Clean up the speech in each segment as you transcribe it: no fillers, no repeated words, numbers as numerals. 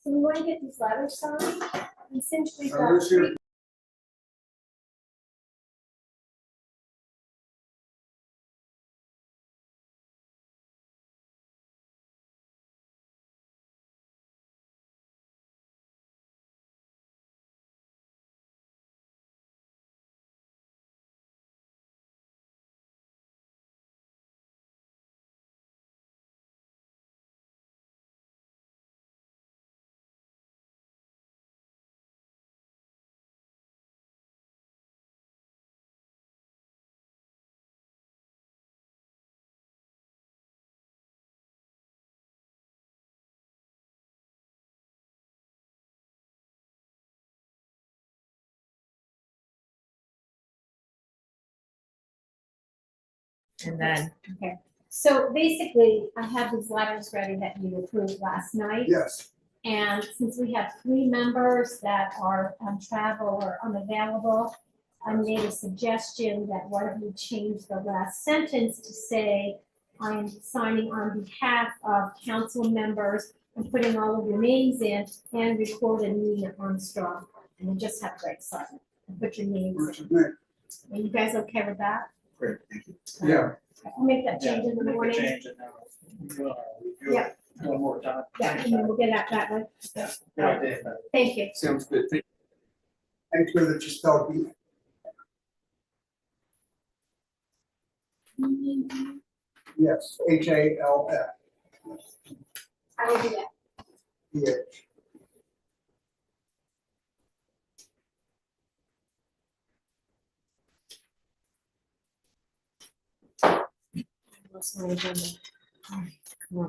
So we want to get these letters signed, and since we've got Who's here? three. And then, Okay, so basically, I have these letters ready that you approved last night. Yes, And since we have three members that are on travel or unavailable, I made a suggestion that one of you change the last sentence to say, I am signing on behalf of council members and putting all of your names in and recorded Nina Armstrong. And you just have Greg sign it and put your names in. Richard Nick. Are you guys okay with that? Great, thank you. Yeah, I'll make that change in the Make a morning. change and then we'll review Yeah. it one more time. Yeah, and then we'll get out that way. Good idea. Thank you. Sounds good. Thank make sure that you spell B. Yes, HALF. I will do that. PH. what's my agenda? All right, come on.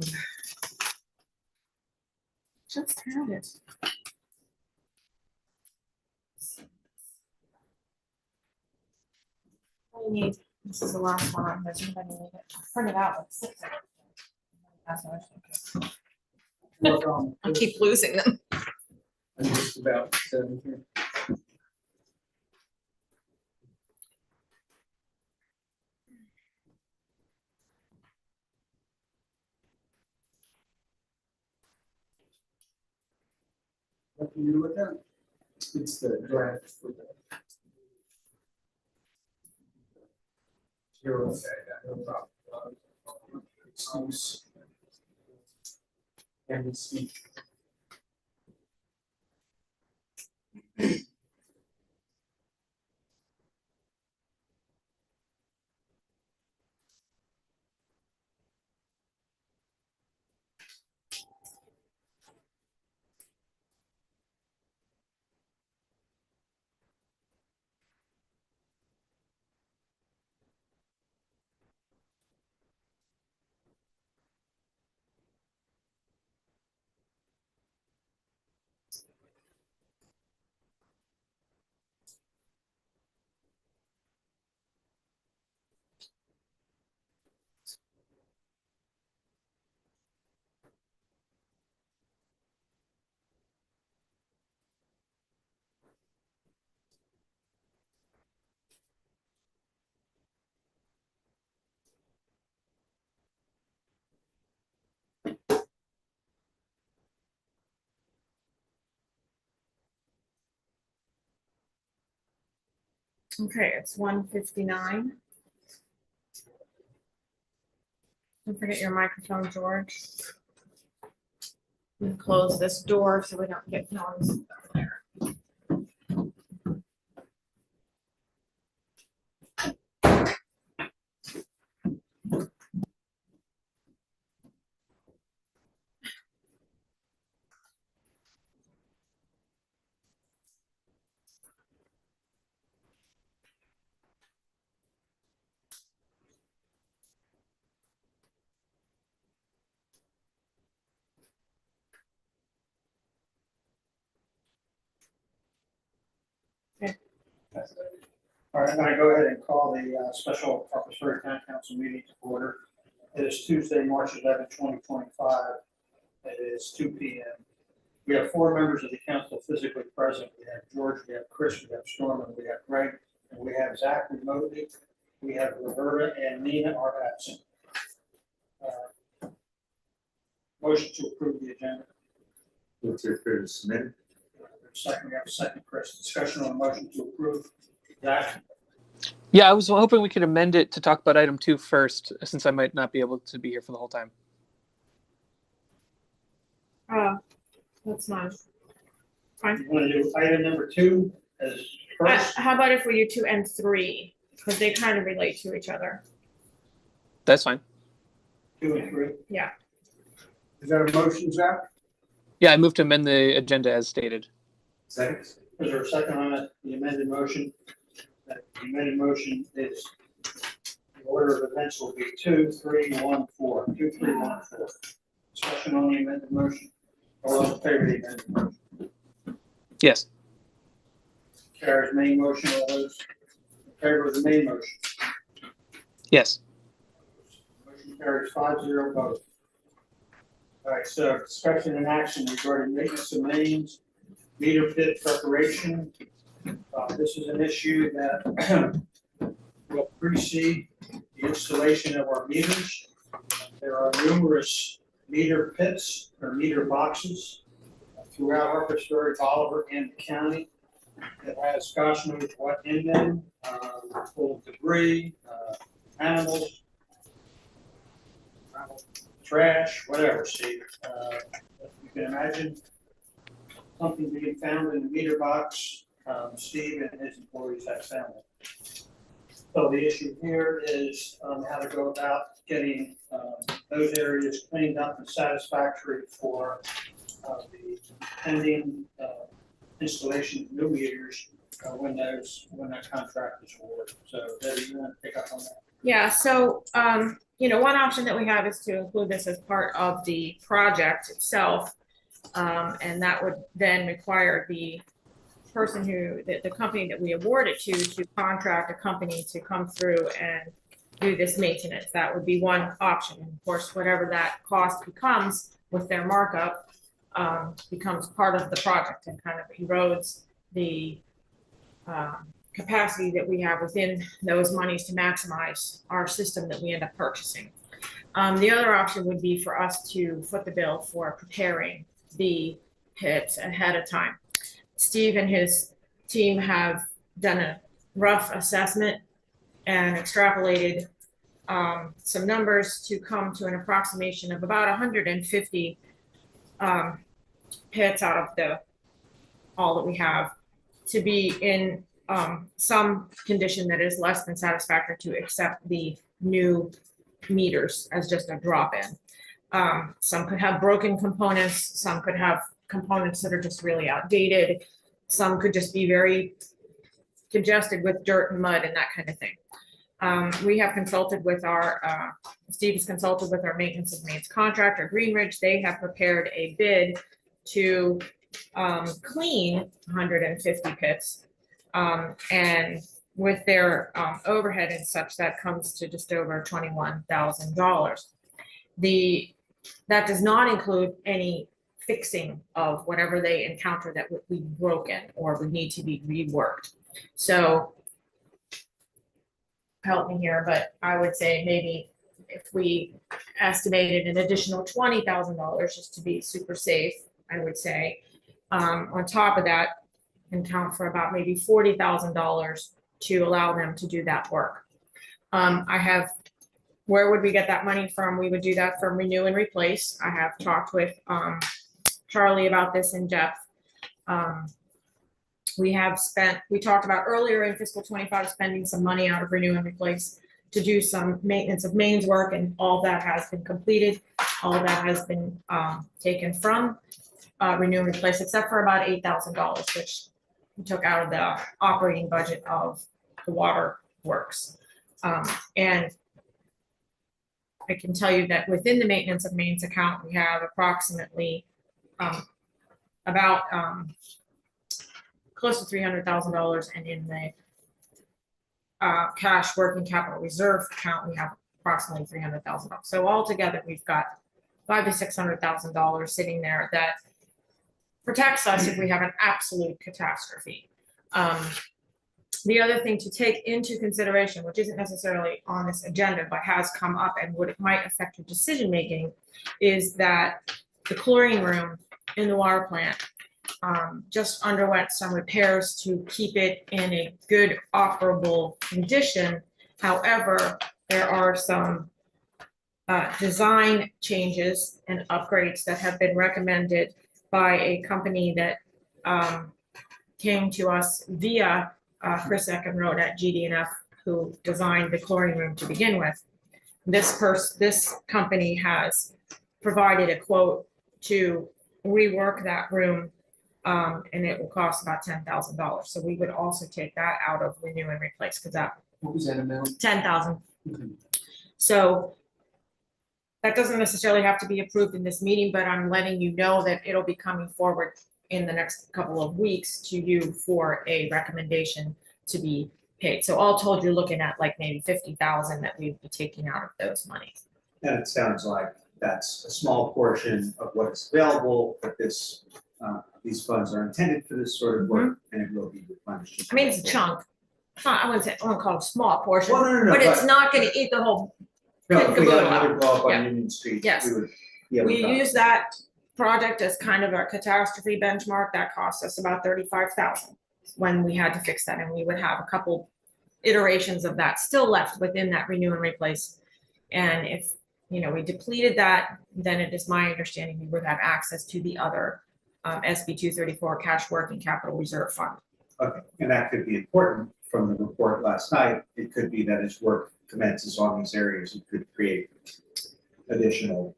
Just had it. I need, this is the last one, does anybody need it? I'll print it out. Let's see. That's what I was thinking. I'll keep losing them. I'm just about 7 here. What can you look at? It's the draft for the. You're okay, no problem. Excuse. And the speech. Okay, it's 1:59. Don't forget your microphone, George. And close this door so we don't get noise down there. All right, I'm gonna go ahead and call the special Parkersburg Town Council meeting to order. It is Tuesday, March 11, 2025. It is 2 p.m. We have 4 members of the council physically present. We have George, we have Chris, we have Storm, and we have Greg, and we have Zach remotely. We have Roberta and Nina are absent. Motion to approve the agenda. Move to approve as submitted. Second, we have a second, Chris. Discussion on the motion to approve. Zach? Yeah, I was hoping we could amend it to talk about item 2 first, since I might not be able to be here for the whole time. That's fine. You want to do item number 2 as first? How about if we do 2 and 3, because they kind of relate to each other. That's fine. 2 and 3? Is that a motion, Zach? Yeah, I moved to amend the agenda as stated. Second. Is there a second on it, the amended motion? The amended motion is, the order of events will be 2, 3, 1, 4. 2, 3, 1, 4. Discussion on the amended motion. All those in favor of the amended motion? Yes. Carries main motion. All those in favor of the main motion? Yes. Motion carries 5-0 vote. All right, so discussion and action regarding maintenance of mains, meter pit preparation. This is an issue that will precede the installation of our meters. There are numerous meter pits or meter boxes throughout Harpersburg, Oliver, and the county that has gosh knows what in them, full of debris, animals, trash, whatever, Steve. You can imagine something being found in the meter box, Steve and his employees have found it. So the issue here is how to go about getting those areas cleaned up and satisfactory for the pending installation of new meters when that contract is awarded. So Debbie, you want to pick up on that? Yeah, so, one option that we have is to include this as part of the project itself. And that would then require the person the company that we award it to contract a company to come through and do this maintenance. That would be one option. And of course, whatever that cost becomes with their markup becomes part of the project and kind of erodes the capacity that we have within those monies to maximize our system that we end up purchasing. The other option would be for us to foot the bill for preparing the pits ahead of time. Steve and his team have done a rough assessment and extrapolated some numbers to come to an approximation of about 150 pits out of all that we have to be in some condition that is less than satisfactory to accept the new meters as just a drop-in. Some could have broken components, some could have components that are just really outdated, some could just be very congested with dirt and mud and that kind of thing. We have consulted with Steve has consulted with our maintenance of mains contractor, Greenridge. They have prepared a bid to clean 150 pits. And with their overhead and such, that comes to just over $21,000. That does not include any fixing of whatever they encounter that would be broken or would need to be reworked. So help me here, but I would say maybe if we estimated an additional $20,000 just to be super safe, I would say on top of that, and count for about maybe $40,000 to allow them to do that work. Where would we get that money from? We would do that from renew and replace. I have talked with Charlie about this in depth. We talked about earlier in fiscal 25 spending some money out of renew and replace to do some maintenance of mains work, and all that has been completed. All that has been taken from renew and replace, except for about $8,000, which we took out of the operating budget of the water works. And I can tell you that within the maintenance of mains account, we have approximately about close to $300,000, and in the cash working capital reserve account, we have approximately $300,000. So altogether, we've got $500,000 to $600,000 sitting there that protects us if we have an absolute catastrophe. The other thing to take into consideration, which isn't necessarily on this agenda, but has come up and might affect your decision making, is that the chlorine room in the water plant just underwent some repairs to keep it in a good operable condition. However, there are some design changes and upgrades that have been recommended by a company that came to us via Chris Eckenrode at GD&F, who designed the chlorine room to begin with. This company has provided a quote to rework that room, and it will cost about $10,000. So we would also take that out of renew and replace, because that What was that amount? 10,000. Okay. So that doesn't necessarily have to be approved in this meeting, but I'm letting you know that it'll be coming forward in the next couple of weeks to you for a recommendation to be paid. So all told, you're looking at like maybe 50,000 that we'd be taking out of those monies. And it sounds like that's a small portion of what is available, but this, these funds are intended for this sort of work, and it will be replenished. I mean, it's a chunk. It's not, I wouldn't call it a small portion, Well, no, but it's not gonna eat the whole. No, if we had Caboodle. another blow up Yeah. on Union Street, Yes. we would be able We to. use that project as kind of a catastrophe benchmark. That cost us about 35,000 when we had to fix that, and we would have a couple iterations of that still left within that renew and replace. And if, we depleted that, then it is my understanding we would have access to the other SB 234 cash working capital reserve fund. Okay, and that could be important from the report last night. It could be that as work commences on these areas, it could create additional.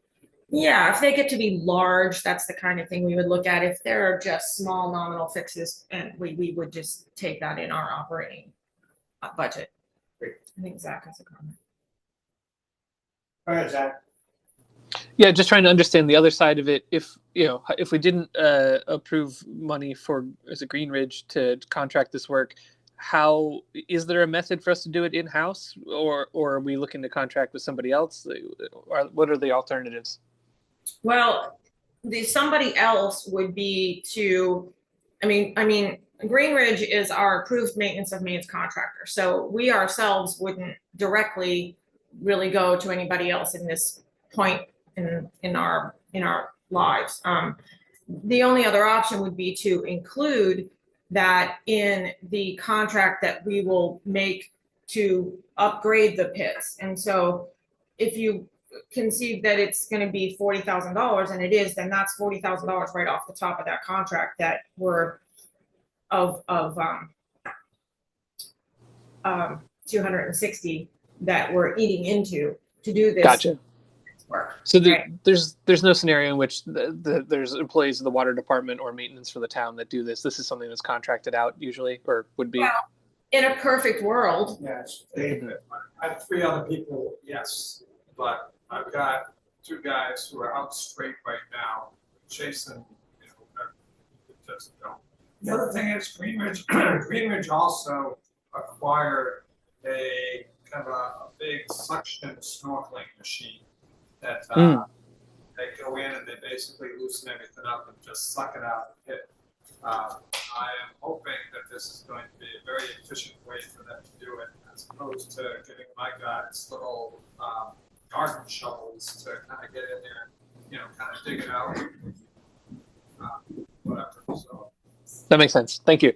Yeah, if they get to be large, that's the kind of thing we would look at. If there are just small nominal fixes, and we would just take that in our operating budget. Great. I think Zach has a comment. Go ahead, Zach. Yeah, just trying to understand the other side of it. If we didn't approve money for Green Ridge to contract this work, how is there a method for us to do it in-house, or are we looking to contract with somebody else? Or what are the alternatives? Well, somebody else would be to, I mean, Green Ridge is our approved maintenance of means contractor. So we ourselves wouldn't directly really go to anybody else in this point in our lives. The only other option would be to include that in the contract that we will make to upgrade the pits. And so if you conceive that it's going to be $40,000, and it is, then that's $40,000 right off the top of that contract that we're of 260 that we're eating into to do this. Gotcha. Work. So Right. there's no scenario in which there's employees of the water department or maintenance for the town that do this. This is something that's contracted out usually, or would be. Well, in a perfect world, Yes. I have 3 other people, yes, but I've got 2 guys who are out straight right now, chasing, just don't. The other thing is Green Ridge also acquired a kind of a big suction snorkeling machine that they go in and they basically loosen everything up and just suck it out of the pit. I am hoping that this is going to be a very efficient way for them to do it, as opposed to giving my guys little garden shovels to kind of get in there and, kind of dig it out. Whatever, so. That makes sense. Thank you.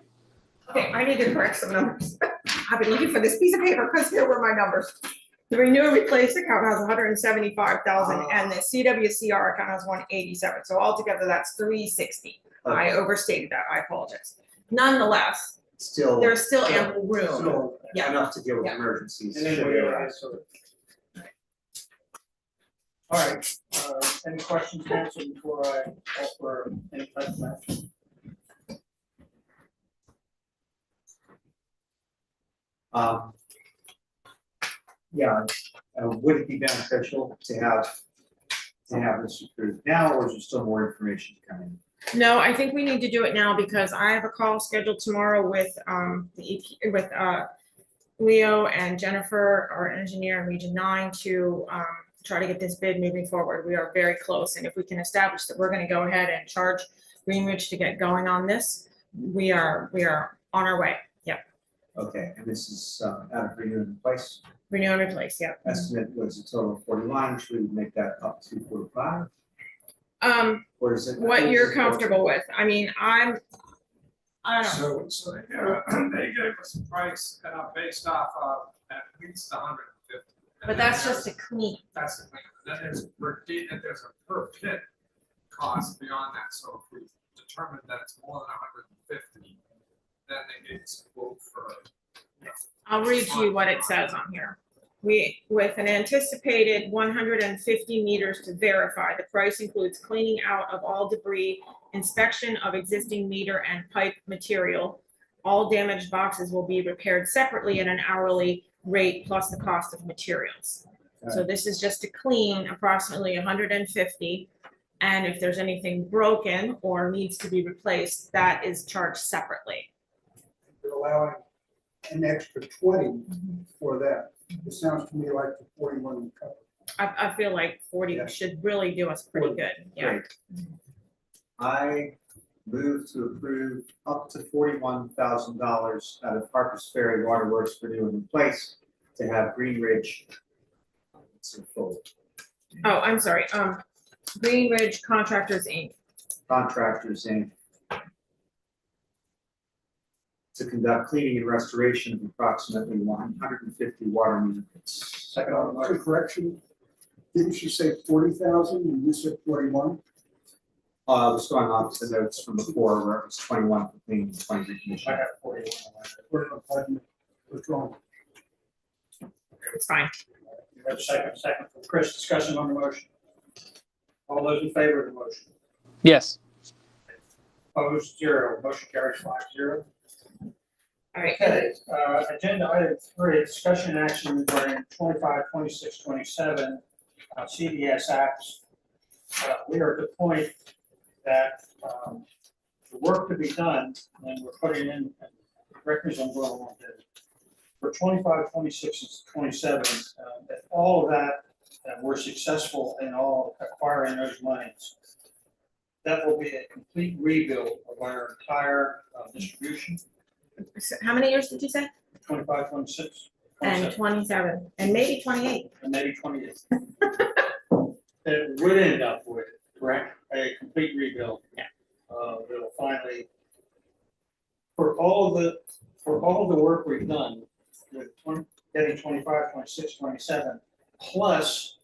okay, I need to correct some numbers. I've been looking for this piece of paper because here were my numbers. The renew and replace account has 175,000 and the CWCR account has 187. So altogether that's 360. I overstated that. I apologize. Nonetheless, Still. there's still ample room. Still Yeah. enough to deal with Yeah. emergencies. It is what it is, so. All right, any questions, council, before I offer any type of action? Yeah, would it be beneficial to have this approved now, or is there still more information to come in? No, I think we need to do it now because I have a call scheduled tomorrow with Leo and Jennifer, our engineer in Region 9, to try to get this bid moving forward. We are very close, and if we can establish that we're going to go ahead and charge Green Ridge to get going on this, we are on our way. Yep. Okay, and this is out of renew and replace. Renew and replace. Yep. Estimate was a total of 41, which we would make that up to 45. Or is it? what you're comfortable with. I mean, I don't know. So they gave us a price based off of at least 150. But that's just a clean. That's the thing. Then there's a per pit cost beyond that. So if we determine that it's more than 150, then they get us a quote for. I'll read to you what it says on here. With an anticipated 150 meters to verify, the price includes cleaning out of all debris, inspection of existing meter and pipe material. All damaged boxes will be repaired separately at an hourly rate plus the cost of materials. So this is just to clean approximately 150. And if there's anything broken or needs to be replaced, that is charged separately. You're allowing an extra 20 for that. It sounds to me like the 41 we covered. I feel like 40 Yeah. should really do us pretty good. Yeah. Great. I move to approve up to $41,000 out of Harper's Ferry Waterworks for new and replace to have Green Ridge. It's in full. Oh, I'm sorry. Green Ridge Contractors, Inc. Contractors Inc. to conduct cleaning and restoration of approximately 150 water meters. Second on the motion. Correction, didn't you say 40,000 and you said 41? I was going off the notes from before where it was 21 for cleaning and 20 I recommission. have 41 on that. Pardon, withdrawn. It's fine. You have a second from Chris, discussion on the motion. All those in favor of the motion? Yes. Opposed, 0. Motion carries 5-0. All right. Okay, agenda item 3, discussion action regarding 25, 26, 27 CDS apps. We are at the point that the work to be done, and we're putting in, correct me if I'm going along here, for 25, 26, and 27, that all of that, we're successful in all acquiring those monies. That will be a complete rebuild of our entire distribution. So how many years did you say? 25, 26, And 27, and maybe 28. and maybe 28. It would end up with, correct, a complete rebuild. Yeah. It'll finally, for all the work we've done with getting 25, 26, 27, plus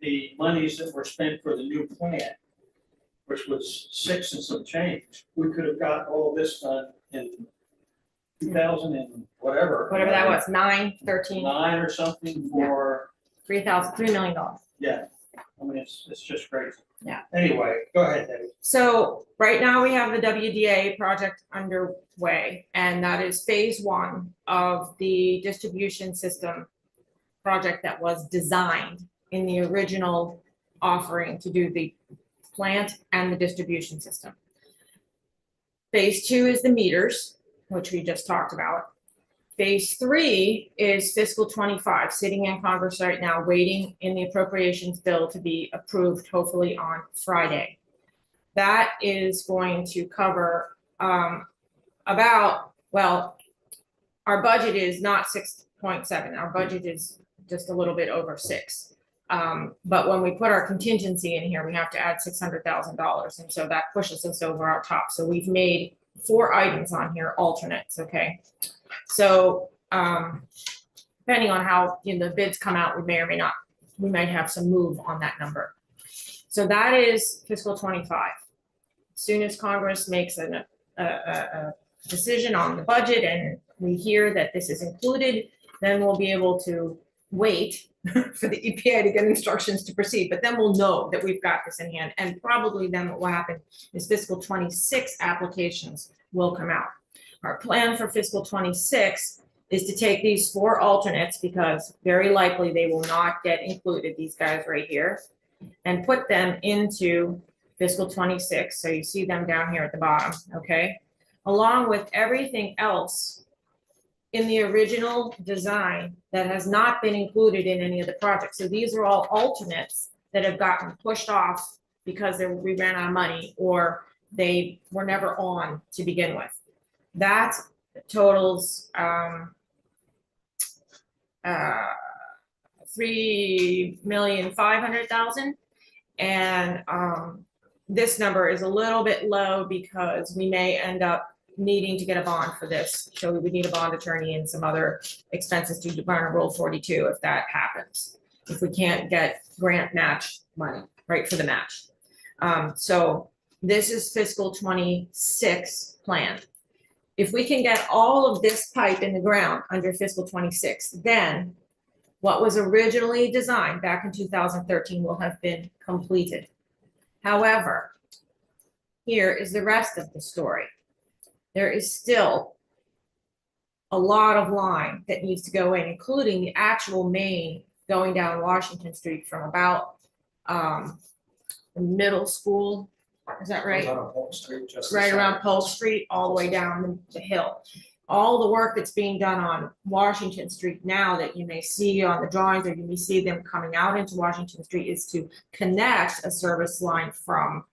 the monies that were spent for the new plant, which was 6 and some change, we could have got all this done in 2000 and whatever. Whatever that was, 9, 13, 9 or something for, $3 million. yeah, I mean, it's just crazy. Yeah. Anyway, go ahead, Debbie. So right now we have the WDA project underway, and that is phase 1 of the distribution system project that was designed in the original offering to do the plant and the distribution system. Phase 2 is the meters, which we just talked about. Phase 3 is fiscal 25, sitting in Congress right now, waiting in the appropriations bill to be approved, hopefully on Friday. That is going to cover our budget is not 6.7. Our budget is just a little bit over 6. But when we put our contingency in here, we have to add $600,000. And so that pushes us over our top. So we've made 4 items on here, alternates, okay? So depending on how the bids come out, we may or may not, we might have some move on that number. So that is fiscal 25. As soon as Congress makes a decision on the budget and we hear that this is included, then we'll be able to wait for the EPA to get instructions to proceed, but then we'll know that we've got this in hand. And probably then what will happen is fiscal 26 applications will come out. Our plan for fiscal 26 is to take these 4 alternates, because very likely they will not get included, these guys right here, and put them into fiscal 26. So you see them down here at the bottom, okay? Along with everything else in the original design that has not been included in any of the projects. So these are all alternates that have gotten pushed off because we ran out of money or they were never on to begin with. That totals $3,500,000. And this number is a little bit low because we may end up needing to get a bond for this. So we would need a bond attorney and some other expenses to run a Rule 42 if that happens. If we can't get grant match money, right, for the match. So this is fiscal 26 plan. If we can get all of this pipe in the ground under fiscal 26, then what was originally designed back in 2013 will have been completed. However, here is the rest of the story. There is still a lot of line that needs to go in, including the actual main going down Washington Street from about the middle school. Is that right? On Polk Street, just Right the around side. Polk Street, all the way down the hill. All the work that's being done on Washington Street now that you may see on the drawings, or you may see them coming out into Washington Street, is to connect a service line from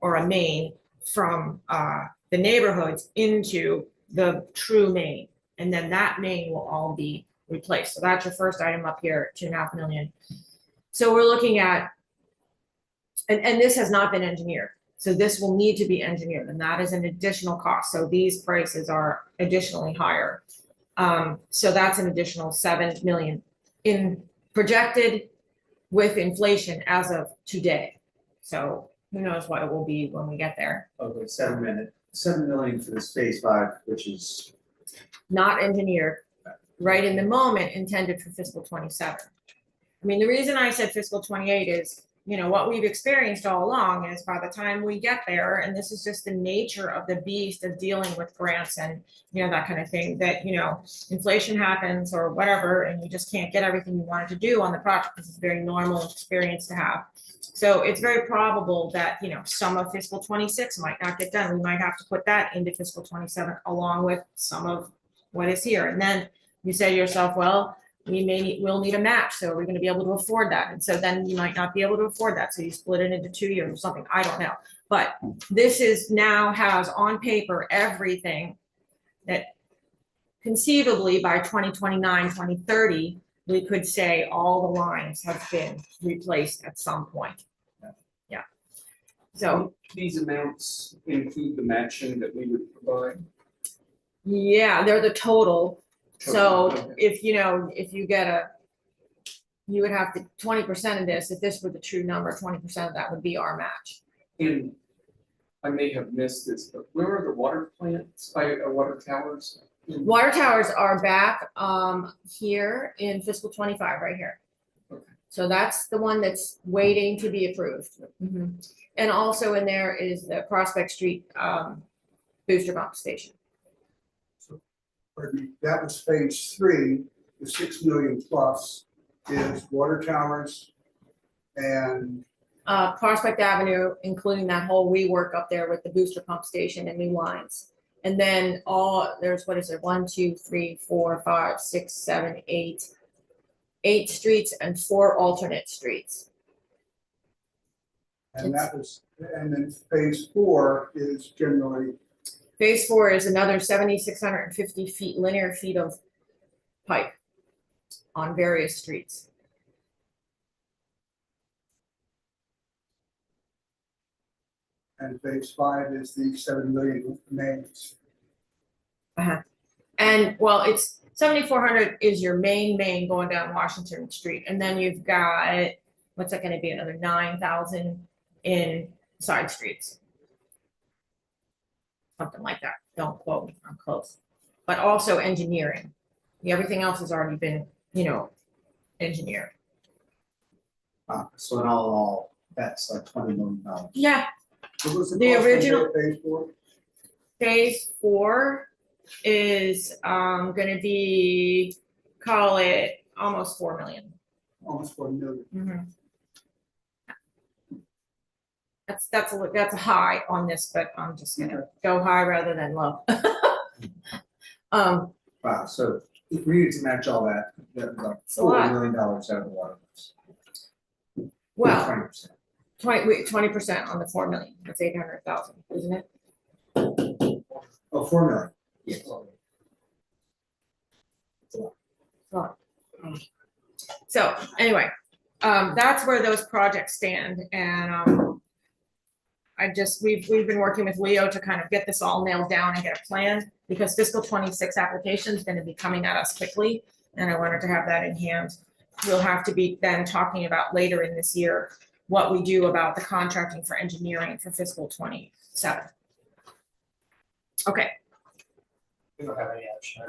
or a main from the neighborhoods into the true main. And then that main will all be replaced. So that's your first item up here, 2.5 million. So we're looking at, and this has not been engineered. So this will need to be engineered, and that is an additional cost. So these prices are additionally higher. So that's an additional 7 million in projected with inflation as of today. So who knows what it will be when we get there. Okay, 7 million for this phase 5, which is, Not engineered, right in the moment intended for fiscal 27. I mean, the reason I said fiscal 28 is, you know, what we've experienced all along is by the time we get there, and this is just the nature of the beast of dealing with grants and, you know, that kind of thing, that, you know, inflation happens or whatever, and you just can't get everything you wanted to do on the project. This is a very normal experience to have. So it's very probable that, you know, some of fiscal 26 might not get done. We might have to put that into fiscal 27 along with some of what is here. And then you say to yourself, well, we'll need a match, so we're gonna be able to afford that. And so then you might not be able to afford that, so you split it into 2 years or something, I don't know. But this is now has on paper everything that conceivably by 2029, 2030, we could say all the lines have been replaced at some point. Yeah. So, These amounts include the matching that we would provide? yeah, they're the total. So Okay. if, you know, if you get you would have to, 20% of this, if this were the true number, 20% of that would be our match. And I may have missed this, but where are the water plants, water towers? Water towers are back here in fiscal 25, right here. Okay. So that's the one that's waiting to be approved. Mhm. And also in there is the Prospect Street booster pump station. That was phase 3, the 6 million plus is water towers and Prospect Avenue, including that whole rework up there with the booster pump station and new lines. And then there's, what is it, 1, 2, 3, 4, 5, 6, 7, 8 streets and 4 alternate streets. and then phase 4 is generally Phase 4 is another 7,650 feet, linear feet of pipe on various streets. and phase 5 is the 7 million mains. And well, it's 7,400 is your main going down Washington Street. And then you've got, what's that gonna be, another 9,000 in side streets. Something like that. Don't quote me, I'm close. But also engineering. Everything else has already been, you know, engineered. so in all, that's like $20 million. Yeah, What was The cost of original- phase 4? phase 4 is gonna be, call it almost 4 million. Almost 4 million. That's a high on this, but I'm just gonna go high rather than low. Wow, so if we need to match all that, that's like a lot. $40 million out of the water. Well, 20%. 20% on the 4 million, that's 800,000, isn't it? Oh, 4 million. Yes. So anyway, that's where those projects stand, and we've been working with Leo to kind of get this all nailed down and get a plan, because fiscal 26 application is going to be coming at us quickly, and I wanted to have that in hand. We'll have to be then talking about later in this year what we do about the contracting for engineering for fiscal 27. Okay, We don't have any action.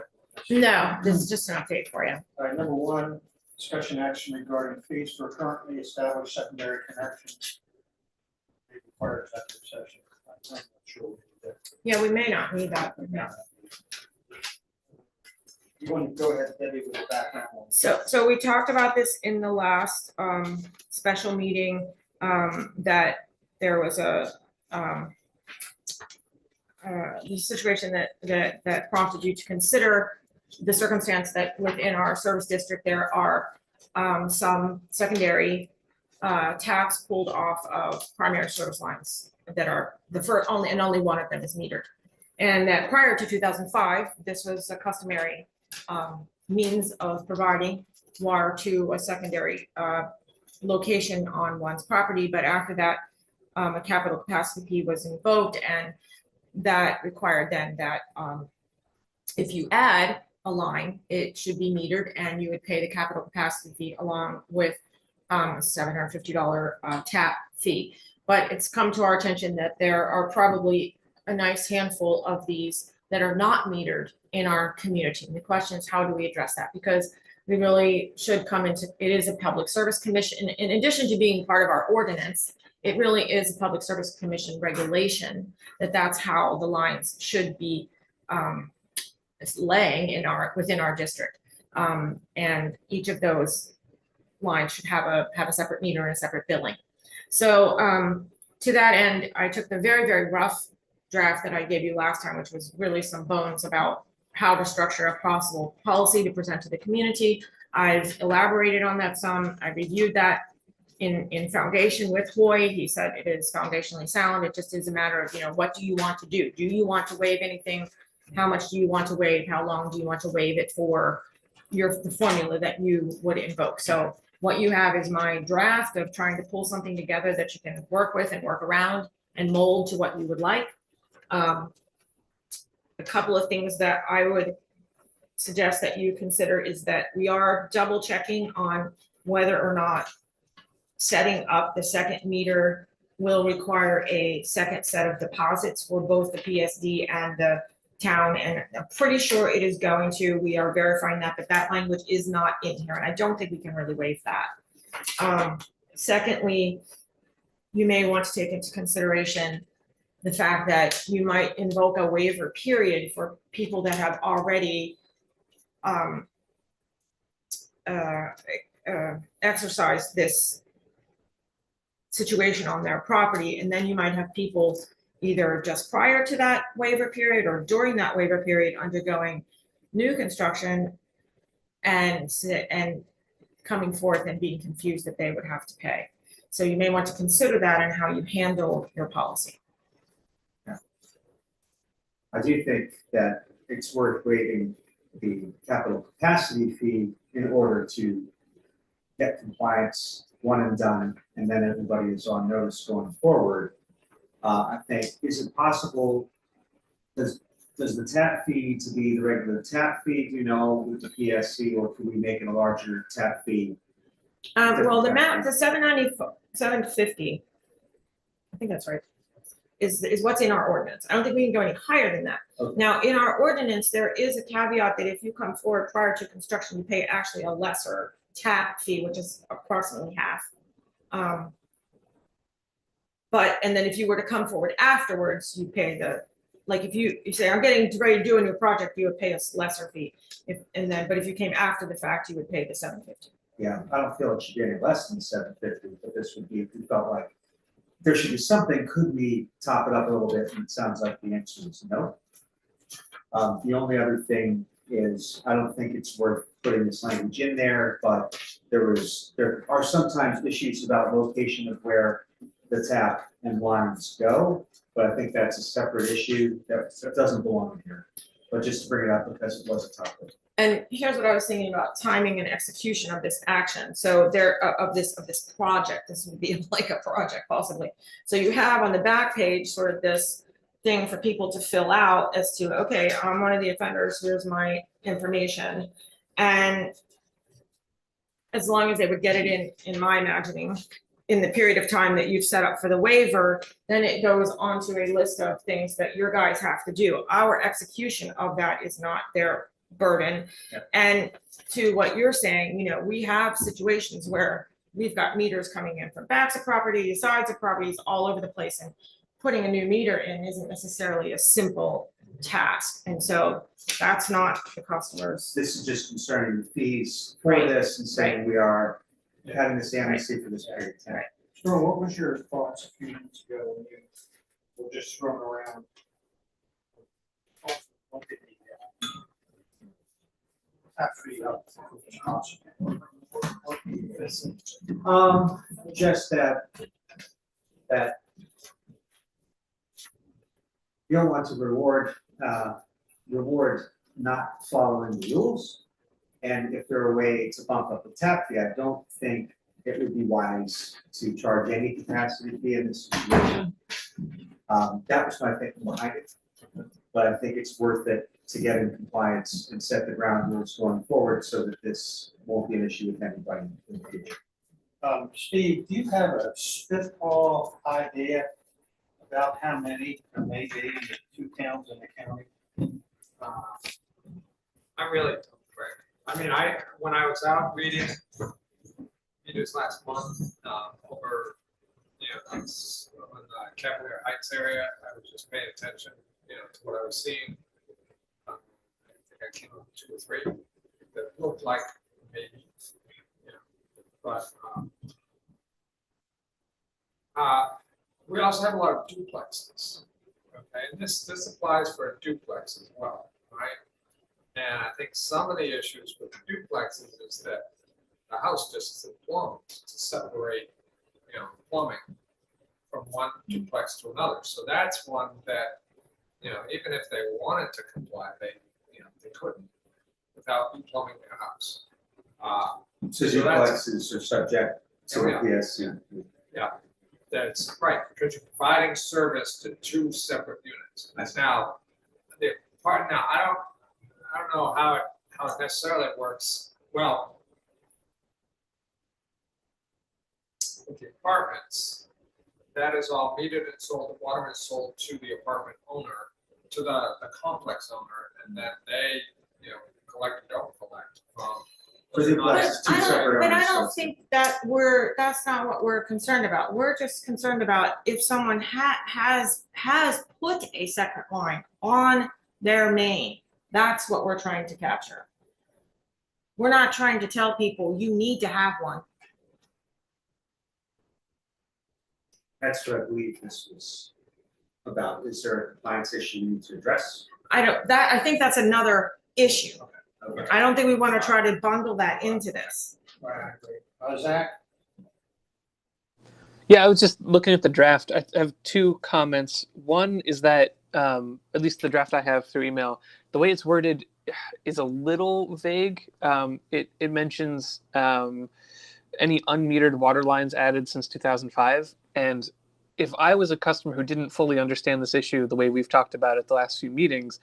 no, this is just an update for you. All right, number one, discussion action regarding fees for currently established secondary connections. May require executive session. I'm not sure we need that. Yeah, we may not need that. No. You want to go ahead, Debbie, with the background on this? So we talked about this in the last special meeting, that there was a the situation that prompted you to consider the circumstance that within our service district, there are some secondary taps pulled off of primary service lines that are the first, only one of them is metered. And that prior to 2005, this was a customary means of providing water to a secondary location on one's property. But after that, a capital capacity fee was invoked, and that required then that if you add a line, it should be metered, and you would pay the capital capacity fee along with $750 tap fee. But it's come to our attention that there are probably a nice handful of these that are not metered in our community. And the question is, how do we address that? Because we really should come into, it is a public service commission. In addition to being part of our ordinance, it really is a public service commission regulation that's how the lines should be laying in within our district. And each of those lines should have a separate meter and a separate billing. So to that end, I took the very, very rough draft that I gave you last time, which was really some bones about how to structure a possible policy to present to the community. I've elaborated on that some. I reviewed that in foundation with Hoy. He said it is foundationally sound. It just is a matter of, what do you want to do? Do you want to waive anything? How much do you want to waive? How long do you want to waive it for? The formula that you would invoke. So what you have is my draft of trying to pull something together that you can work with and work around and mold to what you would like. A couple of things that I would suggest that you consider is that we are double checking on whether or not setting up the second meter will require a second set of deposits for both the PSD and the town, and I'm pretty sure it is going to. We are verifying that, but that language is not in here, and I don't think we can really waive that. Secondly, you may want to take into consideration the fact that you might invoke a waiver period for people that have already exercised this situation on their property, and then you might have people either just prior to that waiver period or during that waiver period undergoing new construction and coming forth and being confused that they would have to pay. So you may want to consider that in how you handle your policy. I do think that it's worth waiving the capital capacity fee in order to get compliance one and done, and then everybody is on notice going forward. I think, is it possible, does the tap fee need to be the regular tap fee, with the PSC, or can we make it a larger tap fee? Well, the $750, I think that's right, is what's in our ordinance. I don't think we can go any higher than that. Okay. Now, in our ordinance, there is a caveat that if you come forward prior to construction, you pay actually a lesser tap fee, which is approximately half. And then if you were to come forward afterwards, you pay if you say, I'm getting ready to do a new project, you would pay a lesser fee. But if you came after the fact, you would pay the $750. Yeah, I don't feel it should be any less than $750, but this would be, if we felt like there should be something, could we top it up a little bit? And it sounds like the answer is no. The only other thing is, I don't think it's worth putting this language in there, but there are sometimes issues about location of where the tap and lines go, but I think that's a separate issue that doesn't belong here. but just to bring it up because it was a topic. And here's what I was thinking about timing and execution of this action. So there, of this project, this would be like a project possibly. So you have on the back page sort of this thing for people to fill out as to, okay, I'm one of the offenders, here's my information. And as long as they would get it in my imagining, in the period of time that you've set up for the waiver, then it goes onto a list of things that your guys have to do. Our execution of that is not their burden. Yep. And to what you're saying, you know, we have situations where we've got meters coming in from backs of properties, sides of properties, all over the place, and putting a new meter in isn't necessarily a simple task. And so that's not the customer's. This is just concerning the fees for Right. this and saying we are having this amnesty for this period of time. So what was your thoughts a few minutes ago when you were just throwing around? What did he, actually, Just that you don't want to reward not following the rules. And if there are a way to bump up the tap fee, I don't think it would be wise to charge any capacity fee in this situation. That was my thinking behind it. But I think it's worth it to get in compliance and set the ground rules going forward so that this won't be an issue with anybody in the future. Steve, do you have a spitball idea about how many there may be in the two towns in the county? I really don't, Greg. I mean, when I was out reading meters last month, over, you know, it's on the Cavalier Heights area, I was just paying attention, you know, to what I was seeing. I think I came up with 2 or 3 that looked like maybe, you know, but, we also have a lot of duplexes, okay, and this applies for a duplex as well, right? And I think some of the issues with duplexes is that the house just isn't plumbed to separate, you know, plumbing from one duplex to another. So that's one that, you know, even if they wanted to comply, they couldn't without replumbing their house. So So that's- duplexes are subject to Oh, yeah. yes. That's right, because you're providing service to 2 separate units. That's now, the part now, I don't know how it necessarily works. Well, with the apartments, that is all metered and sold, the water is sold to the apartment owner, to the complex owner, and then they, you know, collect or don't collect from. For duplexes, two separate But I owners, don't so- think that that's not what we're concerned about. We're just concerned about if someone has put a second line on their main. That's what we're trying to capture. We're not trying to tell people you need to have one. That's what I believe this was about. Is there a compliance issue you need to address? I think that's another issue. Okay. I don't think we want to try to bundle that into this. Right, I agree. Zach? Yeah, I was just looking at the draft. I have 2 comments. One is that, at least the draft I have through email, the way it's worded is a little vague. It mentions any unmetered water lines added since 2005. And if I was a customer who didn't fully understand this issue the way we've talked about it the last few meetings,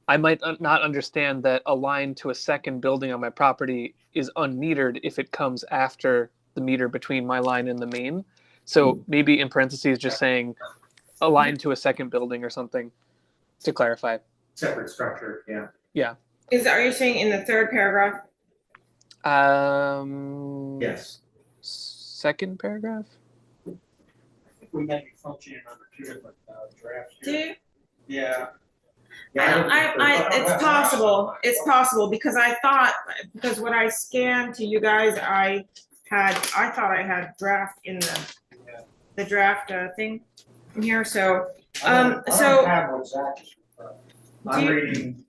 I might not understand that a line to a second building on my property is unmetered if it comes after the meter between my line and the main. So maybe in parentheses, just saying a line to a second building or something to clarify. Separate structure, yeah. Are you saying in the 3rd paragraph? Yes. Second paragraph? I think we may be functioning under 2 different drafts Do here. you? Yeah. It's possible. It's possible because I thought, because when I scanned to you guys, I thought I had draft in the draft thing in here. So, I don't have what Zach is referring to. I'm Do you- reading,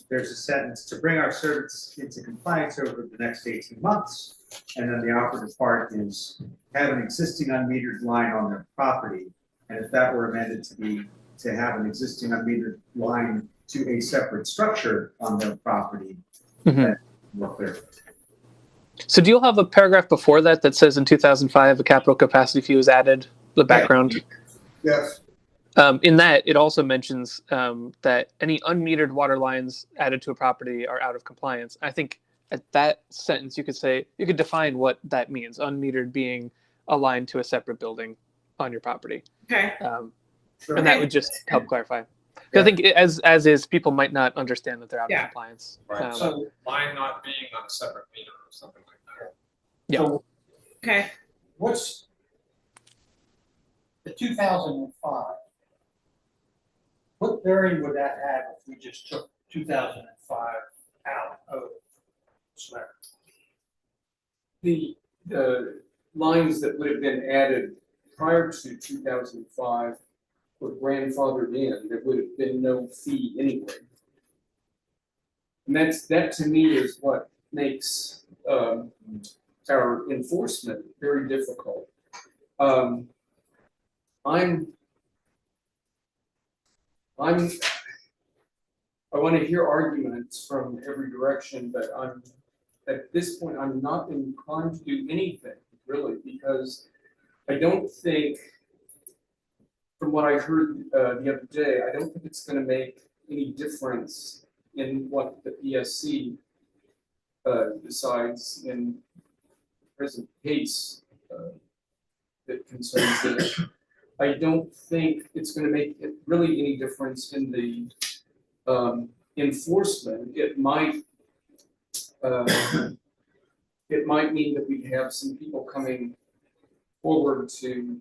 there's a sentence, to bring our service into compliance over the next 18 months. And then the operative part is have an existing unmetered line on their property. And if that were amended to have an existing unmetered line to a separate structure on their property, Mhm. then more clear. So do you have a paragraph before that that says in 2005 a capital capacity fee was added? The background. Yes, In that, it also mentions that any unmetered water lines added to a property are out of compliance. I think at that sentence, you could define what that means. Unmetered being a line to a separate building on your property, Okay, sure. and that Okay. would just help clarify. 'Cause Yeah. I think as is, people might not understand that they're out of Yeah. compliance. Right, so line not being on a separate meter or something like that. Yeah. So okay. what's the 2005? What bearing would that have if we just took 2005 out of SLAC? The lines that would have been added prior to 2005 were grandfathered in, there would have been no fee anyway. And that to me is what makes our enforcement very difficult. I want to hear arguments from every direction, but at this point, I'm not inclined to do anything really, because I don't think, from what I heard the other day, I don't think it's going to make any difference in what the PSC decides in the present case that concerns this. I don't think it's going to make it really any difference in the enforcement. It might mean that we have some people coming forward to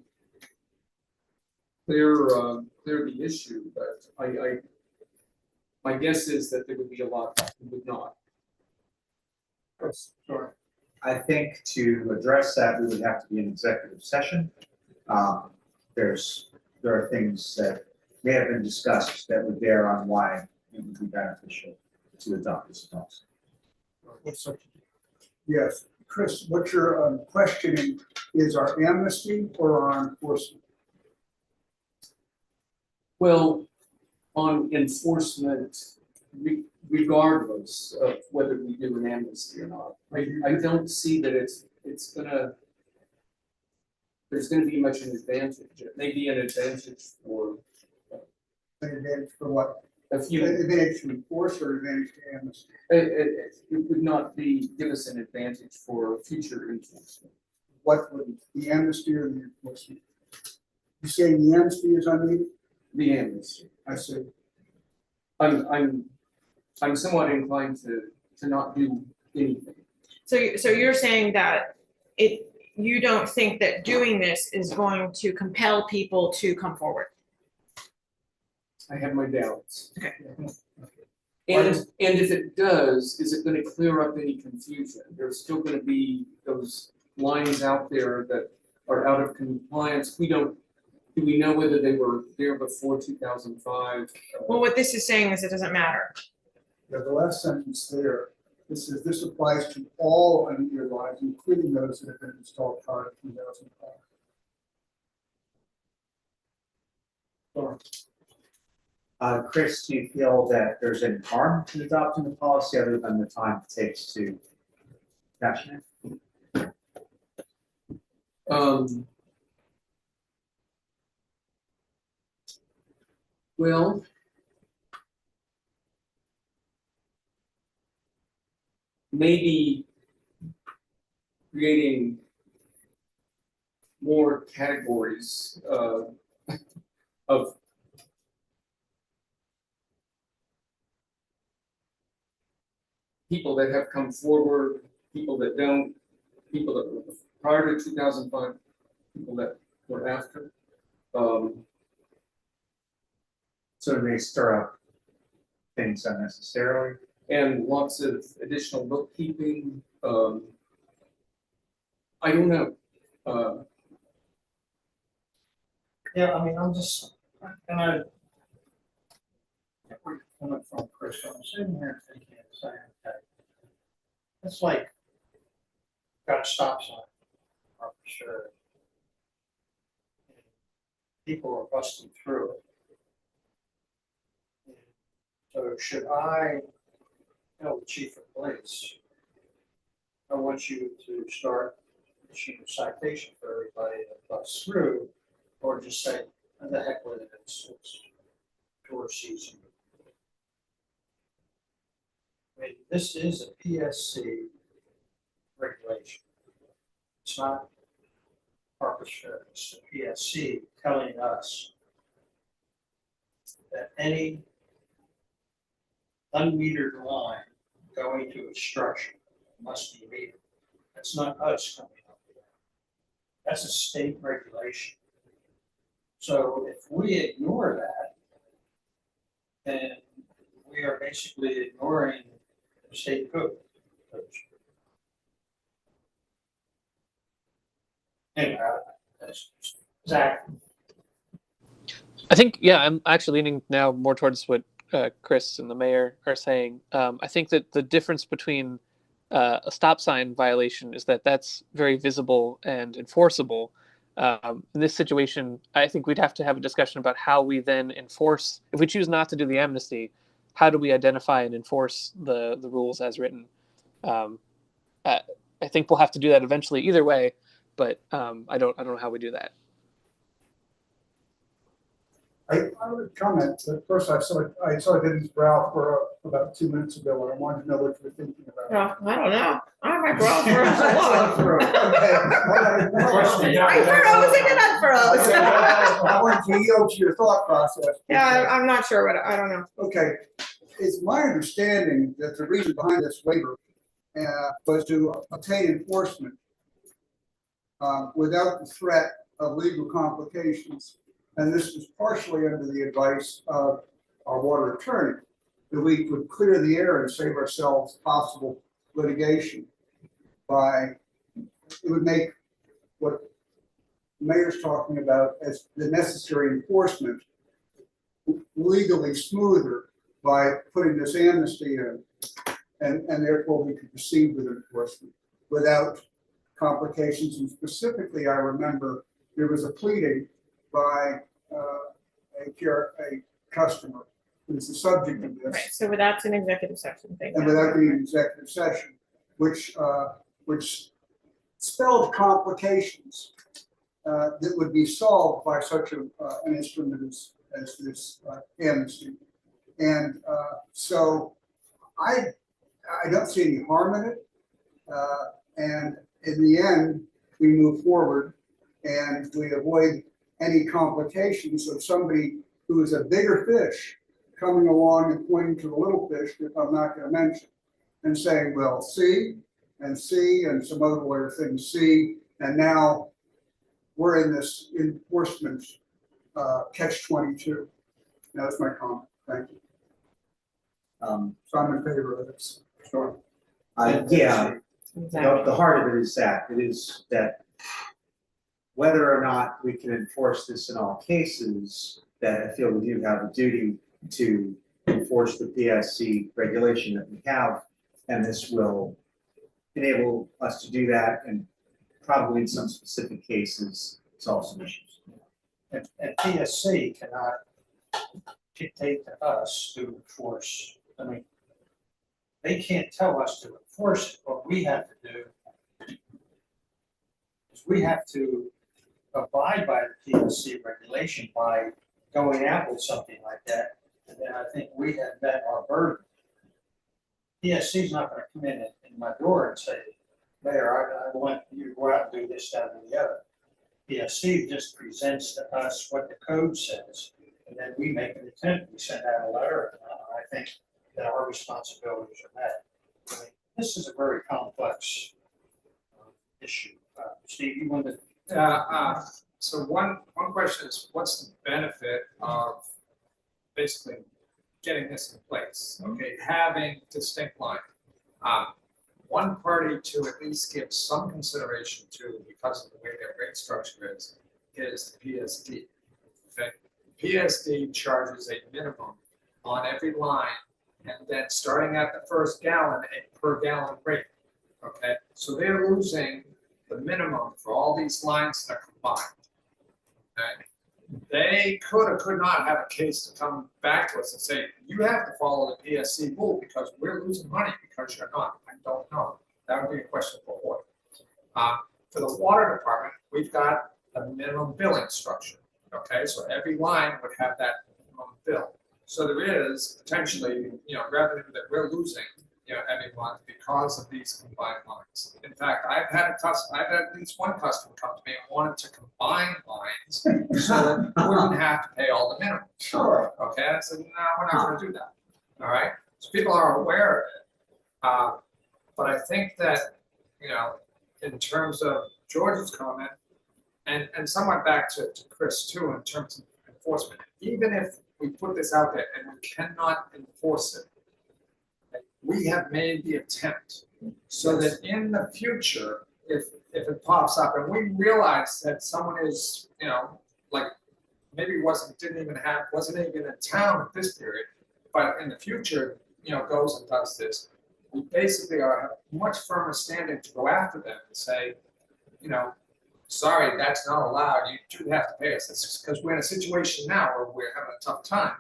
clear the issue, but my guess is that there would be a lot that would not. Sorry. I think to address that, we would have to be in executive session. There are things that may have been discussed that would bear on why it would be beneficial to adopt this policy. Yes, Chris, what you're questioning is our amnesty or our enforcement? Well, on enforcement, regardless of whether we do an amnesty or not, I don't see that there's gonna be much an advantage. It may be an advantage for An advantage for what? a few. Advantage to enforce or advantage to amnesty? It would not give us an advantage for future enforcement. What would the amnesty or the enforcement? You saying the amnesty is unneeded? The amnesty. I see. I'm somewhat inclined to not do anything. So you're saying that you don't think that doing this is going to compel people to come forward? I have my doubts. Okay. And if it does, is it gonna clear up any confusion? There's still gonna be those lines out there that are out of compliance. Do we know whether they were there before 2005? Well, what this is saying is it doesn't matter. Yeah, the last sentence there, this applies to all unmetered lines, including those that have been installed prior to 2005. Chris, do you feel that there's any harm to adopting the policy other than the time it takes to fashion it? Well, maybe creating more categories of people that have come forward, people that don't, people that were prior to 2005, people that were after. So they stir up things unnecessarily. And lots of additional bookkeeping. I don't know. Yeah, I mean, I'm just, and I get where you're coming from, Chris, I'm sitting here thinking, saying, okay, it's like, got a stop sign, for sure. People are busting through it. So should I tell the chief of police, I want you to start issuing a citation for everybody that busts through, or just say, "Oh, the heck with it, it's tourist season." I mean, this is a PSC regulation. It's not Harper's Ferry, it's the PSC telling us that any unmetered line going to a structure must be metered. That's not us coming up with that. That's a state regulation. So if we ignore that, then we are basically ignoring the state code. Anyway, that's Zach. I think, yeah, I'm actually leaning now more towards what Chris and the mayor are saying. I think that the difference between a stop sign violation is that that's very visible and enforceable. In this situation, I think we'd have to have a discussion about how we then enforce, if we choose not to do the amnesty, how do we identify and enforce the rules as written? I think we'll have to do that eventually either way, but I don't know how we do that. I would comment, that first I saw Denny's brow for about 2 minutes ago, and I wanted to know what you were thinking about. I don't know. I have my brow furrowed a lot. Okay. I furrows and then unfurrows. I wanted to yield to your thought process. Yeah, I'm not sure what, I don't know. Okay, it's my understanding that the reason behind this waiver was to obtain enforcement without the threat of legal complications. And this was partially under the advice of our water attorney, that we could clear the air and save ourselves possible litigation by, it would make what the mayor's talking about as the necessary enforcement legally smoother by putting this amnesty in, and therefore we could proceed with enforcement without complications. And specifically, I remember there was a pleading by a customer who's the subject of this. Right, so that's an executive session thing. And without being an executive session, which spelled complications that would be solved by such an instrument as this amnesty. And so I don't see any harm in it. And in the end, we move forward and we avoid any complications of somebody who is a bigger fish coming along and pointing to the little fish that I'm not going to mention and saying, well, see, and some other things, see, and now we're in this enforcement catch-22. That's my comment. Thank you. So I'm in favor of this. Sure. Yeah, Exactly. the heart of it is that whether or not we can enforce this in all cases, that I feel we do have a duty to enforce the PSC regulation that we have, and this will enable us to do that and probably in some specific cases solve some issues. And PSC cannot dictate to us to enforce. I mean, they can't tell us to enforce it. What we have to do is we have to abide by the PSC regulation by going out with something like that. And then I think we have met our burden. PSC is not going to come in my door and say, Mayor, I want you to go out and do this, that, and the other. PSC just presents to us what the code says, and then we make an attempt. We send out a letter, and I think that our responsibilities are met. I mean, this is a very complex issue. Steve, you want to? So one question is, what's the benefit of basically getting this in place? Okay, having distinct line. One party to at least give some consideration to, because of the way their rate structure is the PSD. Okay, PSD charges a minimum on every line, and then starting at the first gallon, a per gallon rate. Okay, so they're losing the minimum for all these lines that are combined. Okay, they could or could not have a case to come back to us and say, you have to follow the PSC rule because we're losing money because you're not. I don't know. That would be a question for Hoy. For the water department, we've got a minimum billing structure. Okay, so every line would have that minimum bill. So there is potentially, revenue that we're losing, every month because of these combined lines. In fact, I've had at least one customer come to me and wanted to combine lines so that we wouldn't have to pay all the minimum. Sure. Okay, I said, no, we're not gonna do that. All right, so people are aware of it. But I think that, in terms of George's comment, and somewhat back to Chris too, in terms of enforcement, even if we put this out there and we cannot enforce it, we have made the attempt so that in the future, if it pops up and we realize that someone is, like maybe wasn't even in town at this period, but in the future, goes and does this, we basically have much firmer standing to go after them and say, sorry, that's not allowed. You do have to pay us. It's just because we're in a situation now where we're having a tough time,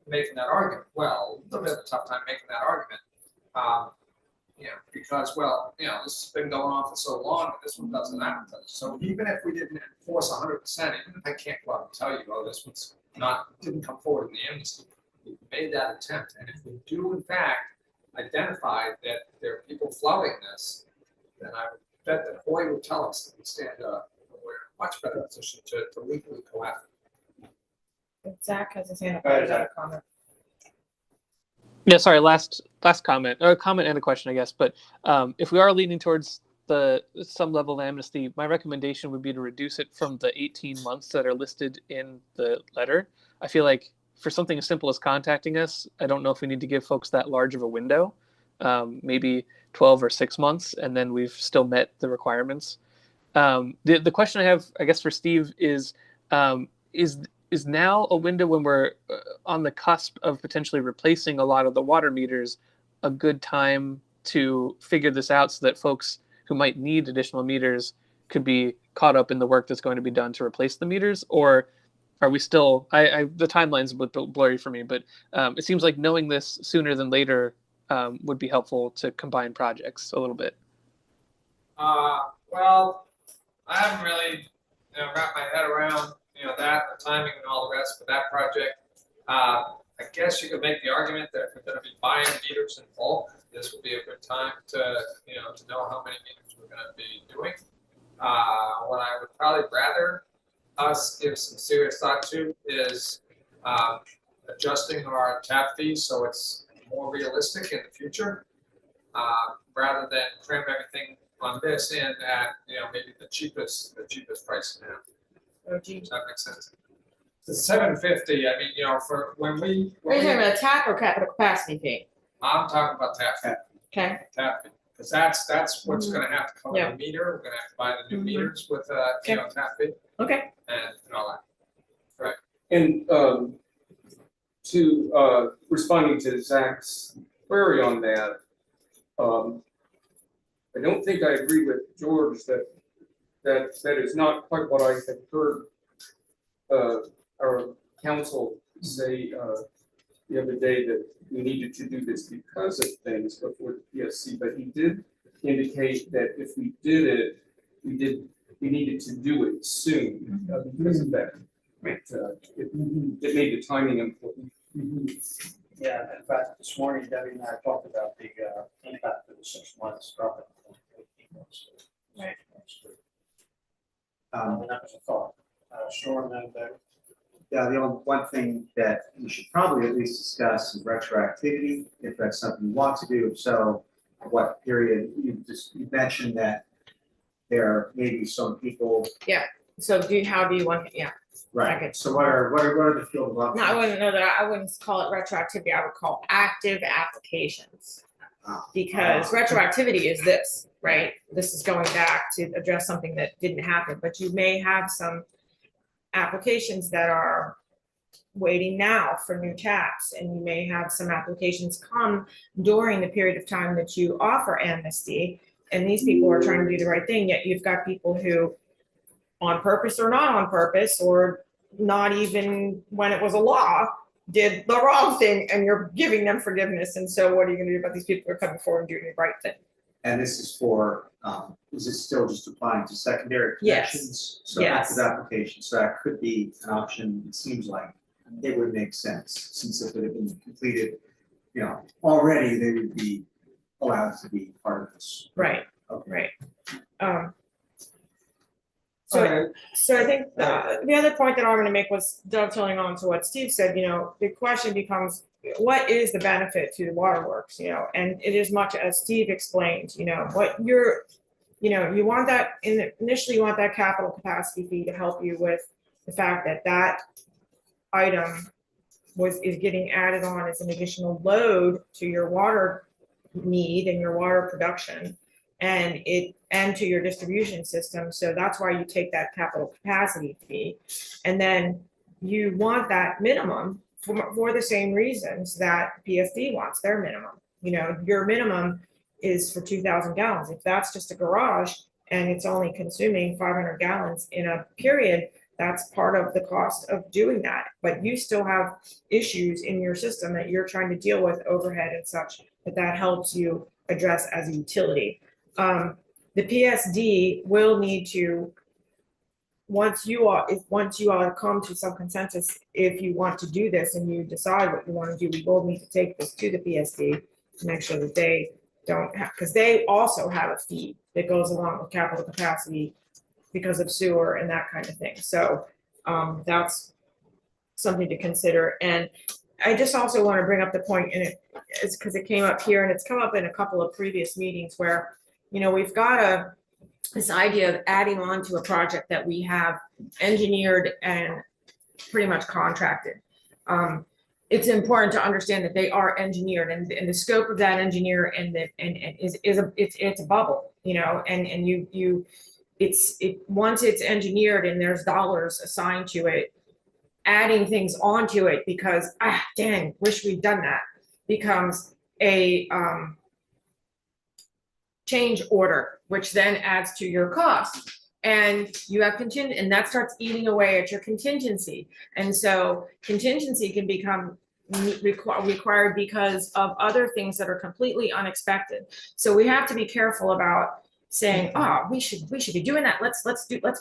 making that argument. Well, a little bit of a tough time making that argument, because, this has been going on for so long, but this one doesn't happen. So even if we didn't enforce 100%, even if I can't go out and tell you, oh, this one's didn't come forward in the amnesty, we made that attempt. And if we do, in fact, identify that there are people flouting this, then I would bet that Hoy would tell us that we stand up. We're in a much better position to legally go after. Zach has his hand up. Go ahead, Is that a Zach. comment? Yeah, sorry, last comment, or a comment and a question, I guess. But if we are leaning towards some level of amnesty, my recommendation would be to reduce it from the 18 months that are listed in the letter. I feel like for something as simple as contacting us, I don't know if we need to give folks that large of a window, maybe 12 or 6 months, and then we've still met the requirements. The question I have, I guess, for Steve is now a window when we're on the cusp of potentially replacing a lot of the water meters a good time to figure this out so that folks who might need additional meters could be caught up in the work that's going to be done to replace the meters? Or are we still, the timeline's a bit blurry for me, but it seems like knowing this sooner than later would be helpful to combine projects a little bit. Well, I haven't really, wrapped my head around, that, the timing and all the rest for that project. I guess you could make the argument that if we're gonna be buying meters in bulk, this would be a good time to know how many meters we're gonna be doing. What I would probably rather us give some serious thought to is adjusting our tap fees so it's more realistic in the future, rather than cram everything on this in at maybe the cheapest price now. Oh, gee. Does that make sense? The $750. I mean, for when we. Are you talking about a tap or capital capacity fee? I'm talking about tap fee. Okay. Tap fee, because that's what's going to have to cover Yeah. the meter. We're going to have to buy the new Mhm. meters with Okay. tap fee Okay. and all that. Right. And to responding to Zach's query on that, I don't think I agree with George that is not quite what I had heard our counsel say the other day, that we needed to do this because of things before the PSC, but he did indicate that if we did it, we needed to do it soon because of that. It made the timing important. Yeah, in fact, this morning Debbie and I talked about the impact of the 6 months dropping from 18 months. Right. And that was a thought. Storm and Yeah, the only one thing that we should probably at least discuss is retroactivity, if that's something you want to do. If so, what period? You mentioned that there may be some people. So how do you want, yeah. Okay. So what are the field of options? No, I wouldn't know that. I wouldn't call it retroactivity. I would call active applications. Because retroactivity is this, right? This is going back to address something that didn't happen, but you may have some applications that are waiting now for new taps, and you may have some applications come during the period of time that you offer amnesty, and these people are trying to do the right thing, yet you've got people who, on purpose or not on purpose, or not even when it was a law, did the wrong thing, and you're giving them forgiveness. And so what are you gonna do about these people who are coming forward and doing the right thing? And this is for, is this still just applying to secondary Yes. connections? So Yes. active application, so that could be an option, it seems like it would make sense, since if it had been completed, already, they would be allowed to be part of this. Right, Okay. right. So, so I think the other point that I'm gonna make was dovetailing on to what Steve said, the question becomes, what is the benefit to the waterworks, and it is much as Steve explained, what you're, you want that, initially you want that capital capacity fee to help you with the fact that that item is getting added on as an additional load to your water need and your water production and to your distribution system. So that's why you take that capital capacity fee. And then you want that minimum for the same reasons that PSD wants their minimum. Your minimum is for 2,000 gallons. If that's just a garage and it's only consuming 500 gallons in a period, that's part of the cost of doing that. But you still have issues in your system that you're trying to deal with, overhead and such, that helps you address as a utility. The PSD will need to, once you all come to some consensus, if you want to do this and you decide what you want to do, we will need to take this to the PSD to make sure that they don't have, because they also have a fee that goes along with capital capacity because of sewer and that kind of thing. So that's something to consider. And I just also want to bring up the point, and it's because it came up here and it's come up in a couple of previous meetings where, we've got this idea of adding on to a project that we have engineered and pretty much contracted. It's important to understand that they are engineered, and the scope of that engineer it's a bubble, and once it's engineered and there's dollars assigned to it, adding things onto it because dang, wish we'd done that, becomes a change order, which then adds to your cost. And you have and that starts eating away at your contingency. And so contingency can become required because of other things that are completely unexpected. So we have to be careful about saying, we should be doing that. Let's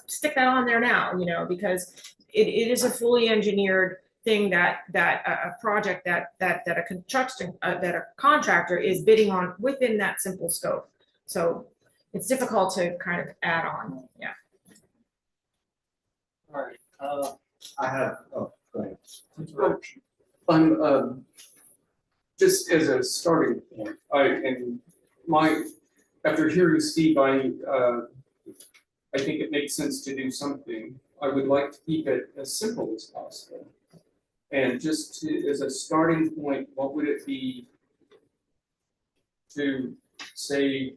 stick that on there now, because it is a fully engineered thing that a project that a construction that a contractor is bidding on within that simple scope. So it's difficult to kind of add on. Yeah. All right, I have, go ahead. I'm just as a starting point, after hearing Steve, I think it makes sense to do something. I would like to keep it as simple as possible. And just as a starting point, what would it be to say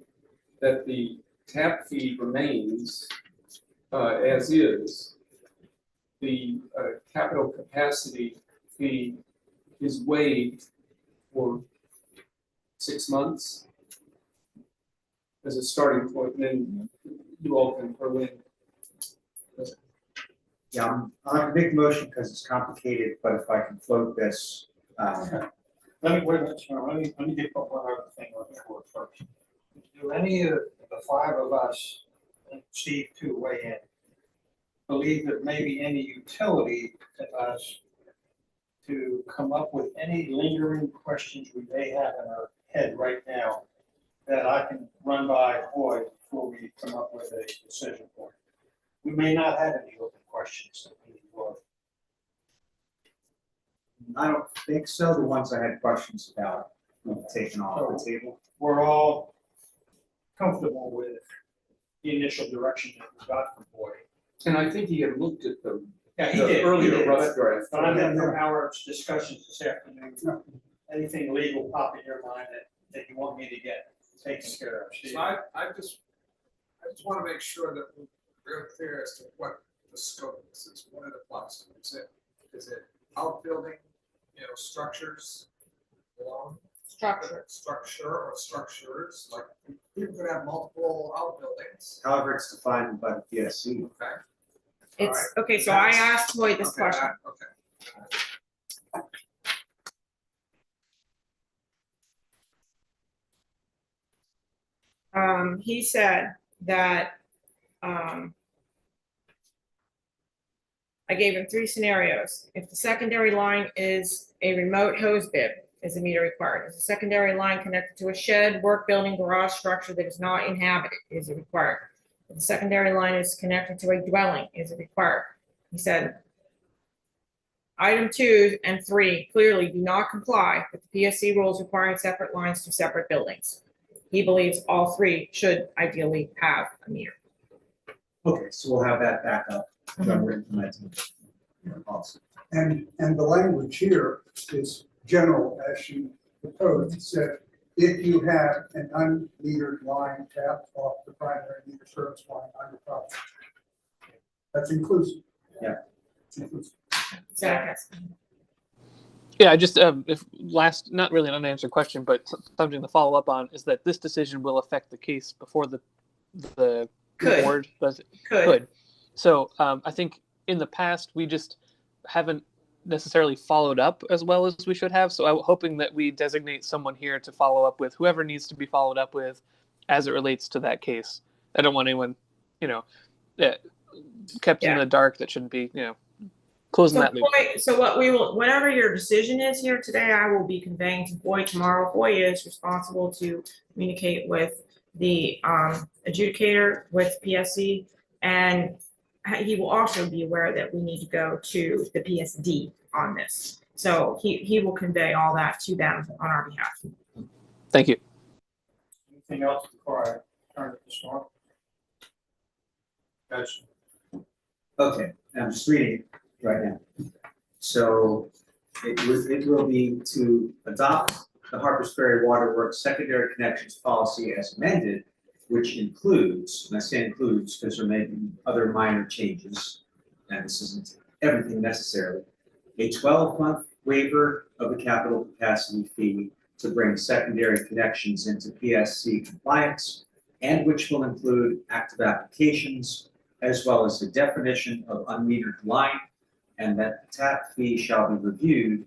that the tap fee remains as is? The capital capacity fee is waived for 6 months as a starting point, and then you all can throw in. Yeah, I'll have to make a motion because it's complicated, but if I can float this, let me wait a minute, let me get one other thing on the board first. Do any of the five of us, and Steve too, weigh in, believe that maybe any utility to us to come up with any lingering questions we may have in our head right now that I can run by Hoy before we come up with a decision point? We may not have any open questions that we will. I don't think so. The ones I had questions about, we've taken off the table. We're all comfortable with the initial direction that we got from Hoy. And I think he had looked at the Yeah, he the did. earlier rough draft. But I meant from our discussions this afternoon, anything legal pop in your mind that you want me to get taken care of, Steve? So I just want to make sure that we're clear as to what the scope is, what it applies to. Is it outbuilding, structures along? Structure or structures, like people could have multiple outbuildings, However, it's defined by the PSC. okay? It's, okay, so I asked Hoy this Okay, question. Okay. He said that, I gave him 3 scenarios. If the secondary line is a remote hose bib, is a meter required? Is the secondary line connected to a shed, work building, garage structure that is not inhabited? Is it required? If the secondary line is connected to a dwelling, is it required? He said, item 2 and 3 clearly do not comply with the PSC rules requiring separate lines to separate buildings. He believes all 3 should ideally have a meter. Okay, so we'll have that back up when we're implementing the policy. And the language here is general, as you proposed. It said, if you have an unmetered line tapped off the primary meter service line on your property. That's inclusive. Yeah. It's inclusive. Zach, Yeah, I just if last, not really an unanswered question, but something to follow up on is that this decision will affect the case before the Could. board does it. could. So I think in the past we just haven't necessarily followed up as well as we should have. So I'm hoping that we designate someone here to follow up with whoever needs to be followed up with as it relates to that case. I don't want anyone, kept in Yeah. the dark that shouldn't be, closing So that loop. Hoy, so what we will, whatever your decision is here today, I will be conveying to Hoy tomorrow. Hoy is responsible to communicate with the adjudicator with PSC, and he will also be aware that we need to go to the PSD on this. So he will convey all that to them on our behalf. Thank you. Anything else before I turn it to Storm? Gotcha. Okay, I'm just reading it right now. So it will be to adopt the Harpers Ferry Waterworks secondary connections policy as amended, which includes, and I say includes because there may be other minor changes, and this isn't everything necessarily, a 12-month waiver of the capital capacity fee to bring secondary connections into PSC compliance, and which will include active applications, as well as the definition of unmetered line, and that the tap fee shall be reviewed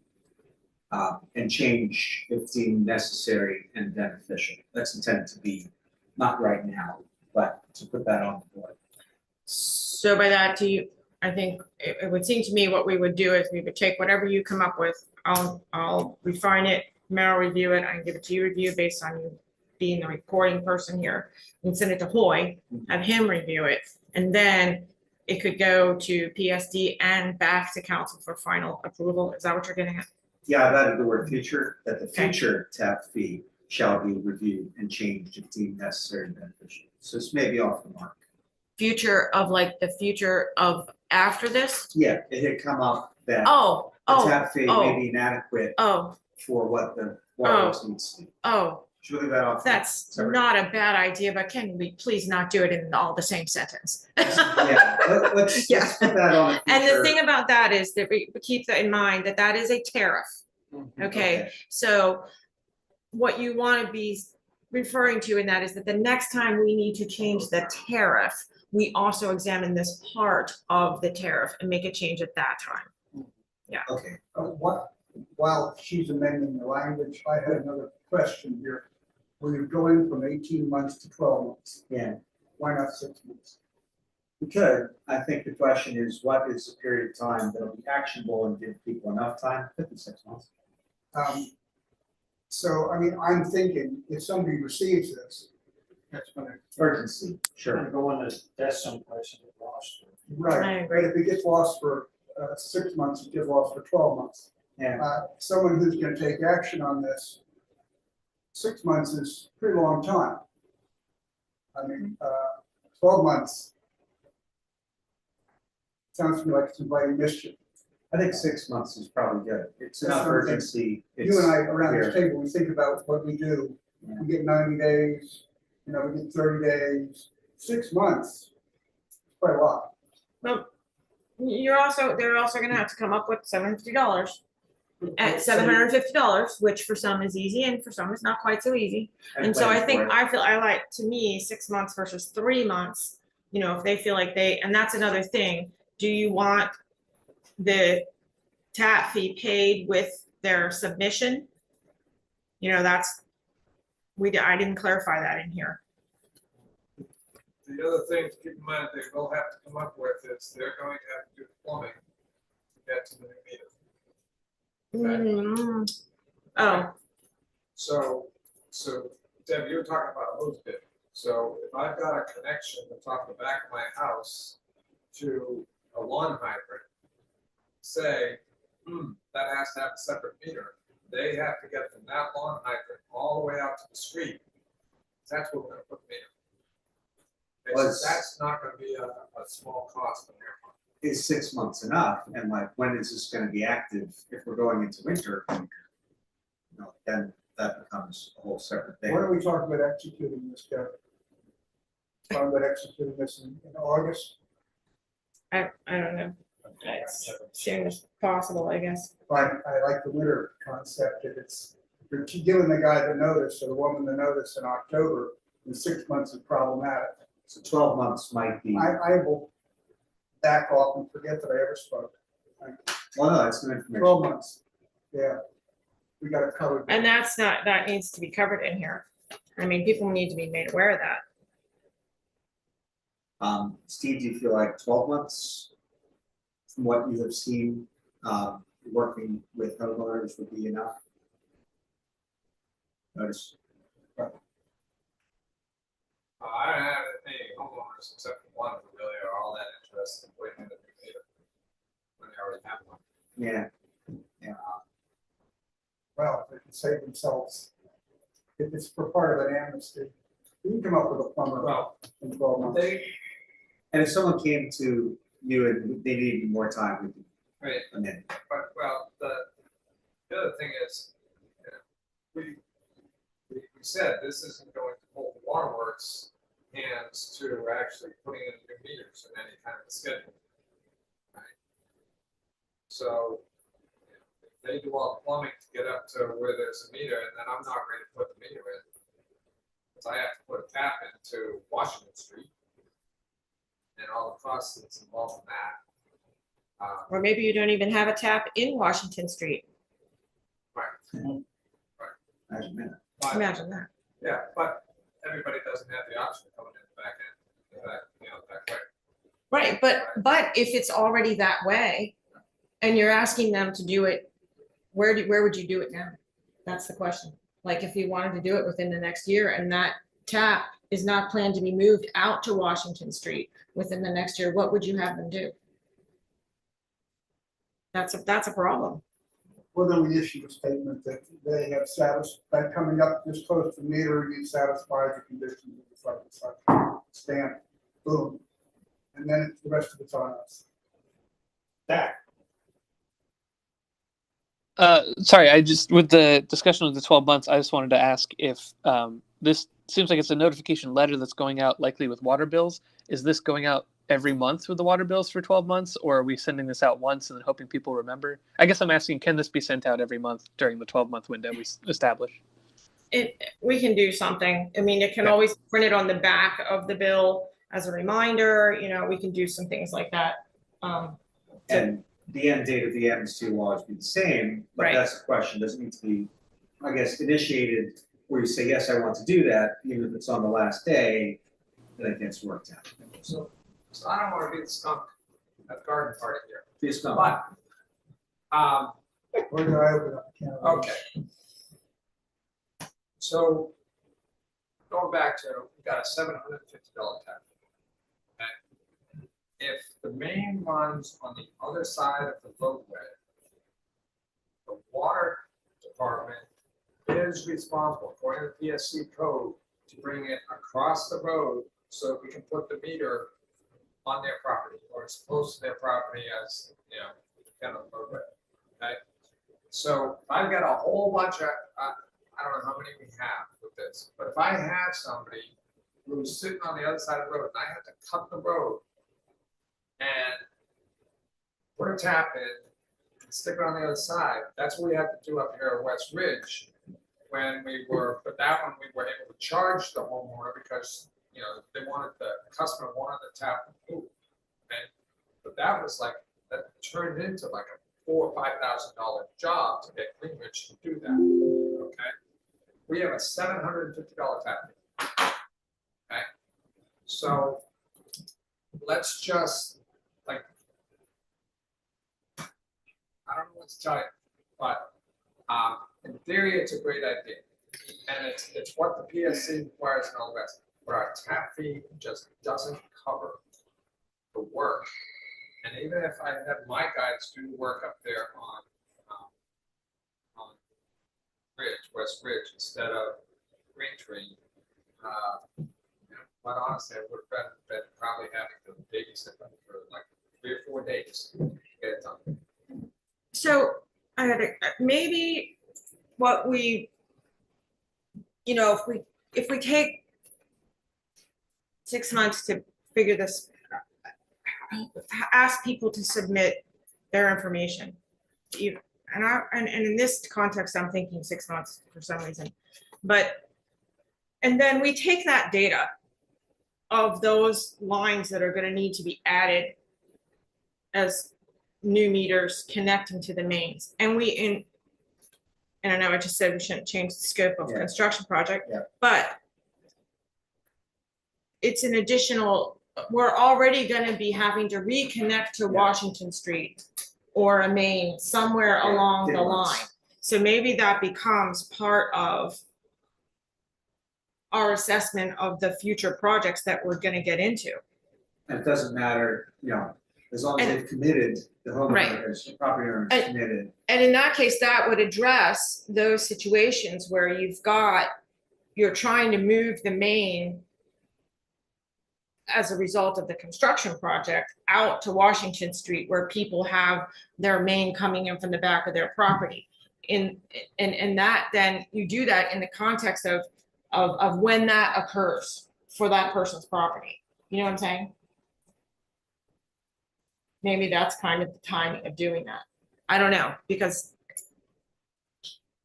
and change if deemed necessary and beneficial. That's intended to be not right now, but to put that on the board. So by that, I think it would seem to me what we would do is we would take whatever you come up with. I'll refine it, Meryl review it, I can give it to you review based on you being the reporting person here, and send it to Hoy, have him review it, and then it could go to PSD and back to council for final approval. Is that what you're getting at? Yeah, I've added the word future, that the Okay. future tap fee shall be reviewed and changed if deemed necessary and beneficial. So this may be off the mark. Future of like the future of after this? Yeah, it had come up that Oh, the oh, tap fee oh. may be inadequate oh, for what the waterworks needs to do. oh, Should we leave that off? that's Separate. not a bad idea, but can we please not do it in all the same sentence? Yeah, let's Yeah. put that on the And the future. thing about that is that we keep that in mind, that that is a tariff, okay? So what you want to be referring to in that is that the next time we need to change the tariff, we also examine this part of the tariff and make a change at that time. Okay, While she's amending the language, I had another question here. We're going from 18 months to 12 months. yeah, Why not 6 months? we could. I think the question is, what is the period of time that'll be actionable and give people enough time? 56 months. So, I mean, I'm thinking if somebody receives this, that's gonna. Urgency, sure. Gonna go in this desk someplace and get lost. I Right, agree. but if it gets lost for 6 months, it gets lost for 12 months. Yeah, Someone who's gonna take action on this, 6 months is a pretty long time. I mean, 12 months. Sounds to me like it's inviting mischief. I think 6 months is probably good. It's That's enough what I'm thinking. urgency. You and I around clear. this table, we think about what we do. Yeah. We get 90 days, we get 30 days, 6 months. Quite a lot. Well, they're also gonna have to come up with $750 at $750, which for some is easy and for some is not quite so easy. And so I plan think, for it. I like, to me, 6 months versus 3 months, if they feel like and that's another thing. do you want the tap fee paid with their submission? You know, that's, I didn't clarify that in here. The other thing to keep in mind, they will have to come up with is they're going to have to do plumbing to get to the new meter. Oh, So Deb, you were talking about a hose bit. So if I've got a connection at the top of the back of my house to a lawn hydrant, say, that has to have a separate meter. They have to get from that lawn hydrant all the way out to the street. That's where we're gonna put the meter. Okay, so Was- that's not gonna be a small cost on their part. Is 6 months enough? And like, when is this gonna be active? If we're going into winter, then that becomes a whole separate thing. When are we talking about executing this, Kevin? Talking about executing this in August? I don't know. As soon as possible, I guess. I like the winter concept, if it's, if you're giving the guy the notice or the woman the notice in October, then 6 months is problematic. So 12 months might be, I will back off and forget that I ever spoke. well, no, that's new information. 12 months, yeah. We got it covered. And that needs to be covered in here. I mean, people need to be made aware of that. Steve, do you feel like 12 months from what you have seen, working with homeowners would be enough? Notice, I don't have any homeowners except for one who really are all that interested in putting in a new meter. When they already have one. yeah, Well, they can save themselves. If it's for part of an amnesty, you can come up with a plumber Well, in 12 months. they, and if someone came to you and they needed more time, we could right, amend. but, well, the other thing is, you know, we said this isn't going to hold the waterworks hands to actually putting in new meters in any kind of a schedule. Right? So, you know, if they do all the plumbing to get up to where there's a meter, and then I'm not ready to put the meter in, because I have to put a tap into Washington Street, and all the costs that's involved in that. Or maybe you don't even have a tap in Washington Street. Imagine that. But, Imagine that. yeah, but everybody doesn't have the option of coming in the back end, that way. Right, but if it's already that way, and you're asking them to do it, where would you do it now? That's the question. Like, if you wanted to do it within the next year and that tap is not planned to be moved out to Washington Street within the next year, what would you have them do? That's a problem. Well, then we issue a statement that they have satisfied, coming up this close to meter, you satisfy the conditions of the such and such. Stamp, boom. And then the rest of it's on us. That, Sorry, I just, with the discussion of the 12 months, I just wanted to ask if this seems like it's a notification letter that's going out likely with water bills. Is this going out every month with the water bills for 12 months, or are we sending this out once and then hoping people remember? I guess I'm asking, can this be sent out every month during the 12-month window we established? We can do something. I mean, it can Yeah. always print it on the back of the bill as a reminder, we can do some things like that. And the end date of the amnesty will always be the same, but Right. that's the question, does it need to be, I guess, initiated where you say, yes, I want to do that, even if it's on the last day, then it gets worked out. So I don't want to be the skunk at the garden party here, Please come. but, Where do I open up? a can of worms? okay. So going back to, we got a $750 tap. Okay. If the main runs on the other side of the roadway, the water department is responsible, according to PSC code, to bring it across the road so we can put the meter on their property or as close to their property as, kind of roadway. Okay. So I've got a whole bunch of, I don't know how many we have with this, but if I have somebody who's sitting on the other side of the road and I have to cut the road and put a tap in and stick it on the other side, that's what we have to do up here at West Ridge. But that one we were able to charge the homeowner because, the customer wanted the tap to move. Okay? But that was like, that turned into like a $4,000 or $5,000 job to get Greenwich to do that, okay? We have a $750 tap fee. Okay, so let's just, like, I don't know what to tell you, but in theory, it's a great idea. And it's what the PSC requires and all the rest, but our tap fee just doesn't cover the work. And even if I had my guys do the work up there on Ridge, West Ridge, instead of Green Tree, you know, but honestly, I would have been probably having to babysit them for like 3 or 4 days to get it done. So I had maybe what we, you know, if we take 6 months to figure this, ask people to submit their information. And in this context, I'm thinking 6 months for some reason, and then we take that data of those lines that are going to need to be added as new meters connecting to the mains, and and I know I just said we shouldn't change the scope of construction project, but it's an additional, we're already going to be having to reconnect to Washington Street or a main somewhere along the line. So maybe that becomes part of our assessment of the future projects that we're going to get into. And it doesn't matter, you know, as long as they've committed, the homeowner has, the property owner has committed. And in that case, that would address those situations where you're trying to move the main as a result of the construction project out to Washington Street, where people have their main coming in from the back of their property. And that, then you do that in the context of when that occurs for that person's property. You know what I'm saying? Maybe that's kind of the timing of doing that. I don't know,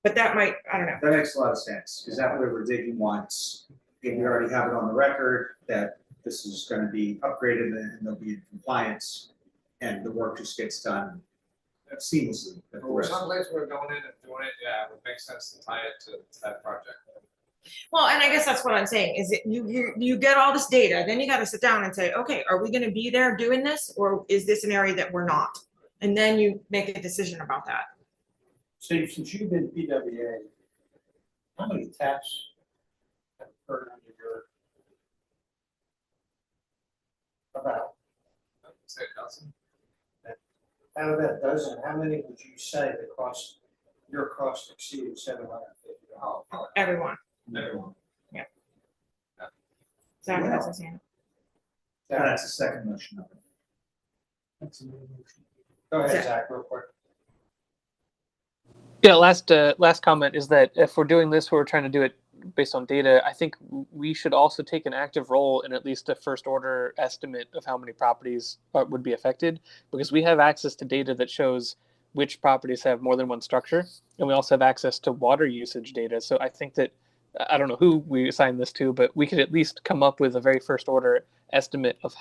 but that might, I don't know. That makes a lot of sense, because that way we're digging once, and we already have it on the record that this is gonna be upgraded and they'll be in compliance, and the work just gets done seamlessly. Or someplace we're going in and doing it, yeah, it would make sense to tie it to that project. Well, and I guess that's what I'm saying, is that you get all this data, then you got to sit down and say, okay, are we going to be there doing this, or is this an area that we're not? And then you make a decision about that. Steve, since you've been PWA, how many taps have occurred under your? About. I would say a dozen. Out of that dozen, how many would you say your cost exceeded $750? Everyone. Everyone. Is that what I'm saying? That's the second motion of it. That's a new motion. Go ahead, Zach, real quick. Yeah, last comment is that if we're doing this, we're trying to do it based on data. I think we should also take an active role in at least a first order estimate of how many properties would be affected, because we have access to data that shows which properties have more than one structure, and we also have access to water usage data. So I think that, I don't know who we assign this to, but we could at least come up with a very first order estimate of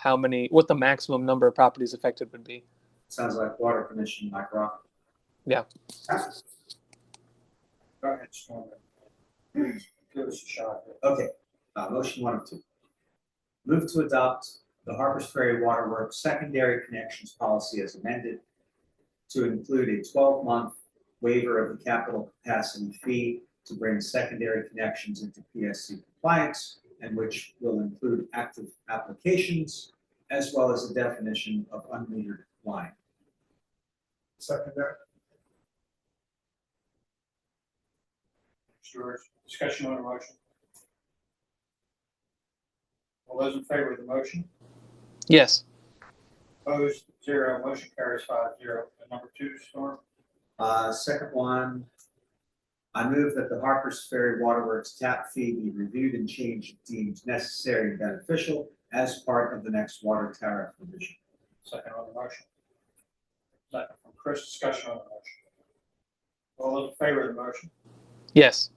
what the maximum number of properties affected would be. Sounds like water commission, Mike Rock. Yeah. Go ahead, Storm. Please, give us a shot. Okay, motion 1 of 2. Move to adopt the Harpers Ferry Waterworks secondary connections policy as amended to include a 12-month waiver of the capital capacity fee to bring secondary connections into PSC compliance, and which will include active applications as well as a definition of unmetered line. Second that. George, discussion on the motion. All those in favor of the motion? Yes. Opposed, 0. Motion carries 5-0. And number 2, Storm. Second one, I move that the Harpers Ferry Waterworks tap fee be reviewed and changed if deemed necessary and beneficial as part of the next water tariff revision. Second on the motion. Second from Chris, discussion on the motion. All those in favor of the motion? Yes.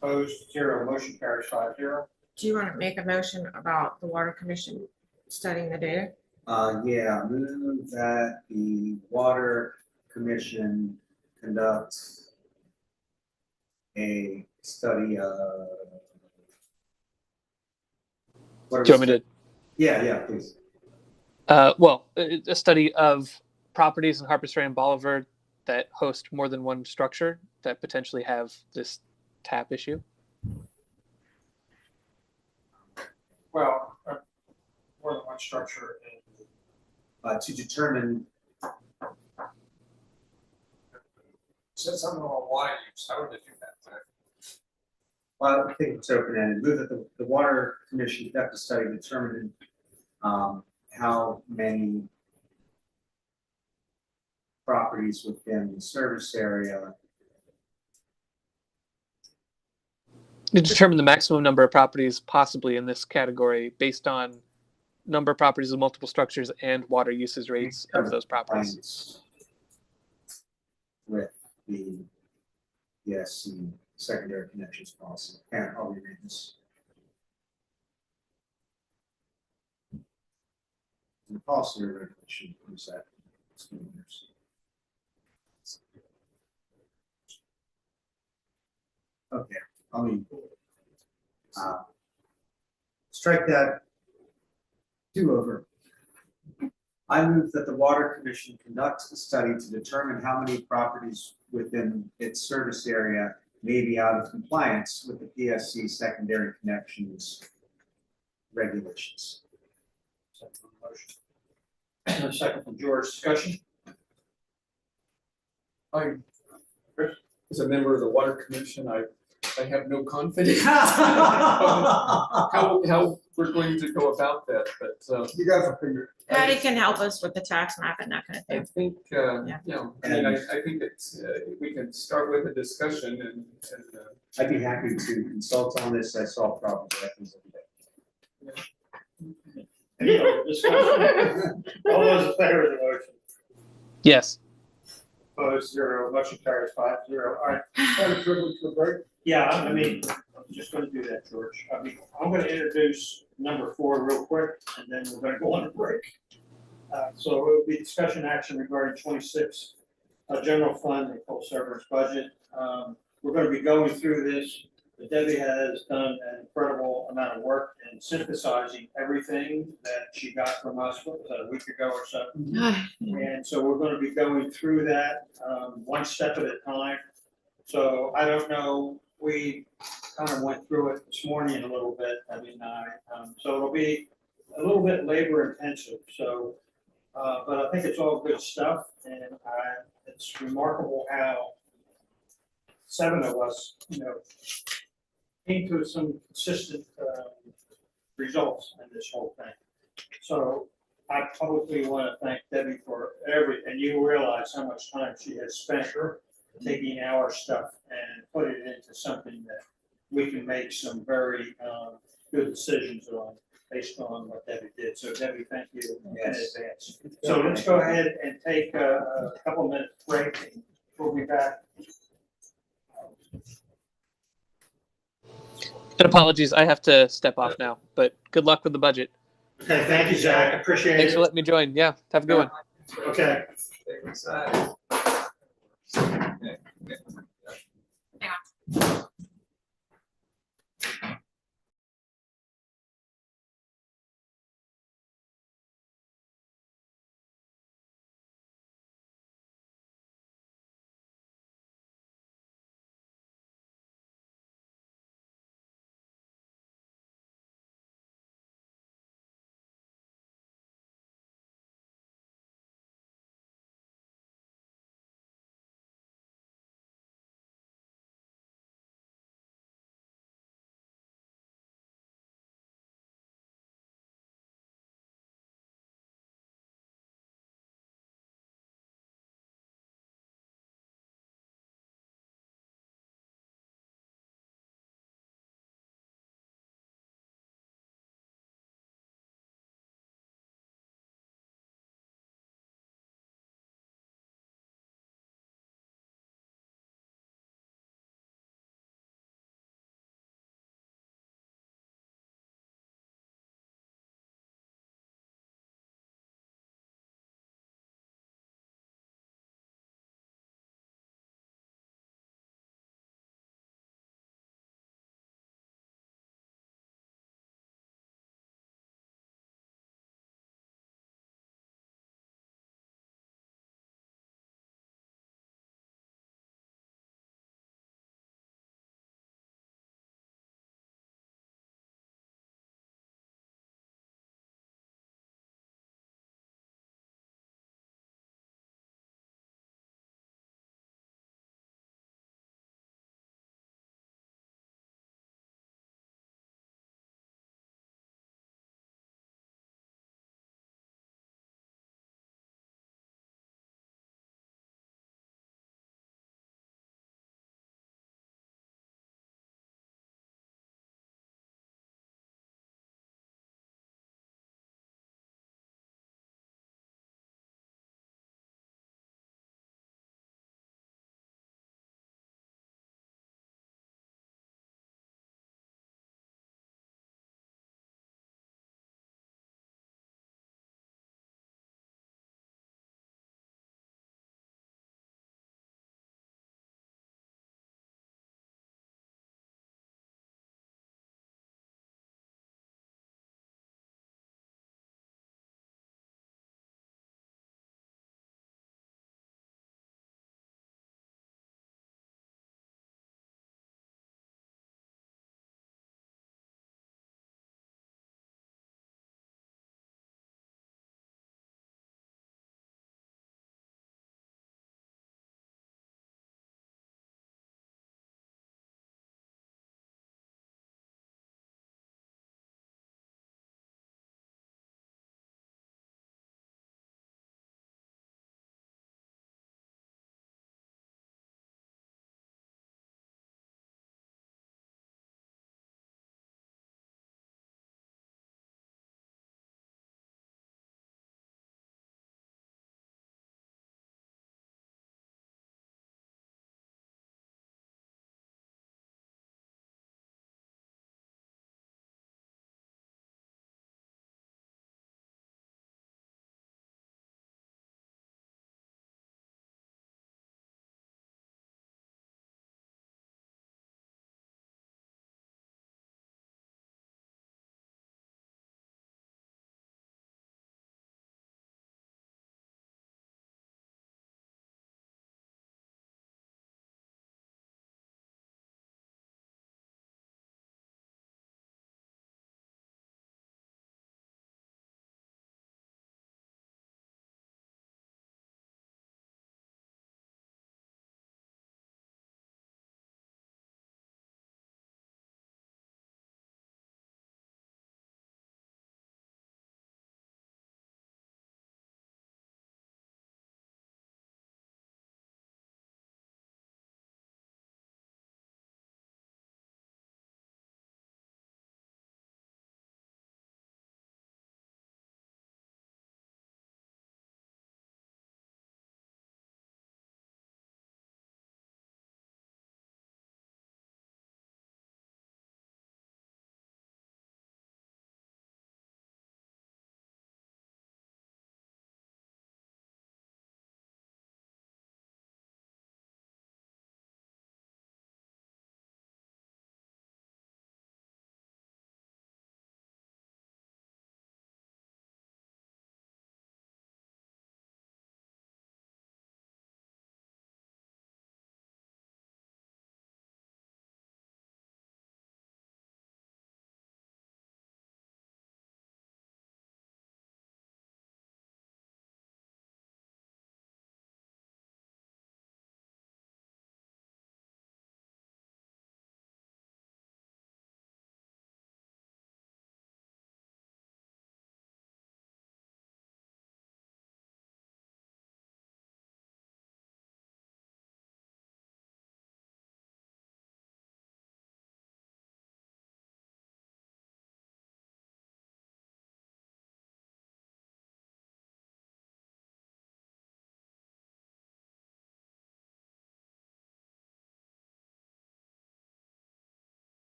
Opposed, 0. Motion carries 5-0. Do you want to make a motion about the Water Commission studying the data? Yeah, move that the water commission conduct a study of. What are Do you we want me to? Yeah, please. Well, a study of properties in Harpers Ferry and Bolivar that host more than one structure that potentially have this tap issue. Well, more than one structure and To determine, Said something about water use, how would they do that? well, I think it's open-ended, move that the water commission conduct a study determining how many properties within the service area. To determine the maximum number of properties possibly in this category based on number of properties with multiple structures and water usage rates of those properties. With the PSC secondary connections policy. And I'll reread this. The policy or regulation, who's that? Okay, I'll leave. Strike that. Do over. I move that the Water Commission conduct a study to determine how many properties within its service area may be out of compliance with the PSC secondary connections regulations. second from the motion. And a second from George, discussion? As a member of the water commission, I have no confidence how we're going to go about that, but You guys will figure. Patty can help us with the tax map and that kind of I thing. think, Yeah. you know, I mean, I think it's, we can start with a discussion and I'd be happy to consult on this. I solve problems that happens every day. Any other discussion? All those in favor of the motion? Yes. Opposed, 0, motion carries 5-0. All right, Kind of privilege for break. yeah, I mean, I'm just gonna do that, George. I mean, I'm gonna introduce number 4 real quick, and then we're gonna go on a break. So it will be discussion action regarding 26, general fund and full service budget. We're gonna be going through this. Debbie has done an incredible amount of work in synthesizing everything that she got from us, what was that, a week ago or so? And so we're gonna be going through that, one step at a time. So I don't know, we kind of went through it this morning a little bit, so it'll be a little bit labor intensive, so. But I think it's all good stuff, and it's remarkable how 7 of us, came to some consistent, results in this whole thing. So I publicly want to thank Debbie for and you realize how much time she has spent taking our stuff and put it into something that we can make some very good decisions on based on what Debbie did. So Debbie, thank you in advance. So let's go ahead and take a couple minute break and we'll be back. And apologies, I have to step off now, but good luck with the budget. Okay, thank you, Zach. I appreciate Thanks it. for letting me join. Yeah, have a good one. Okay. Take it aside.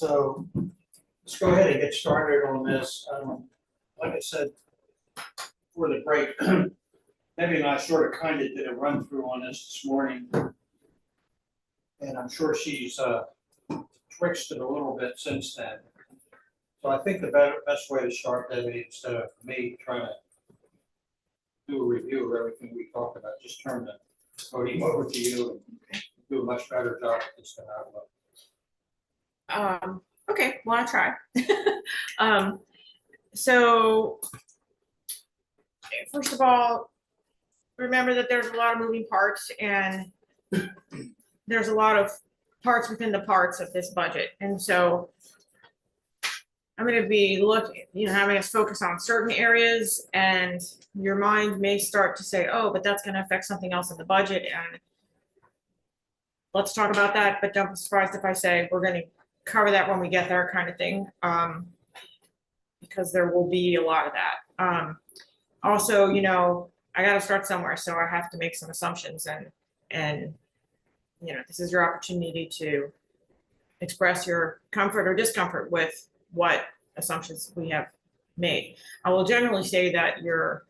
So let's go ahead and get started on this. Like I said, for the break, Debbie and I sort of kind of did a run through on this morning. And I'm sure she's twitched it a little bit since then. So I think the best way to start, Debbie, instead of me trying to do a review of everything we talked about, just turn the podium over to you and do a much better job at this than I will. Okay, well, I'll try. So first of all, remember that there's a lot of moving parts and there's a lot of parts within the parts of this budget. And so I'm going to be having us focus on certain areas, and your mind may start to say, oh, but that's going to affect something else in the budget. And let's talk about that. But don't be surprised if I say we're going to cover that when we get there, kind of thing, because there will be a lot of that. Also, I got to start somewhere, so I have to make some assumptions, and this is your opportunity to express your comfort or discomfort with what assumptions we have made. I will generally say that your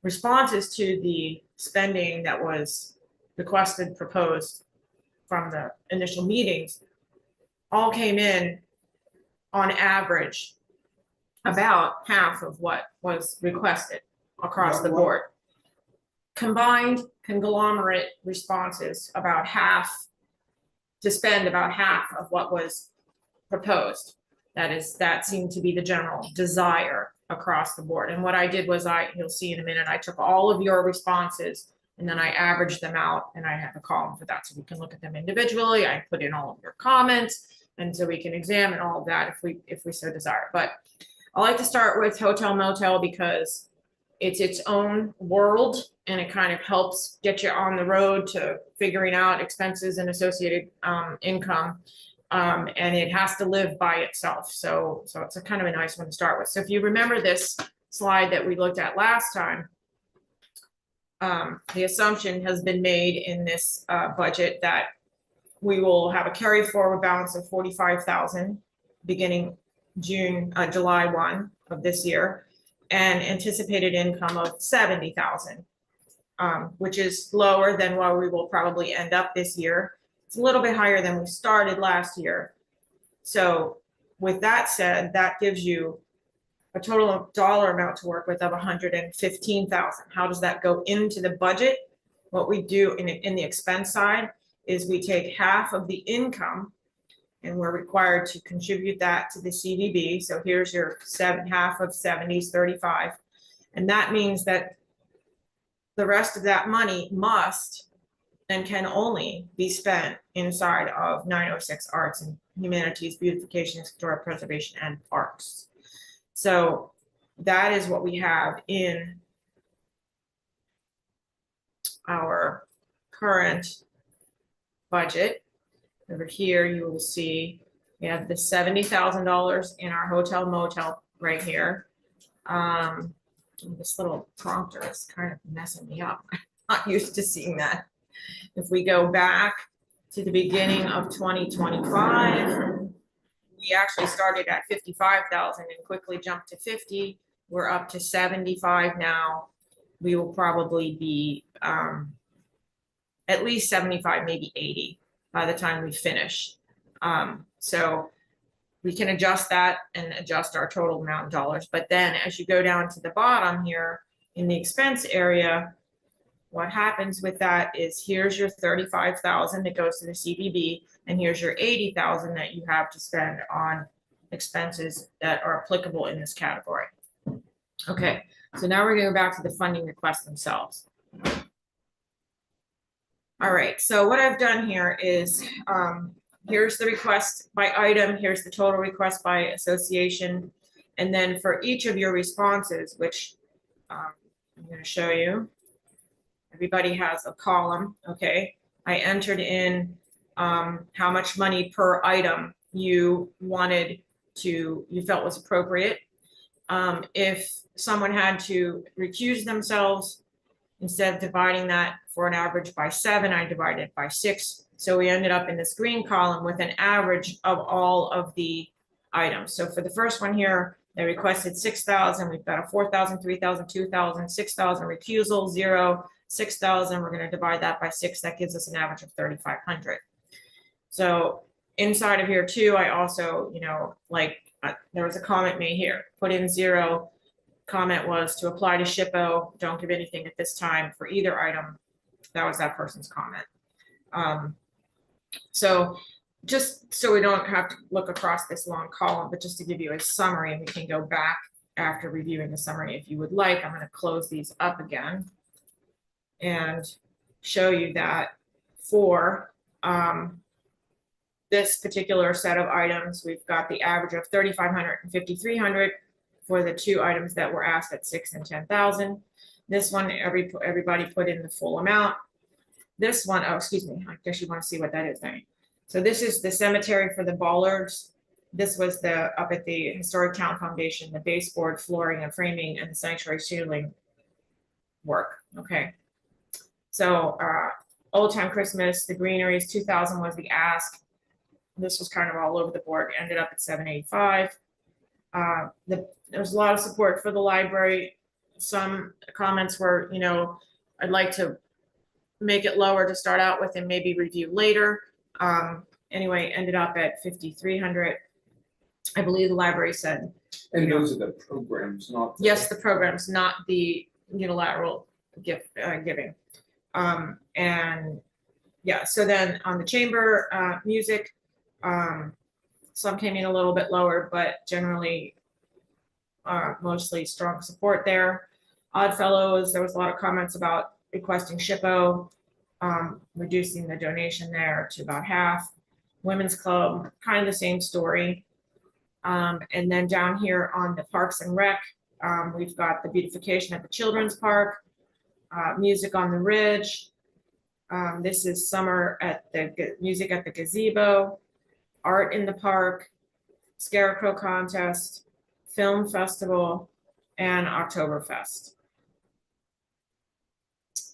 responses to the spending that was requested, proposed from the initial meetings all came in on average about half of what was requested across the board. Combined conglomerate responses about half, to spend about half of what was proposed. That seemed to be the general desire across the board. And what I did was you'll see in a minute, I took all of your responses and then I averaged them out, and I have a column for that. So we can look at them individually. I put in all of your comments, and so we can examine all of that if we so desire. But I like to start with hotel motel because it's its own world, and it kind of helps get you on the road to figuring out expenses and associated income. And it has to live by itself. So it's a kind of a nice one to start with. So if you remember this slide that we looked at last time, the assumption has been made in this budget that we will have a carry forward balance of $45,000 beginning July 1 of this year, and anticipated income of $70,000, which is lower than where we will probably end up this year. It's a little bit higher than we started last year. So with that said, that gives you a total dollar amount to work with of $115,000. How does that go into the budget? What we do in the expense side is we take half of the income, and we're required to contribute that to the CVB. So here's your half of 70 is 35. And that means that the rest of that money must and can only be spent inside of 906 Arts and Humanities, Beautification, Historic Preservation, and Parks. So that is what we have in our current budget. Over here, you will see we have the $70,000 in our hotel motel right here. This little prompter is kind of messing me up. I'm not used to seeing that. If we go back to the beginning of 2025, we actually started at 55,000 and quickly jumped to 50. We're up to 75 now. We will probably be at least 75, maybe 80 by the time we finish. So we can adjust that and adjust our total amount of dollars. But then as you go down to the bottom here in the expense area, what happens with that is here's your 35,000 that goes to the CVB, and here's your 80,000 that you have to spend on expenses that are applicable in this category. Okay, so now we're gonna go back to the funding requests themselves. All right, so what I've done here is here's the request by item, here's the total request by association, and then for each of your responses, which I'm gonna show you, everybody has a column, okay? I entered in how much money per item you felt was appropriate. If someone had to recuse themselves, instead of dividing that for an average by 7, I divided it by 6. So we ended up in this green column with an average of all of the items. So for the first one here, they requested 6,000, we've got a 4,000, 3,000, 2,000, 6,000 recusal, 0, 6,000, we're gonna divide that by 6, that gives us an average of 3,500. So inside of here too, I also, there was a comment made here, put in 0. Comment was to apply to SHPO, don't give anything at this time for either item. That was that person's comment. So just so we don't have to look across this long column, but just to give you a summary, and we can go back after reviewing the summary if you would like. I'm going to close these up again and show you that for this particular set of items, we've got the average of 3,500 and 5,300 for the 2 items that were asked at 6 and 10,000. This one, everybody put in the full amount. This one, oh, excuse me, I guess you want to see what that is, Danny. So this is the cemetery for the Bollards. This was the up at the Historic Town Foundation, the baseboard, flooring and framing, and the sanctuary ceiling work. Okay. So Old Town Christmas, the greeneries, 2,000 was the ask. This was kind of all over the board, ended up at 785. There was a lot of support for the library. Some comments were, I'd like to make it lower to start out with and maybe review later. Anyway, ended up at 5,300. I believe the library said. And those are the programs, not. Yes, the programs, not the unilateral giving. And yeah, so then on the chamber music, some came in a little bit lower, but generally mostly strong support there. Oddfellows, there was a lot of comments about requesting SHPO, reducing the donation there to about half. Women's Club, kind of the same story. And then down here on the Parks and Rec, we've got the beautification at the Children's Park, music on the Ridge. This is summer at the music at the gazebo, art in the park, scarecrow contest, film festival, and Oktoberfest.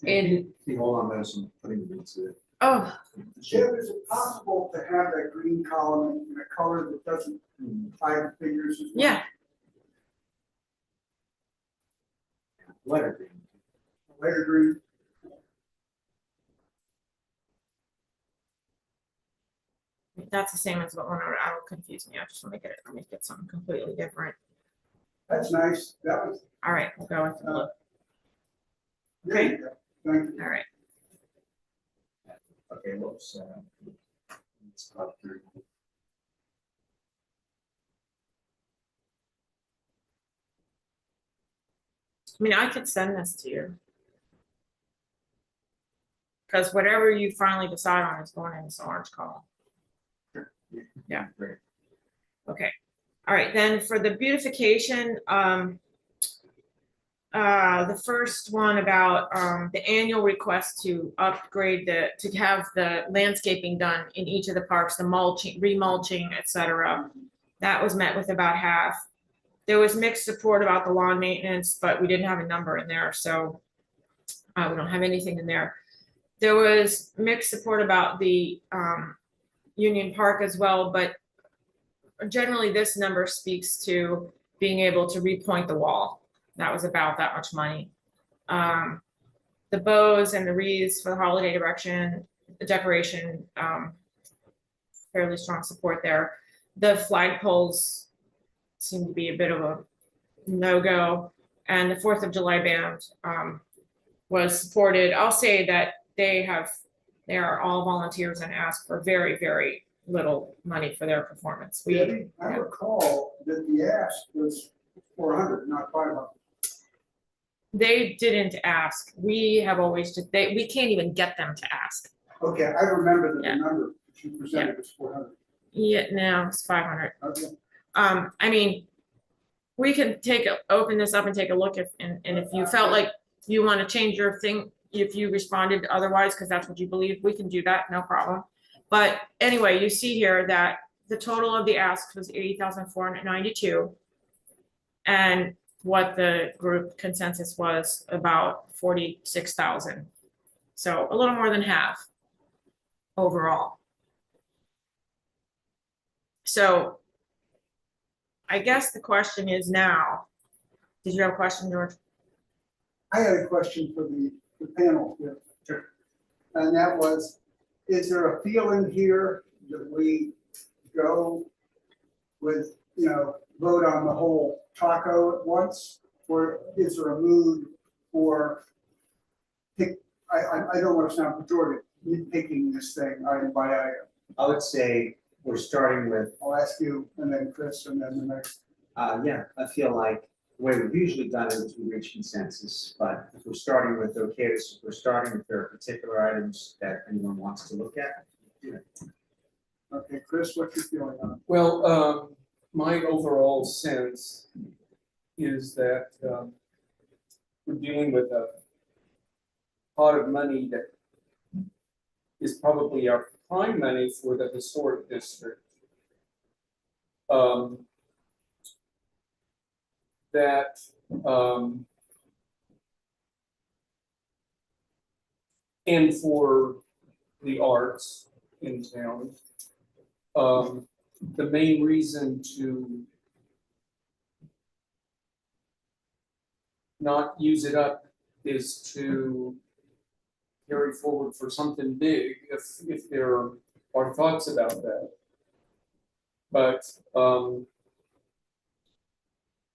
Can you hold on those and putting them into it? Oh, Jim, is it possible to have that green column in a color that doesn't hide the figures as well? yeah, Letter green. Later green. that's the same as what one. That'll confuse me. I just want to make it something completely different. That's nice. That was. All right, we'll go with the There you go. Thank you. all right. Okay, whoops. Let's go through. I mean, I could send this to you. Because whatever you finally decide on is going in this orange column. Yeah. Great. Okay. All right, then for the beautification, the first one about the annual request to upgrade to have the landscaping done in each of the parks, the mulching, remulching, etc. That was met with about half. There was mixed support about the lawn maintenance, but we didn't have a number in there, so we don't have anything in there. There was mixed support about the Union Park as well, but generally this number speaks to being able to repoint the wall. That was about that much money. The bows and the wreaths for the holiday decoration, fairly strong support there. The flagpoles seem to be a bit of a no-go. And the 4th of July band was supported. I'll say that they are all volunteers and ask for very, very little money for their performance. Debbie, I recall that the ask was 400, not 500. They didn't ask. We have always just, we can't even get them to ask. Okay, I remember that Yeah. the number that you presented was 400. Yeah, no, it's 500. Okay. I mean, we can open this up and take a look and if you felt like you want to change your thing, if you responded otherwise, because that's what you believe, we can do that, no problem. But anyway, you see here that the total of the asks was 80,492. And what the group consensus was about 46,000. So a little more than half. overall. So I guess the question is now, did you have a question, George? I had a question for the panel here. And that was, is there a feeling here that we go with, vote on the whole taco at once? Or is there a mood for I don't want to sound pejorative, nitpicking this thing item by item? I would say we're starting with, I'll ask you and then Chris and then the next. yeah, I feel like the way we've usually done it is we reach consensus, but if we're starting with, okay, if we're starting with there are particular items that anyone wants to look at. Okay, Chris, what's your feeling on it? Well, my overall sense is that we're dealing with a pot of money that is probably our prime money for the historic district. That and for the arts in town. The main reason to not use it up is to carry forward for something big, if there are thoughts about that. But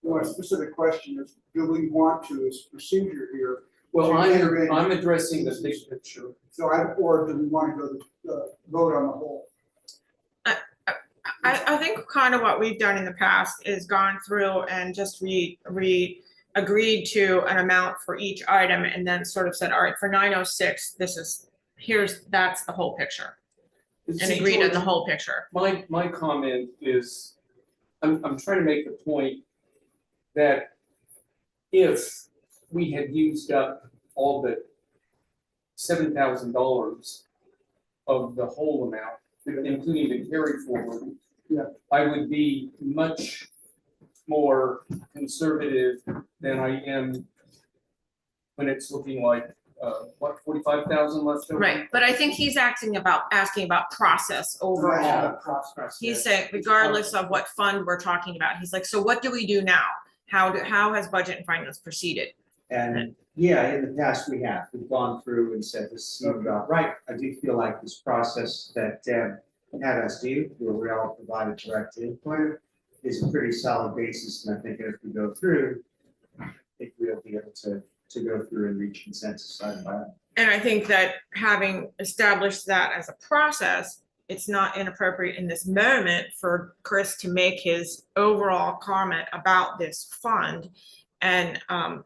More specific question is, do we want to, as procedure here, well, Enter in. I'm addressing the big picture. or do we want to go vote on the whole? I think kind of what we've done in the past is gone through and just agreed to an amount for each item and then sort of said, all right, for 906, that's the whole picture. And See, agreed on George, the whole picture. My comment is, I'm trying to make the point that if we had used up all but $7,000 of the whole amount, including the carry forward, Yeah. I would be much more conservative than I am when it's looking like, 45,000 left over? Right, but I think he's asking about process overall. He's saying regardless of what fund we're talking about, he's like, so what do we do now? How has budget and finance proceeded? And yeah, in the past we've gone through and said this seemed about right. I do feel like this process that Deb had us do, where we all provided direct input, is a pretty solid basis. And I think as we go through, I think we'll be able to go through and reach consensus side by side. And I think that having established that as a process, it's not inappropriate in this moment for Chris to make his overall comment about this fund. And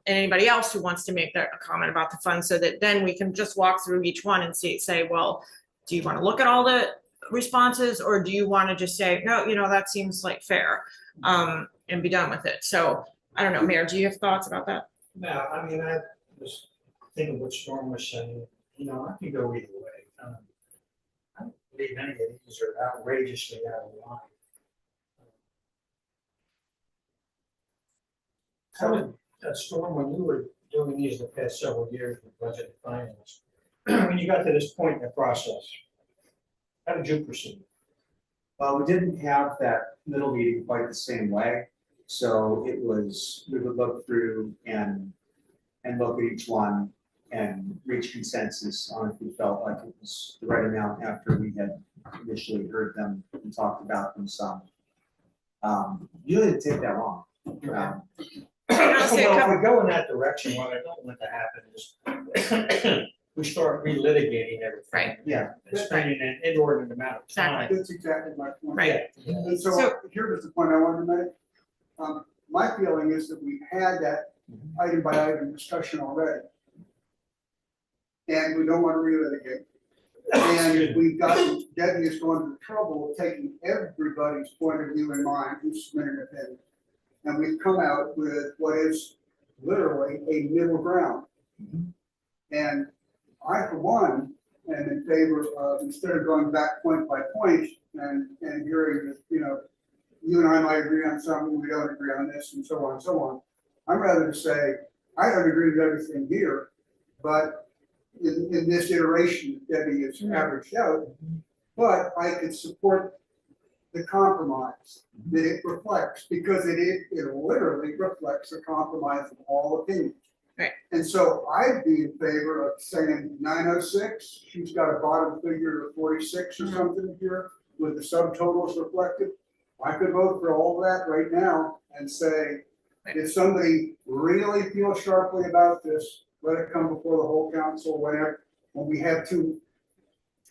anybody else who wants to make a comment about the fund, so that then we can just walk through each one and say, well, do you want to look at all the responses, or do you want to just say, no, that seems like fair, and be done with it? So I don't know, Mayor, do you have thoughts about that? No, I mean, I was thinking what Storm was saying, I could go either way. I don't believe any of these are outrageously out of line. How did, Storm, when you were doing these the past several years with budget and finance, when you got to this point in the process, how did you proceed? Well, we didn't have that middle meeting quite the same way. So it was, we would look through and look at each one and reach consensus on if we felt like it was the right amount after we had initially heard them and talked about them some. Usually it didn't take that long. Well, if we go in that direction, what I don't want to happen is we start relitigating everything. Right. Yeah. And spending an inordinate amount of time. That's exactly my point. Right. And so So- here's the point I wanted to make. My feeling is that we've had that item by item discussion already. And we don't want to relitigate. And we've gotten, Debbie is going to the trouble of taking everybody's point of view in mind who's submitted an opinion. And we've come out with what is literally a middle ground. And I, for one, am in favor of, instead of going back point by point and hearing that, you and I might agree on something, we don't agree on this, and so on and so on. I'm rather to say, I don't agree with everything here, but in this iteration that Debbie has averaged out. But I could support the compromise that it reflects, because it literally reflects a compromise of all opinions. Right. And so I'd be in favor of saying 906, she's got a bottom figure of 46 or something here with the subtotals reflected. I could vote for all of that right now and say, if somebody really feels sharply about this, let it come before the whole council, whenever, when we have 3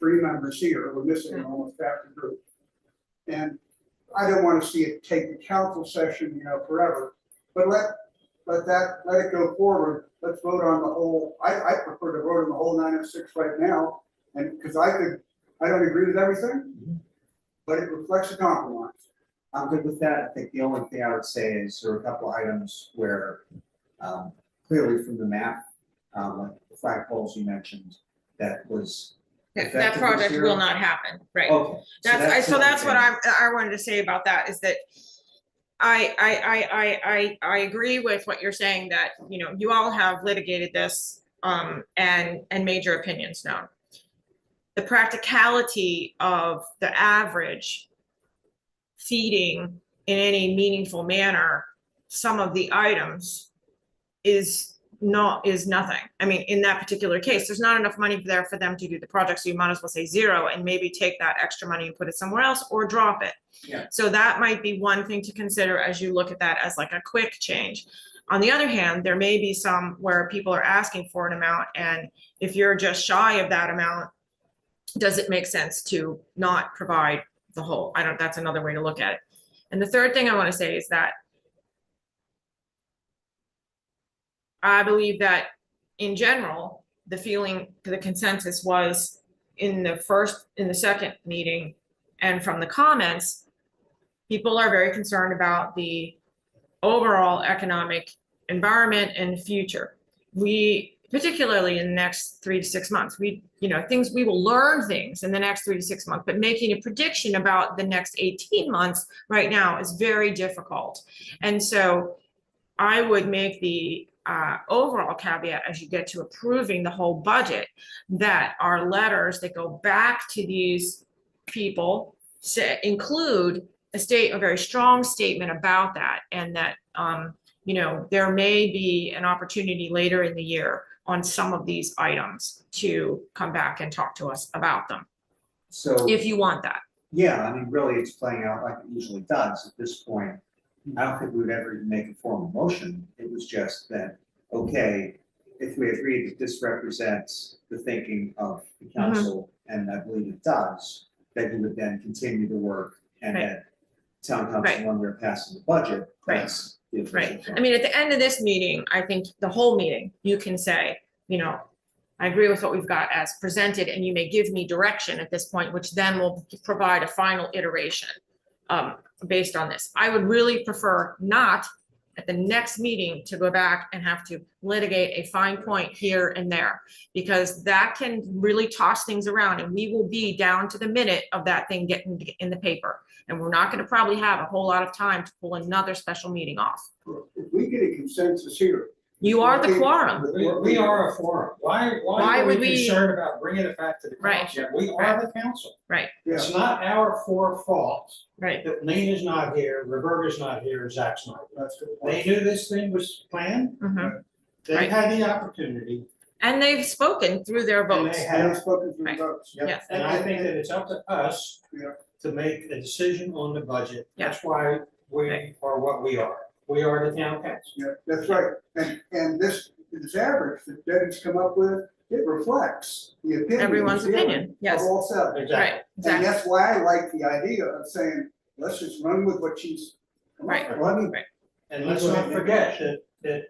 members here, we're missing almost half the group. And I don't want to see it take the council session, forever, but let it go forward. Let's vote on the whole. I prefer to vote on the whole 906 right now, and because I don't agree with everything, but it reflects a compromise. I'm good with that. I think the only thing I would say is there are a couple of items where, clearly from the map, like the flagpoles you mentioned, that was. That effective this project year. will not happen, right? Okay. So that's the what only I wanted to say about that, is that I agree with what you're saying, that, you all have litigated this, and made your opinions known. The practicality of the average feeding in any meaningful manner some of the items is nothing. I mean, in that particular case, there's not enough money there for them to do the project, so you might as well say 0 and maybe take that extra money and put it somewhere else, or drop it. Yeah. So that might be one thing to consider as you look at that as like a quick change. On the other hand, there may be some where people are asking for an amount, and if you're just shy of that amount, does it make sense to not provide the whole? That's another way to look at it. And the third thing I want to say is that I believe that in general, the consensus was in the second meeting, and from the comments, people are very concerned about the overall economic environment and future. Particularly in the next 3 to 6 months, we will learn things in the next 3 to 6 months, but making a prediction about the next 18 months right now is very difficult. And so I would make the overall caveat as you get to approving the whole budget, that our letters that go back to these people include a very strong statement about that, and that there may be an opportunity later in the year on some of these items to come back and talk to us about them, So, if you want that. yeah, I mean, really, it's playing out like it usually does at this point. I don't think we would ever even make a formal motion. It was just that, okay, if we agree that this represents the thinking of the council, and I believe it does, then you would then continue to work, and Right. at town council, Right. when we're passing the budget, Right. that's the official Right. form. I mean, at the end of this meeting, I think the whole meeting, you can say, I agree with what we've got as presented, and you may give me direction at this point, which then will provide a final iteration based on this. I would really prefer not at the next meeting to go back and have to litigate a fine point here and there, because that can really toss things around, and we will be down to the minute of that thing getting in the paper. And we're not going to probably have a whole lot of time to pull another special meeting off. If we get a consensus here. You are the quorum. We are a forum. Why Why are would we we- concerned about bringing it back to the Right. council? We are the council. Right, It's not our fault right. that Lean is not here, Roberta's not here, Zach's not here. That's good. They knew this thing was planned. Mhm. They Right. had the opportunity. And they've spoken through their And votes. they I have have, spoken to the Right. votes. Yes. and I think that it's up to us Yeah. to make a decision on the budget. Yeah. That's why we are what we are. We are the town council. Yeah, that's right. And this average that Debbie's come up with, it reflects the opinion. Everyone's opinion, yes. Of all 7. Exactly. Right, And exactly. that's why I like the idea of saying, let's just run with what she's come up Right. with. Well, I mean, Right. And let's not forget that,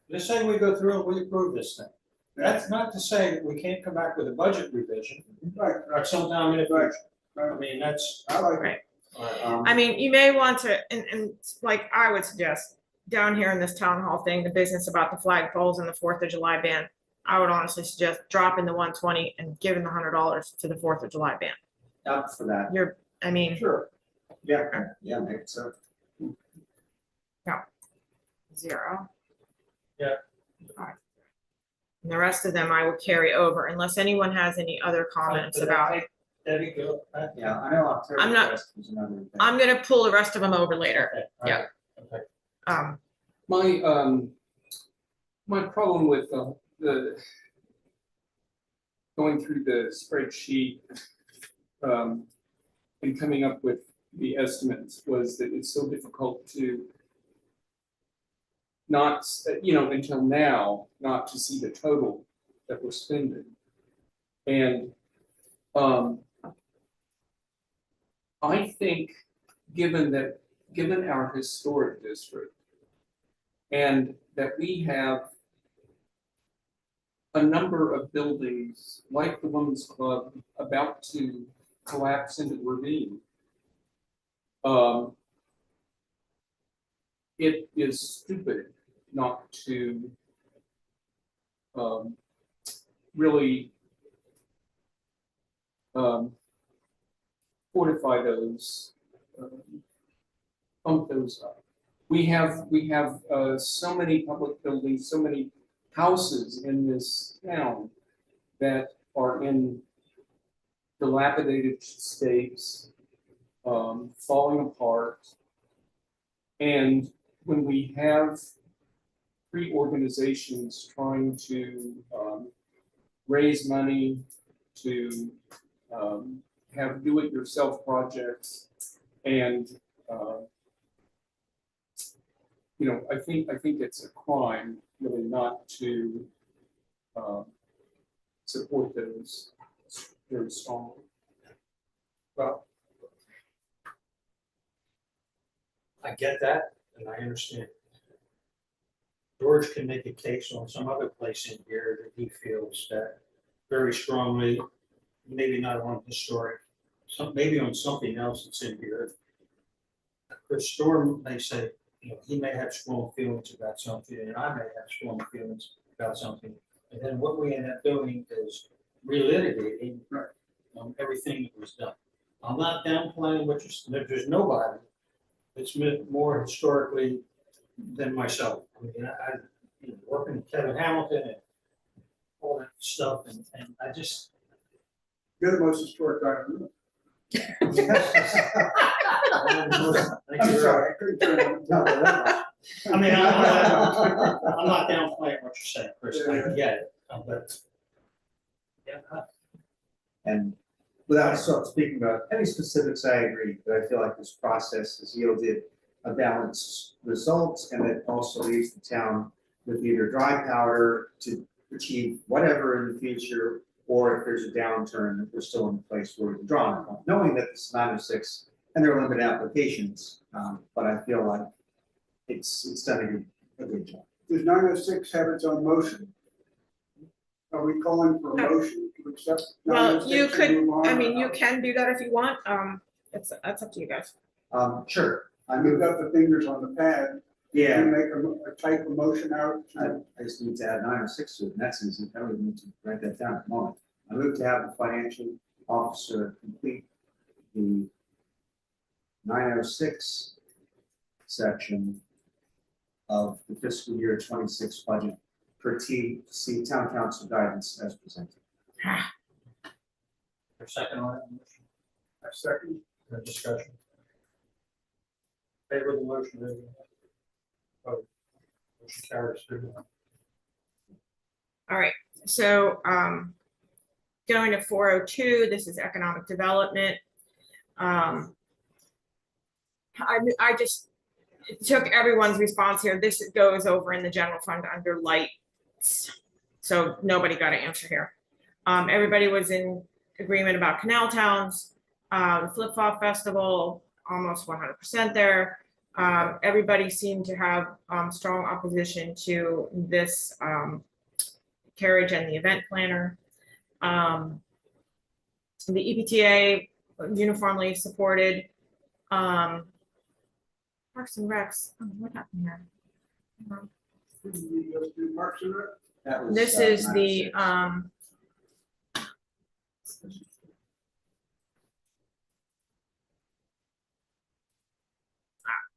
let's say we go through and we approve this thing. That's not to say that we can't come back with a budget revision Right, or sometime in the Right. future. I mean, that's. I like it. Right. Um, I mean, you may want to, and like I would suggest, down here in this town hall thing, the business about the flagpoles and the 4th of July ban, I would honestly suggest dropping the 120 and giving the $100 to the 4th of July ban. Up for that, I mean, Sure. yeah, make it so. 0. Yeah. Alright. And the rest of them I would carry over unless anyone has any other comments about. Debbie, go. Yeah, I know I'm not- Octoberfest was another thing. I'm gonna pull the rest of them over later. Okay, all Yeah. right, okay. My problem with the going through the spreadsheet and coming up with the estimates was that it's so difficult to not, until now, not to see the total that we're spending. And I think, given our historic district, and that we have a number of buildings like the Women's Club about to collapse into the ravine. It is stupid not to really fortify those, bump those up. We have so many public buildings, so many houses in this town that are in dilapidated states, falling apart. And when we have three organizations trying to raise money to have do-it-yourself projects, and I think it's a crime really not to support those very strongly. Well, I get that, and I understand. George can make a case on some other place in here that he feels that very strongly, maybe not on historic, maybe on something else that's in here. Chris Storm may say, he may have strong feelings about something, and I may have strong feelings about something. And then what we end up doing is relitigating everything that was done. I'm not downplaying what there's nobody that's more historically than myself. I mean, I working with Kevin Hamilton and all that stuff, and I just. You're the most historic guy in the room. I'm sorry, I couldn't turn it down. I mean, I'm not downplaying what you're saying, Chris, I get it, but. Yeah. And without speaking about any specifics, I agree, but I feel like this process has yielded a balanced result, and it also leaves the town with either dry powder to achieve whatever in the future, or if there's a downturn, that we're still in a place where we're drawing from, knowing that it's 906 and there are limited applications, but I feel like it's done a good job. Does 906 have its own motion? Are we calling for a motion to accept? Well, you 906 could, and move on? I mean, you can do that if you want. That's up to you guys. Sure. I You've moved got the fingers on the pad. Yeah. Can you make a type of motion out? I just need to add 906 to it, and that's easy. I don't even need to write that down at the moment. I move to have the financial officer complete the 906 section of the fiscal year 26 budget per see town council guidance as presented. For second on it, A second. the discussion. Favor of the motion, vote. Motion carries 3-1. All right, so going to 402, this is economic development. I just took everyone's response here. This goes over in the general fund under lights. So nobody got an answer here. Everybody was in agreement about Canal Towns, the Flip Flop Festival, almost 100% there. Everybody seemed to have strong opposition to this carriage and the event planner. The EPTA uniformly supported. Parks and Recs, what happened here? We just do Parks and Rec? That was, This is the 906.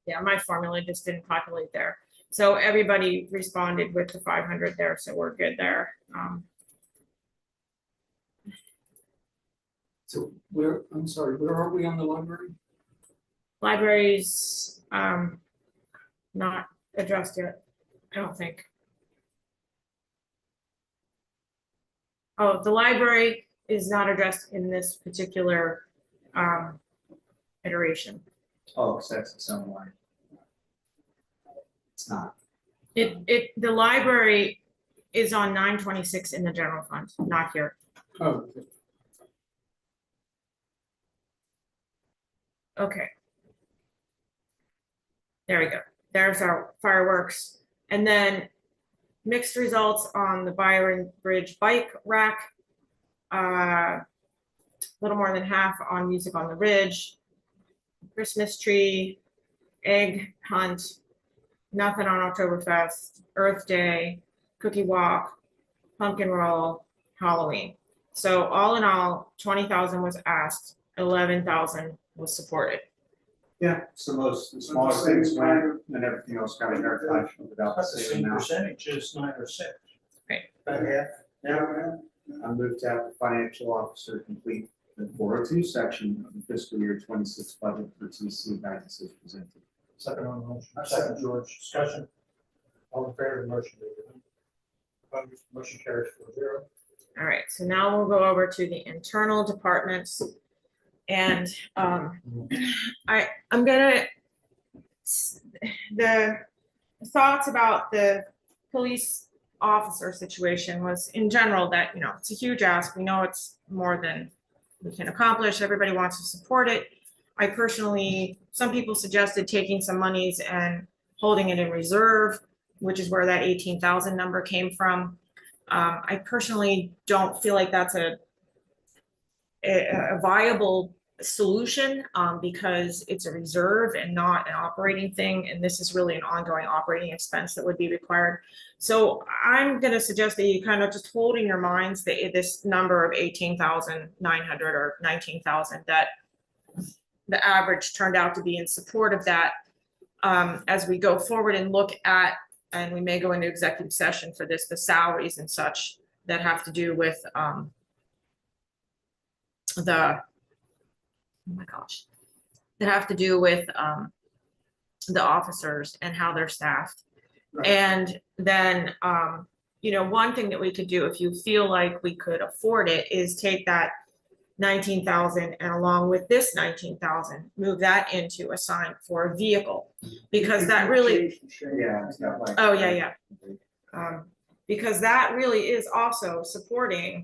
yeah, my formula just didn't populate there. So everybody responded with the 500 there, so we're good there. So where, I'm sorry, where are we on the library? Libraries, not addressed yet, I don't think. Oh, the library is not addressed in this particular iteration. Oh, because that's its own line. It's not. The library is on 926 in the general fund, not here. Oh, Okay. There we go. There's our fireworks. And then mixed results on the Byron Bridge bike rack. A little more than half on Music on the Ridge. Christmas tree, egg hunt, nothing on Oktoberfest, Earth Day, cookie walk, pumpkin roll, Halloween. So all in all, 20,000 was asked, 11,000 was supported. Yeah, so most, the smallest things went, and everything else got a haircut without the That's the same same amount. percentage as 9 or 6. Right. About half. Yeah, I moved to have the financial officer complete the 402 section of the fiscal year 26 budget for TC guidance as presented. Second on the motion. Second, George. Discussion. All in favor of the motion, David? Opposed? Motion carries 4-0. All right, so now we'll go over to the internal departments. And I'm gonna, the thoughts about the police officer situation was in general that, you know, it's a huge ask. We know it's more than we can accomplish. Everybody wants to support it. I personally, some people suggested taking some monies and holding it in reserve, which is where that 18,000 number came from. I personally don't feel like that's a viable solution because it's a reserve and not an operating thing, and this is really an ongoing operating expense that would be required. So I'm going to suggest that you kind of just hold in your minds that this number of 18,900 or 19,000, that the average turned out to be in support of that as we go forward and look at, and we may go into executive session for this, the salaries and such that have to do with that have to do with the officers and how they're staffed. Right. And then, you know, one thing that we could do, if you feel like we could afford it, is take that 19,000 and along with this 19,000, move that into a sign for a vehicle, because that really, Yeah, it's got like. oh yeah. Because that really is also supporting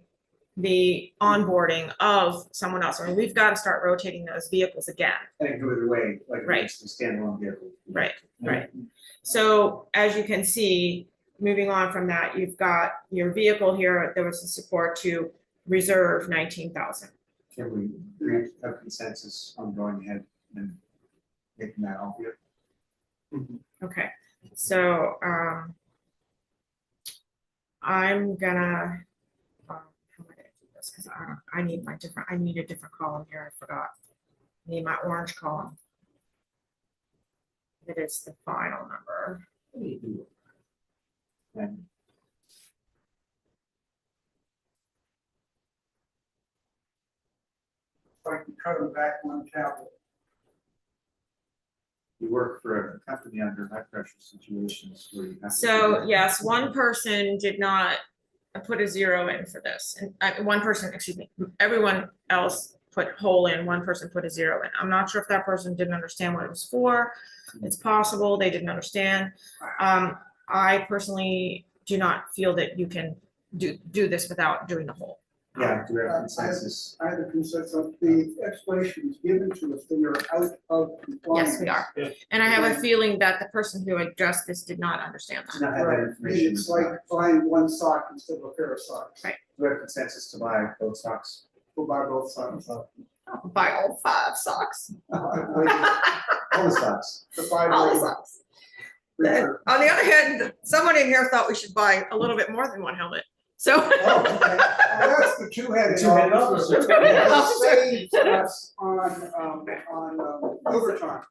the onboarding of someone else. I mean, we've got to start rotating those vehicles again. I think go either way, like Right. it's a standalone vehicle. Right. So as you can see, moving on from that, you've got your vehicle here. There was some support to reserve 19,000. Can we have consensus on going ahead and making that all here? Okay, so I'm gonna how am I gonna do this? Because I need a different column here. I forgot. I need my orange column. It is the final number. And I can cut them back one tablet. you work for a company under high pressure situations where you have. to do So that. yes, one person did not put a 0 in for this, and one person, excuse me, everyone else put whole in, one person put a 0 in. I'm not sure if that person didn't understand what it was for. It's possible they didn't understand. I personally do not feel that you can do this without doing the whole. Yeah, do we have consensus? I have a consensus of the explanations given to us, they are out of compliance. Yes, we are. Yeah. And I have a feeling that the person who addressed this did not understand Do that. not have that Right. information. It's like buying one sock instead of a pair of socks. Right. Do we have consensus to buy both socks? We'll buy both socks. Buy all 5 socks. All the socks. The five. All the socks. For sure. On the other hand, someone in here thought we should buy a little bit more than one helmet. So. Oh, okay. Well, that's the two-headed Two-headed officer. officer. That saves us on overtime.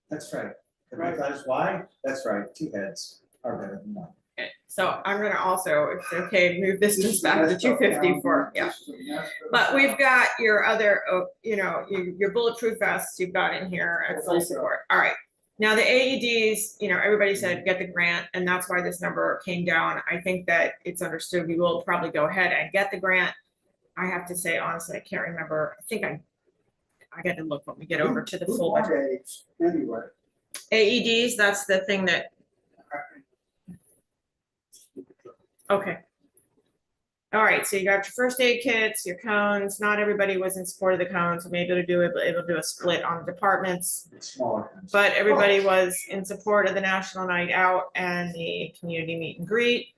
That's right. Have Right. you guys why? That's right, 2 heads. are better than one. Okay, so I'm gonna also, if it's okay, move this just back to 250 for, yeah. But we've got your other, you know, your bulletproof vests you've got in here at full support. All right. Now the AEDs, you know, everybody said get the grant, and that's why this number came down. I think that it's understood. We will probably go ahead and get the grant. I have to say, honestly, I can't remember. I think I got to look when we get over to the full budget. Anyway. AEDs, that's the thing that, okay. All right, so you got your first aid kits, your cones. Not everybody was in support of the cones, so maybe able to do a split on the departments. It's smaller. ones. But everybody was in support of the National Night Out and the community meet and greet,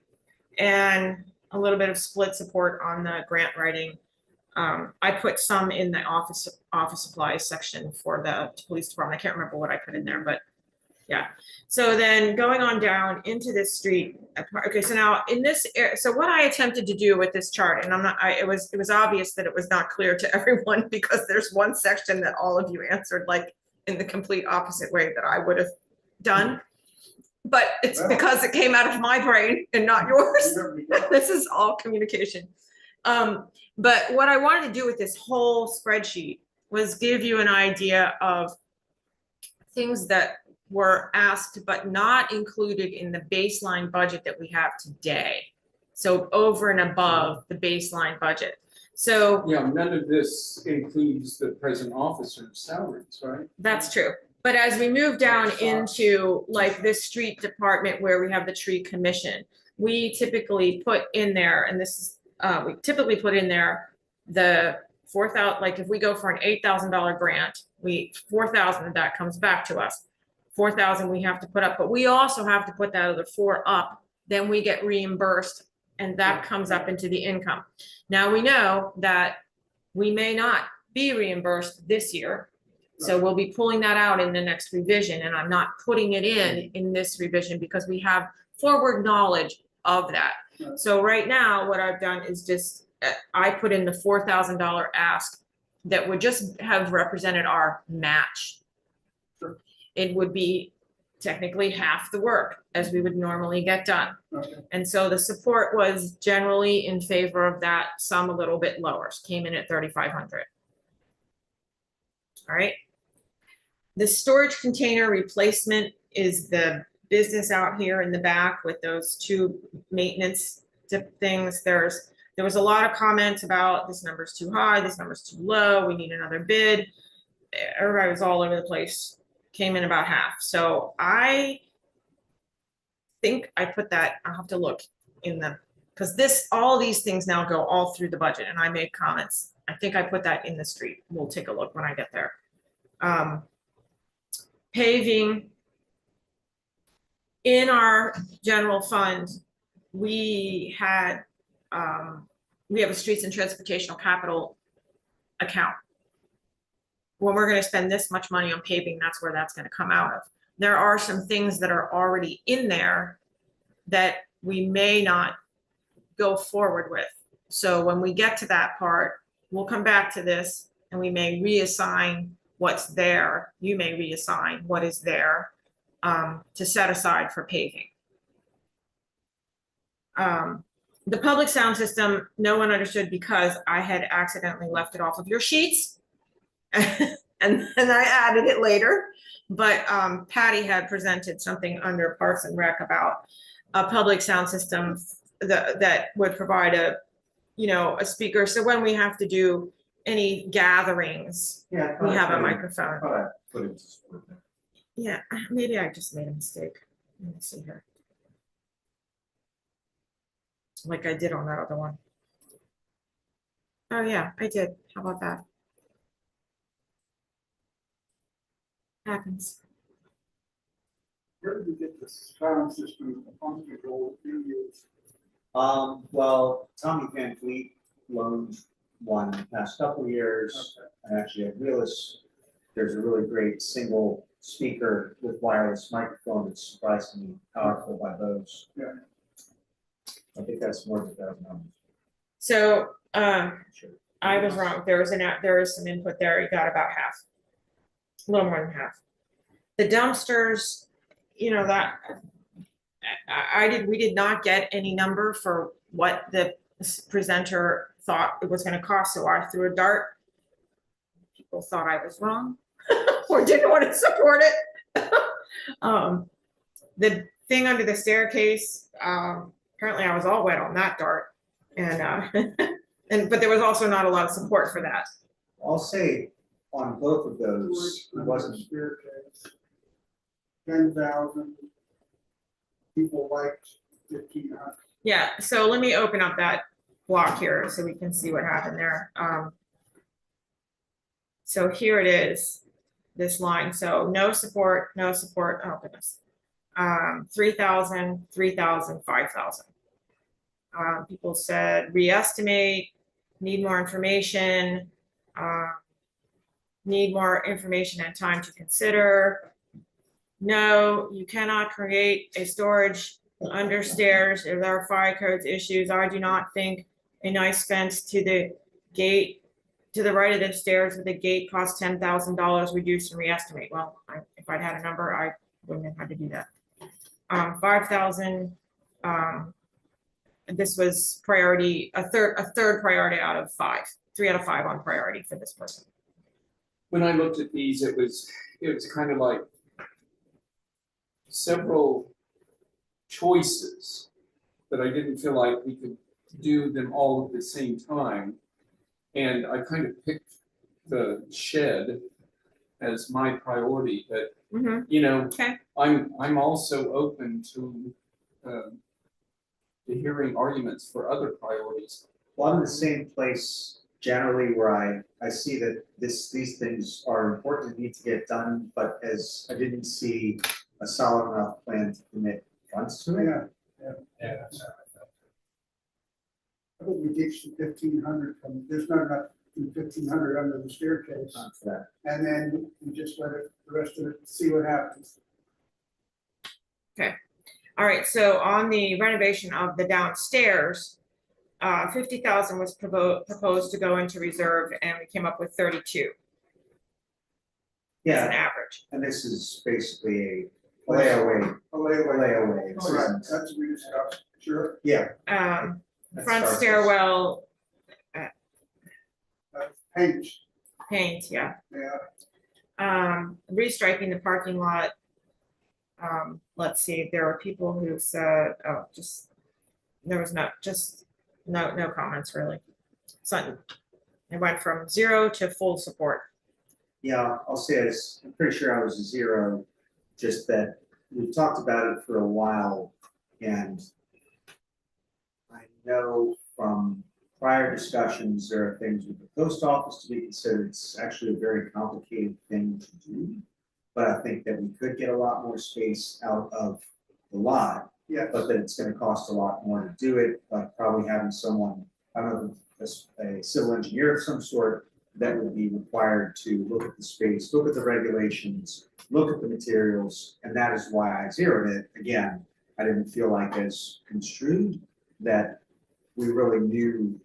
and a little bit of split support on the grant writing. I put some in the office supplies section for the police department. I can't remember what I put in there, but yeah. So then going on down into this street. Okay, so now in this area, so what I attempted to do with this chart, and it was obvious that it was not clear to everyone, because there's one section that all of you answered like in the complete opposite way that I would have done. But it's because it came out of my brain and not yours. This is all communication. But what I wanted to do with this whole spreadsheet was give you an idea of things that were asked but not included in the baseline budget that we have today. So over and above the baseline budget. So Yeah, none of this includes the present officer's salaries, right? that's true. But as we move down into like this street department where we have the tree commission, we typically put in there, and this is, we typically put in there the 4,000, like if we go for an $8,000 grant, 4,000 of that comes back to us. 4,000 we have to put up, but we also have to put that other 4 up, then we get reimbursed, and that comes up into the income. Now we know that we may not be reimbursed this year, so we'll be pulling that out in the next revision, and I'm not putting it in this revision because we have forward knowledge of that. So right now, what I've done is just, I put in the $4,000 ask that would just have represented our match. It would be technically half the work as we would normally get done. Okay. And so the support was generally in favor of that, some a little bit lower, came in at 3,500. All right. The storage container replacement is the business out here in the back with those 2 maintenance things. There was a lot of comments about this number's too high, this number's too low, we need another bid. Everybody was all over the place, came in about half. So I think I put that, I'll have to look in the, because all these things now go all through the budget, and I made comments. I think I put that in the street. We'll take a look when I get there. Paving. In our general fund, we have a streets and transportational capital account. When we're going to spend this much money on paving, that's where that's going to come out of. There are some things that are already in there that we may not go forward with. So when we get to that part, we'll come back to this and we may reassign what's there. You may reassign what is there to set aside for paving. The public sound system, no one understood because I had accidentally left it off of your sheets. and I added it later, but Patty had presented something under Parks and Rec about a public sound system that would provide a speaker. So when we have to do any gatherings, we have a microphone. I put it to support that. Yeah, maybe I just made a mistake. Let me see here. Like I did on that other one. Oh yeah, I did. How about that? Happens. Where did you get the sound system on the goal you use? Well, Tommy Van Fleet loaned one the past couple of years, and actually at Realist, there's a really great single speaker with wireless microphone that's surprisingly powerful by Bose. Yeah. I think that's more than $1,000. So Sure. I was wrong. There is some input there. You got about half, a little more than half. The dumpsters, that we did not get any number for what the presenter thought it was gonna cost, so I threw a dart. People thought I was wrong or didn't want to support it. The thing under the staircase, apparently I was all wet on that dart. And, but there was also not a lot of support for that. I'll say on both of those, it wasn't, Staircase. 10,000. People liked 1,500. Yeah, so let me open up that block here so we can see what happened there. So here it is, this line. So no support, oh goodness. 3,000, 3,000, 5,000. People said re-estimate, need more information, need more information and time to consider. No, you cannot create a storage under stairs if there are fire codes issues. I do not think a nice fence to the gate, to the right of the stairs with the gate costs $10,000, reduce and re-estimate. Well, if I'd had a number, I wouldn't have had to do that. 5,000, this was priority, a third priority out of 5, 3 out of 5 on priority for this person. When I looked at these, it was kind of like several choices, but I didn't feel like we could do them all at the same time. And I kind of picked the shed as my priority, but you know, Okay. I'm also open to hearing arguments for other priorities. well, I'm in the same place generally where I see that these things are important and need to get done, but as I didn't see a solid enough plan to commit funds to it. Yeah, that's how I felt. I think we ditched the 1,500 from, there's not enough in 1,500 under the staircase. For that. And then we just let it, the rest of it, see what happens. All right, so on the renovation of the downstairs, 50,000 was proposed to go into reserve, and we came up with 32 as an Yeah, average. and this is basically a layaway. A layaway. This All right, isn't- that's what we discussed, sure. Yeah. Front that's- stairwell Paint, paint, yeah. yeah. Restriping the parking lot. Let's see, there were people who said, oh, there was no comments really. So it went from 0 to full support. Yeah, I'll say this, I'm pretty sure I was a 0, just that we've talked about it for a while, and I know from prior discussions, there are things with the post office to be considered. It's actually a very complicated thing to do. But I think that we could get a lot more space out of the lot, Yes. but that it's gonna cost a lot more to do it, like probably having someone, I don't know, a civil engineer of some sort that would be required to look at the space, look at the regulations, look at the materials, and that is why I zeroed it. Again, I didn't feel like as construed that we really knew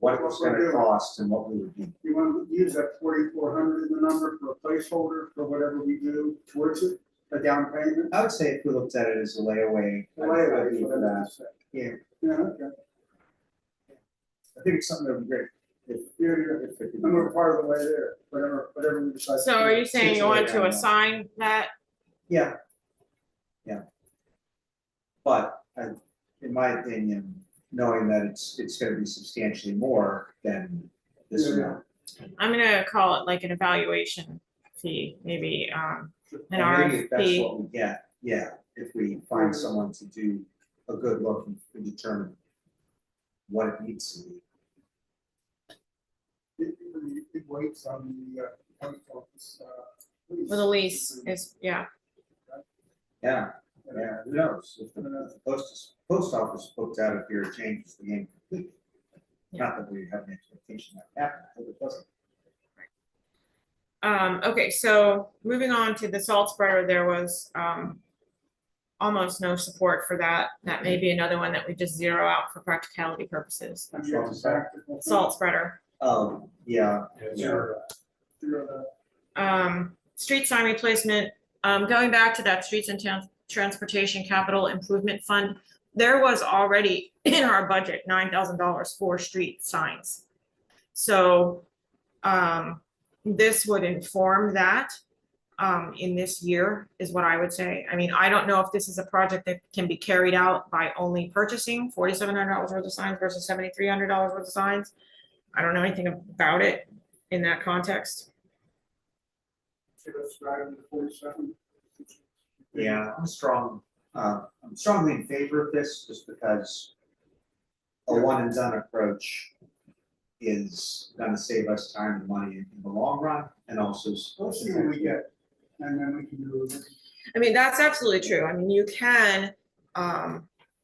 what it was gonna cost and what we would do. You want to use that 4,400 in the number for a placeholder for whatever we do towards it, a down payment? I would say if we looked at it as a layaway, I'd be for that. Yeah, Yeah, okay. I think it's something that would be great. If it could be And we're part of the way there, whatever we decide. to So do. are you saying you want to Situate. assign that? Yeah. Yeah. But in my opinion, knowing that it's gonna be substantially more than this Yeah. amount. I'm gonna call it like an evaluation fee, maybe, an And maybe if that's RFP. what we get, yeah, if we find someone to do a good look and determine what it needs to be. It waits on the post office. With a lease is, yeah. Yeah, yeah, who knows, if the post office booked out if here, it changes the game completely. Not that we have an expectation that happen, I hope it doesn't. Okay, so moving on to the salt spreader, there was, almost no support for that. That may be another one that we just zero out for practicality purposes. And you have to practical. Salt spreader. Yeah, Zero that. Street sign replacement, going back to that streets and towns, Transportation Capital Improvement Fund, there was already in our budget $9,000 for street signs. So this would inform that in this year is what I would say. I mean, I don't know if this is a project that can be carried out by only purchasing $4,700 worth of signs versus $7,300 worth of signs. I don't know anything about it in that context. Okay, let's try it to 47. Yeah, I'm strongly in favor of this, just because a one and done approach is gonna save us time and money in the long run, and also. Let's see what we get, and then we can do it. I mean, that's absolutely true. I mean, you can,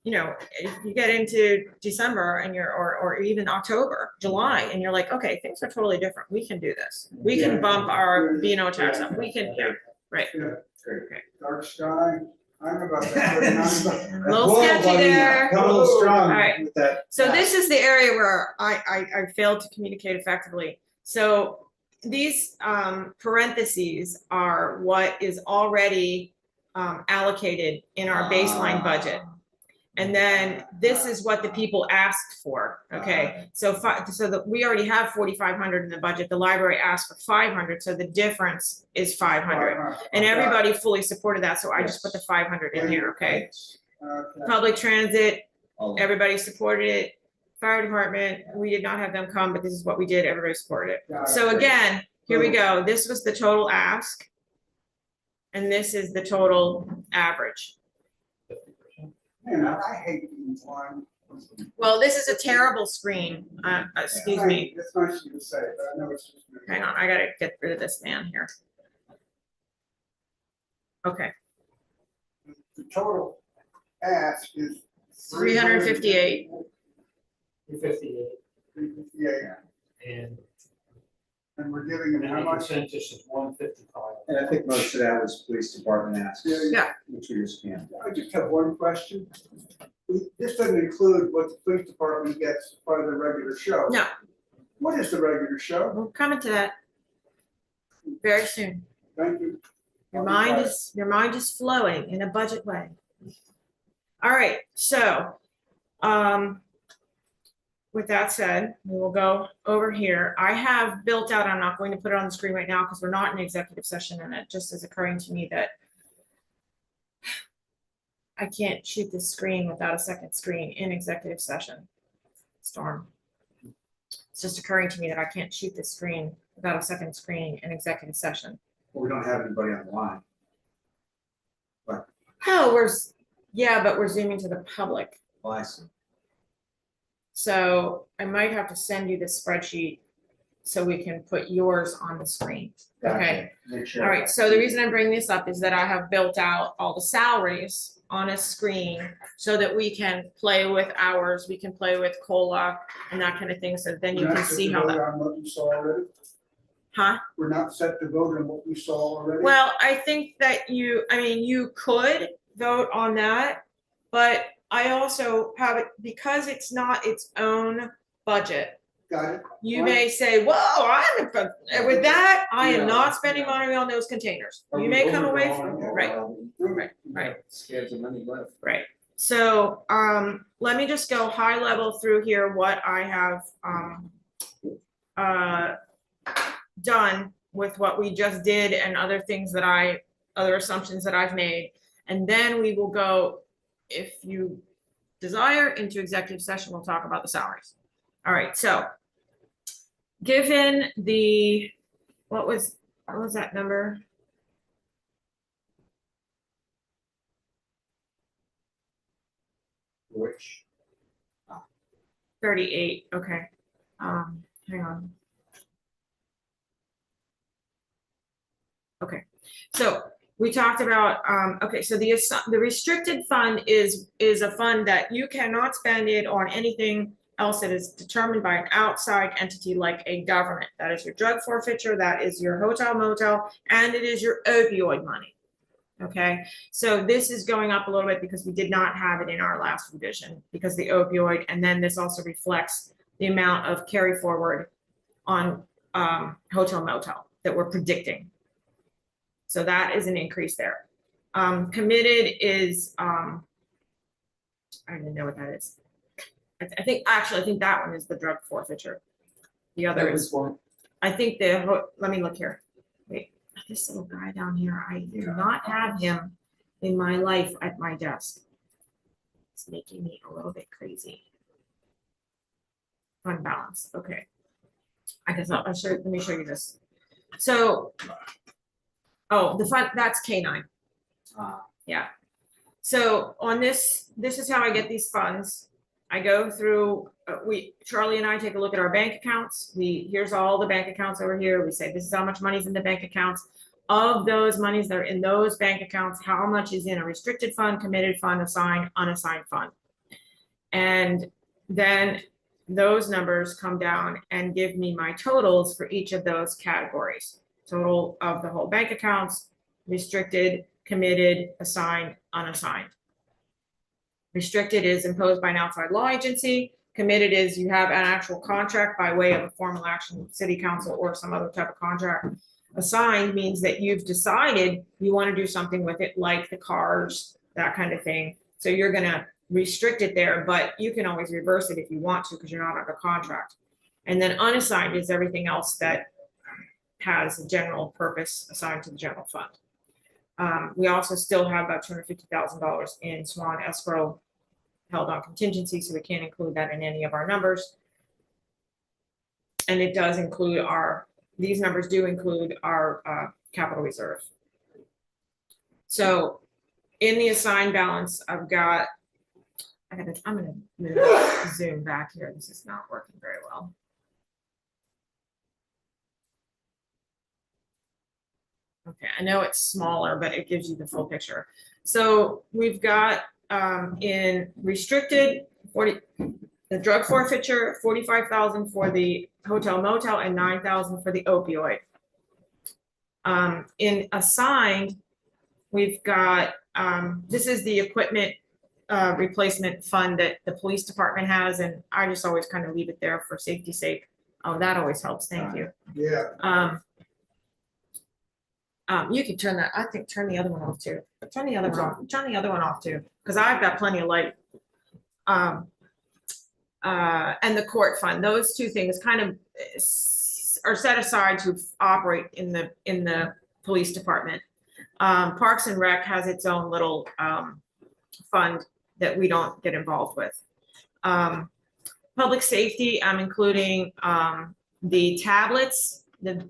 you know, if you get into December and or even October, July, and you're like, okay, things are totally different. We can do this. We can Yeah. bump our B&O tax up. We can, yeah, right. Yeah, Okay. dark sky, I'm about that, but not about. A little Whoa, sketchy buddy, there. come a little strong All right. with that. So this is the area where I failed to communicate effectively. So these parentheses are what is already allocated in our baseline budget. And then this is what the people asked for, okay? So that we already have 4,500 in the budget. The library asked for 500, so the difference is 500. And everybody fully supported that, so I just put the 500 in here, okay? Okay. Public transit, Oh, everybody supported it. Fire department, we did not have them come, but this is what we did, everybody supported it. Got it. So again, here we go, this was the total ask. And this is the total average. Man, I hate being blind. Well, this is a terrible screen, excuse me, It's nice of you to say, but I know it's just. hang on, I gotta get rid of this man here. Okay, The total ask is. 358, 358, 358, and and we're giving them how the much? consensus is 155. And I think most of that was police department asks. Yeah, yeah. Which we just can't. I just have one question. This doesn't include what the police department gets as part of the regular show. No, What is the regular show? we're coming to that very soon. Thank you. Your mind is flowing in a budget way. All right, so, with that said, we will go over here. I have built out, I'm not going to put it on the screen right now because we're not in executive session, and it just is occurring to me that I can't shoot this screen without a second screen in executive session. Storm. It's just occurring to me that I can't shoot this screen without a second screen in executive session. Well, we don't have anybody on the line. Oh, yeah, but we're zooming to the public. Well, I see. So I might have to send you the spreadsheet so we can put yours on the screen. Okay, Gotcha. Make sure. all right, so the reason I'm bringing this up is that I have built out all the salaries on a screen so that we can play with hours, we can play with COLA and that kind of thing, so then you We're can not set see to how vote that, on what we saw already? huh? We're not set to vote on what we saw already? Well, I think that you could vote on that, but I also have it, because it's not its own budget. Got it? You may say, whoa, with that, I am Yeah. not spending money on those containers. Are You we may come away from, overdrawing? right, right. Scads of money left. right. So, let me just go high level through here, what I have, done with what we just did and other things that other assumptions that I've made. And then we will go, if you desire, into executive session, we'll talk about the salaries. All right, so given the, what was that number? Which, 38, okay. Hang on. Okay, so we talked about, okay, so the restricted fund is a fund that you cannot spend it on anything else that is determined by an outside entity like a government. That is your drug forfeiture, that is your hotel motel, and it is your opioid money. Okay, so this is going up a little bit because we did not have it in our last revision because the opioid, and then this also reflects the amount of carry forward on hotel motel that we're predicting. So that is an increase there. Committed is, I don't even know what that is. I think, actually, I think that one is the drug forfeiture. The other That is, was one. I think let me look here. Wait, this little guy down here, I do not have him in my life at my desk. It's making me a little bit crazy. Fund balance, okay. I guess I'll show, let me show you this. So, oh, the fund, that's K9. Yeah. So on this is how I get these funds. I go through, Charlie and I take a look at our bank accounts. Here's all the bank accounts over here. We say, this is how much money's in the bank accounts. Of those monies that are in those bank accounts, how much is in a restricted fund, committed fund, assigned, unassigned fund. And then those numbers come down and give me my totals for each of those categories. Total of the whole bank accounts, restricted, committed, assigned, unassigned. Restricted is imposed by an outside law agency. Committed is you have an actual contract by way of a formal action, city council, or some other type of contract. Assigned means that you've decided you want to do something with it, like the cars, that kind of thing. So you're going to restrict it there, but you can always reverse it if you want to, because you're not under contract. And then unassigned is everything else that has a general purpose assigned to the general fund. We also still have about $250,000 in Swan escrow held on contingency, so we can't include that in any of our numbers. And it does include these numbers do include our capital reserve. So in the assigned balance, I'm gonna move Zoom back here. This is not working very well. Okay, I know it's smaller, but it gives you the full picture. So we've got in restricted the drug forfeiture, 45,000 for the hotel motel, and 9,000 for the opioid. In assigned, we've got this is the equipment replacement fund that the police department has, and I just always kind of leave it there for safety's sake. Oh, that always helps. Thank you. Yeah. You can turn that, I think, turn the other one off too. Turn the other one off, turn the other one off too, because I've got plenty of light. And the court fund, those two things kind of are set aside to operate in the police department. Parks and Rec has its own little fund that we don't get involved with. Public safety, I'm including the tablets, the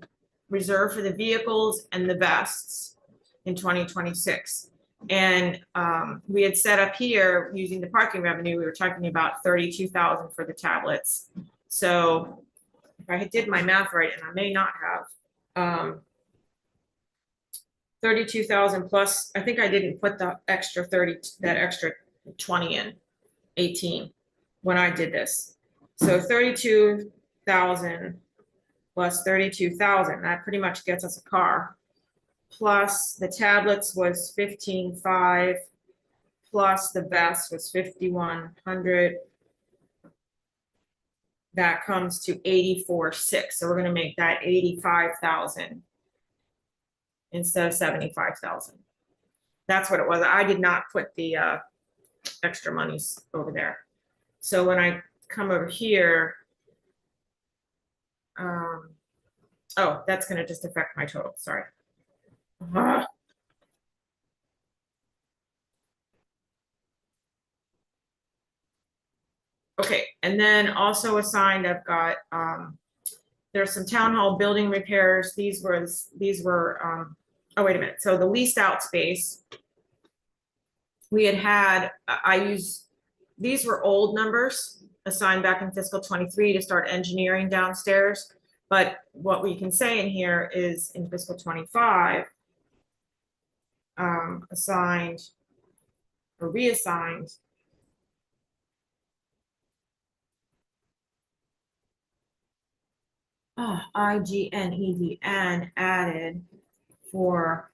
reserve for the vehicles, and the vests in 2026. And we had set up here using the parking revenue, we were talking about 32,000 for the tablets. So if I did my math right, and I may not have, 32,000 plus, I think I didn't put the extra 30, that extra 20 in, 18 when I did this. So 32,000 plus 32,000, that pretty much gets us a car. Plus the tablets was 15,500, plus the vest was 5,100. That comes to 84,600. So we're gonna make that 85,000 instead of 75,000. That's what it was. I did not put the extra monies over there. So when I come over here, oh, that's gonna just affect my total, sorry. Okay, and then also assigned, I've got, there's some town hall building repairs. These were, oh, wait a minute. So the leased out space, we had, these were old numbers assigned back in fiscal 23 to start engineering downstairs. But what we can say in here is in fiscal 25, assigned or reassigned IGNEDN added for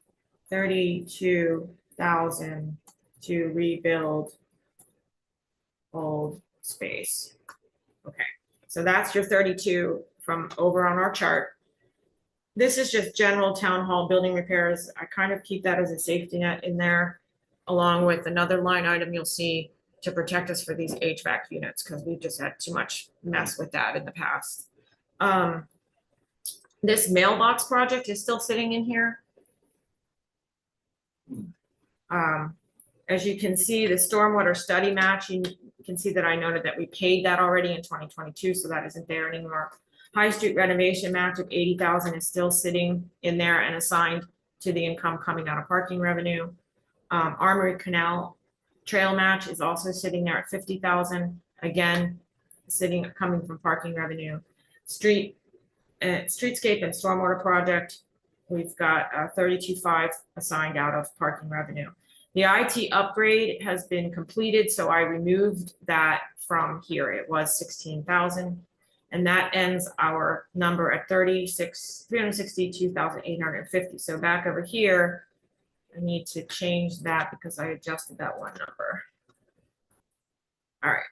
32,000 to rebuild old space. Okay, so that's your 32 from over on our chart. this is just general town hall building repairs. I kind of keep that as a safety net in there, along with another line item you'll see to protect us for these HVAC units, because we've just had too much mess with that in the past. This mailbox project is still sitting in here. As you can see, the stormwater study match, you can see that I noted that we paid that already in 2022, so that isn't there anymore. High Street renovation match of 80,000 is still sitting in there and assigned to the income coming out of parking revenue. Armory Canal trail match is also sitting there at 50,000, again, coming from parking revenue. Streetscape and stormwater project, we've got 32.5 assigned out of parking revenue. The IT upgrade has been completed, so I removed that from here. It was 16,000, and that ends our number at 362,850. So back over here, I need to change that because I adjusted that one number. All right.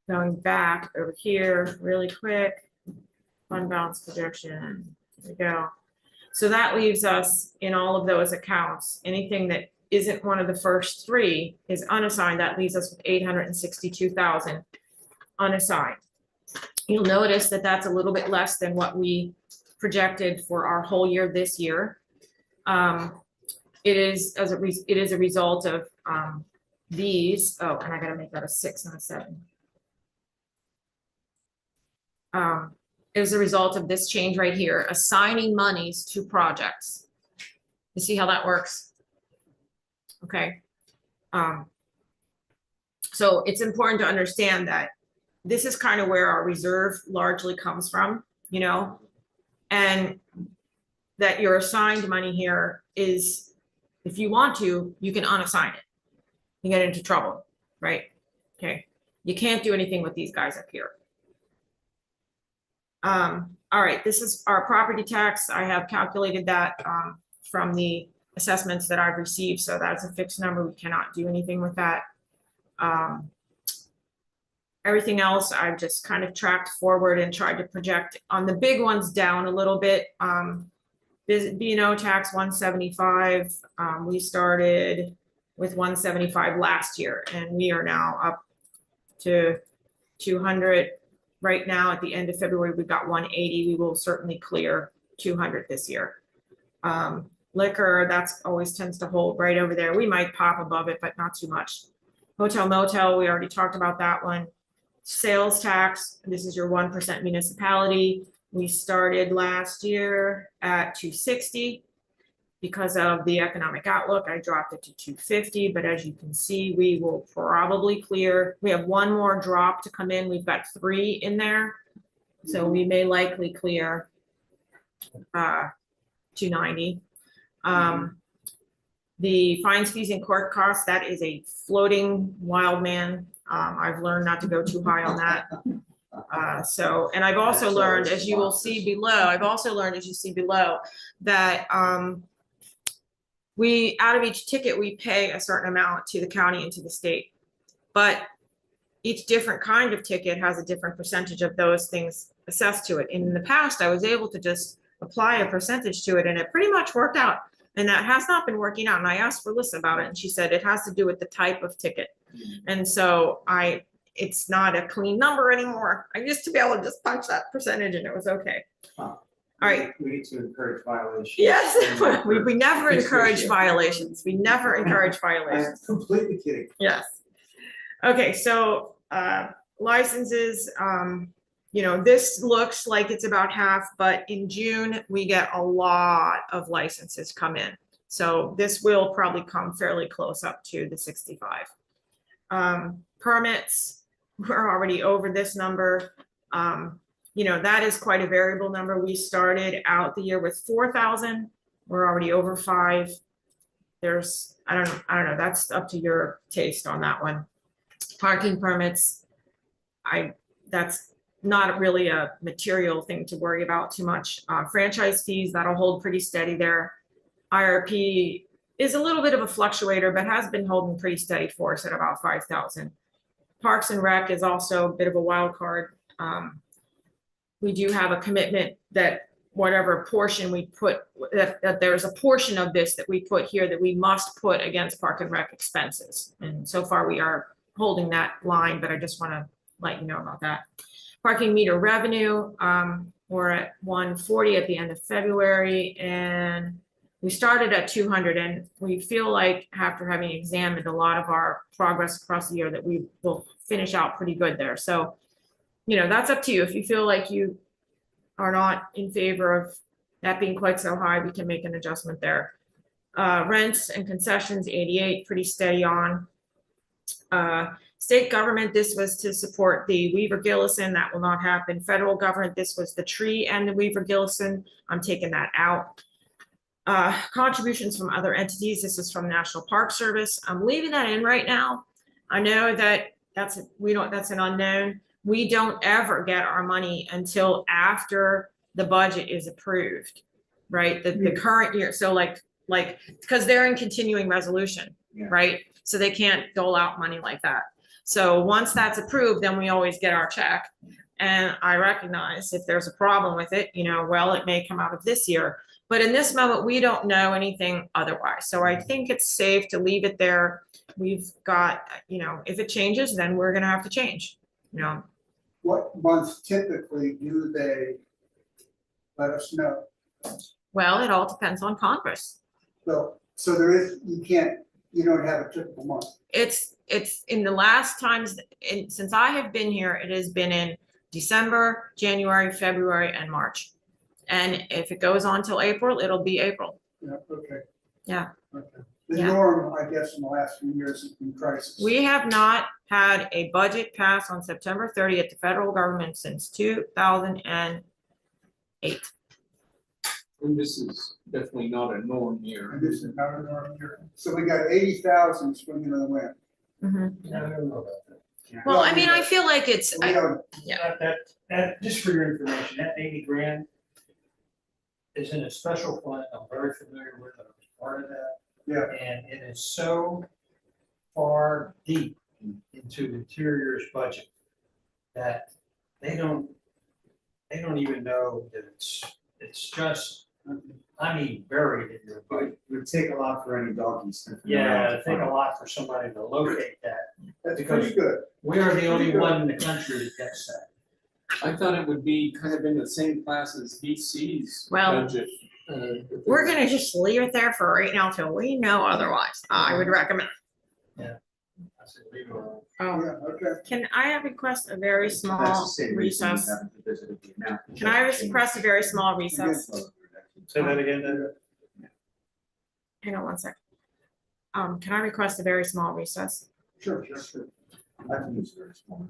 Going back over here really quick, fund balance projection, there we go. So that leaves us in all of those accounts, anything that isn't one of the first three is unassigned. That leaves us with 862,000 unassigned. You'll notice that that's a little bit less than what we projected for our whole year this year. It is a result of these. Oh, and I gotta make that a 6 and a 7. It was a result of this change right here, assigning monies to projects. You see how that works? Okay. So it's important to understand that this is kind of where our reserve largely comes from, you know, and that your assigned money here is, if you want to, you can unassign it. You get into trouble, right? Okay. You can't do anything with these guys up here. All right, this is our property tax. I have calculated that from the assessments that I've received. So that's a fixed number. We cannot do anything with that. Everything else, I've just kind of tracked forward and tried to project on the big ones down a little bit. B&O tax 175. We started with 175 last year, and we are now up to 200. Right now, at the end of February, we've got 180. We will certainly clear 200 this year. Liquor, that's always tends to hold right over there. We might pop above it, but not too much. Hotel motel, we already talked about that one. Sales tax, this is your 1% municipality. We started last year at 260. Because of the economic outlook, I dropped it to 250, but as you can see, we will probably clear. We have one more drop to come in. We've got 3 in there. So we may likely clear 290. The fines, fees, and court costs, that is a floating wild man. I've learned not to go too high on that. And I've also learned, as you will see below, that we, out of each ticket, we pay a certain amount to the county and to the state, but each different kind of ticket has a different percentage of those things assessed to it. In the past, I was able to just apply a percentage to it, and it pretty much worked out. And that has not been working out. And I asked Felissa about it, and she said it has to do with the type of ticket. And so it's not a clean number anymore. I used to be able to just punch that percentage and it was okay. Huh. All right. We need to encourage violations. Yes, we never encourage violations. We never encourage violations. I'm completely kidding. Yes. Okay, so licenses, you know, this looks like it's about half, but in June, we get a lot of licenses come in. So this will probably come fairly close up to the 65. Permits, we're already over this number. You know, that is quite a variable number. We started out the year with 4,000. We're already over 5. There's, I don't know, that's up to your taste on that one. Parking permits, that's not really a material thing to worry about too much. Franchise fees, that'll hold pretty steady there. IRP is a little bit of a fluctuator, but has been holding pretty steady for us at about 5,000. Parks and Rec is also a bit of a wild card. we do have a commitment that whatever portion we put, that there's a portion of this that we put here that we must put against Park and Rec expenses. And so far we are holding that line, but I just want to let you know about that. Parking meter revenue, we're at 140 at the end of February, and we started at 200, and we feel like after having examined a lot of our progress across the year that we will finish out pretty good there. So, you know, that's up to you. If you feel like you are not in favor of that being quite so high, we can make an adjustment there. Rents and concessions, 88, pretty steady on. State government, this was to support the Weaver Gillison. That will not happen. Federal government, this was the tree and the Weaver Gillison. I'm taking that out. Contributions from other entities. This is from National Park Service. I'm leaving that in right now. I know that that's an unknown. We don't ever get our money until after the budget is approved, right? The current year. So like, because they're in continuing resolution, Yeah. right? So they can't dole out money like that. So once that's approved, then we always get our check. And I recognize if there's a problem with it, you know, well, it may come out of this year. But in this moment, we don't know anything otherwise. So I think it's safe to leave it there. We've got, you know, if it changes, then we're going to have to change, you know. What months typically do they let us know? Well, it all depends on Congress. So you don't have a typical month. It's in the last times, since I have been here, it has been in December, January, February, and March. And if it goes on till April, it'll be April. Yeah, okay. Yeah. Okay. The Yeah. norm, I guess, in the last few years has been crisis. We have not had a budget pass on September 30th, the federal government, since 2008. And this is definitely not a norm year. And this is not a norm year. So we got 80,000 swinging in the wind. Mhm. I don't know about that. Well, I mean, I feel like it's, We don't, That, just for your information, that 80 grand is in a special fund. I'm very familiar with it. I was part of that. yeah, And it is so far deep into Interior's budget that they don't even know that it's just, I mean, buried in your budget. It would take a lot for any doggies. Yeah, I think a lot for somebody to locate that. that's pretty good. We are the only one in the country that gets that. I thought it would be kind of in the same class as VC's Well, budget. we're gonna just leave it there for right now till we know otherwise. I would recommend. I said, leave it alone. Oh, Yeah, okay. can I request a very That's the small same reason we recess? haven't visited the amount. Can I request a very small recess? Say that again, then. Hang on one sec. Can I request a very small recess? Sure. I can use very small.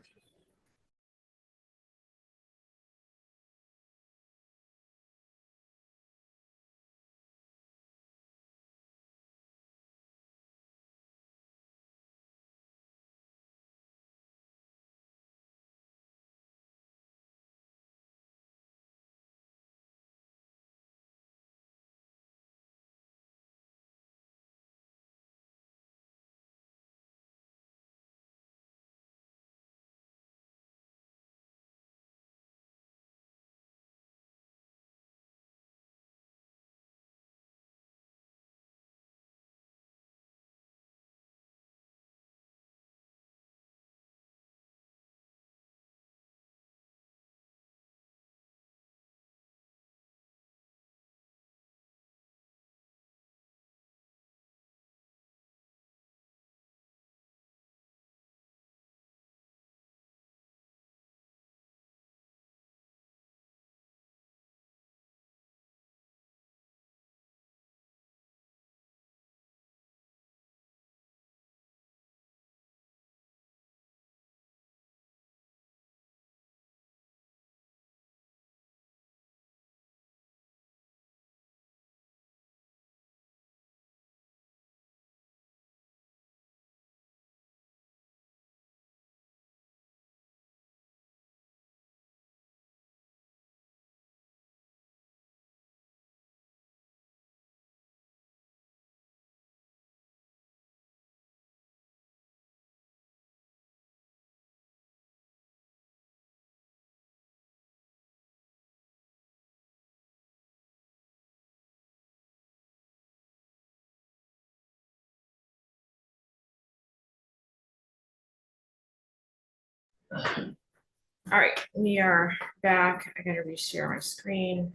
All right, we are back. I gotta reshare my screen.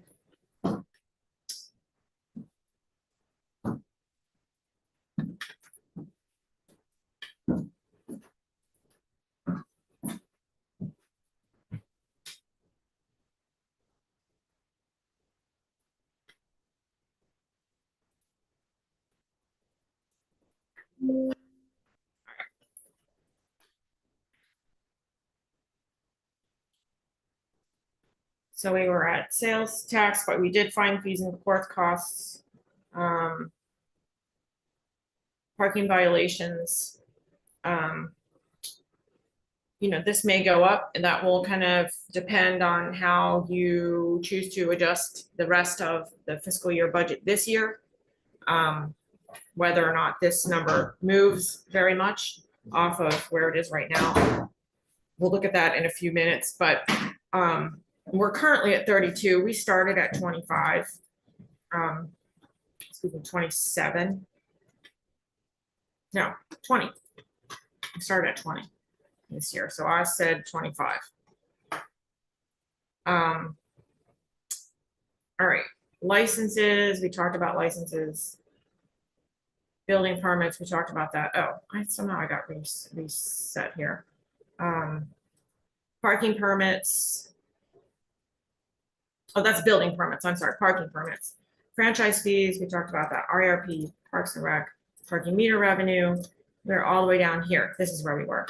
So we were at sales tax, but we did find fees and court costs. Parking violations. You know, this may go up, and that will kind of depend on how you choose to adjust the rest of the fiscal year budget this year. Whether or not this number moves very much off of where it is right now. We'll look at that in a few minutes, but we're currently at 32. We started at 25. Excuse me, 27. No, 20. We started at 20 this year, so I said 25. All right, licenses, we talked about licenses. Building permits, we talked about that. Oh, somehow I got reset here. Parking permits. Oh, that's building permits, I'm sorry, parking permits. Franchise fees, we talked about that. RARP, Parks and Rec, parking meter revenue. We're all the way down here. This is where we were.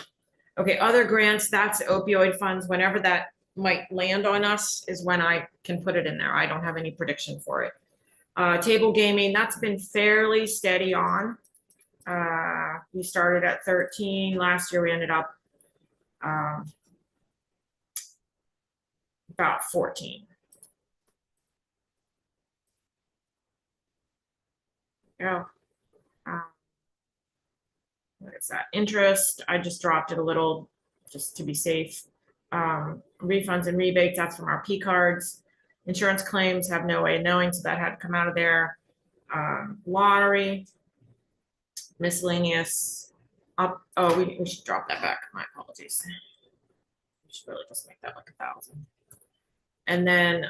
Okay, other grants, that's opioid funds. Whenever that might land on us is when I can put it in there. I don't have any prediction for it. Table gaming, that's been fairly steady on. We started at 13. Last year we ended up about 14. Yeah. What is that? Interest, I just dropped it a little just to be safe. Refunds and rebates, that's from our P cards. Insurance claims have no way of knowing, so that had to come out of there. Lottery, miscellaneous, up. Oh, we should drop that back. My apologies. We should really just make that like 1,000. And then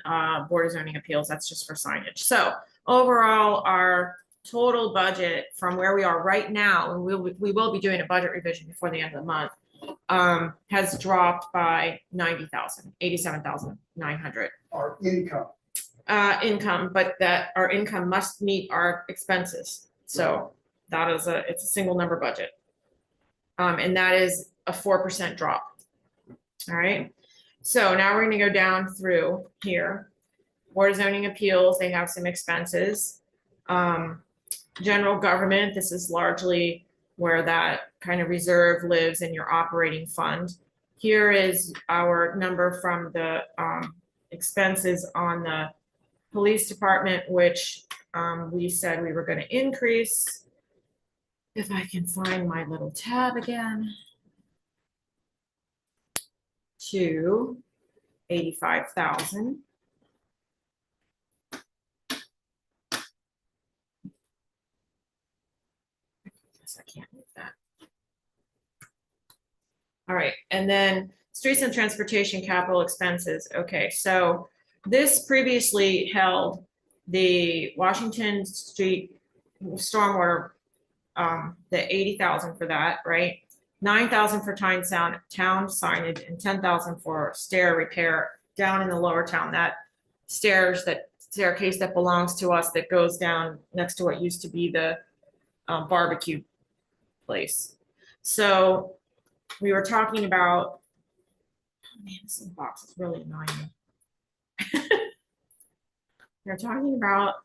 Board of Zoning Appeals, that's just for signage. So overall, our total budget from where we are right now, and we will be doing a budget revision before the end of the month, has dropped by 90,000, 87,900. Our income. Income, but that our income must meet our expenses. So that is it's a single number budget. And that is a 4% drop. All right. So now we're going to go down through here. Board of Zoning Appeals, they have some expenses. General government, this is largely where that kind of reserve lives in your operating fund. Here is our number from the expenses on the police department, which we said we were going to increase. If I can find my little tab again, to 85,000. I can't move that. All right, and then streets and transportation capital expenses. Okay, so this previously held the Washington Street stormwater, the 80,000 for that, right? 9,000 for town signage and 10,000 for stair repair down in the lower town. That staircase that belongs to us that goes down next to what used to be the barbecue place. So we were talking about, oh man, this box is really annoying me. We were talking about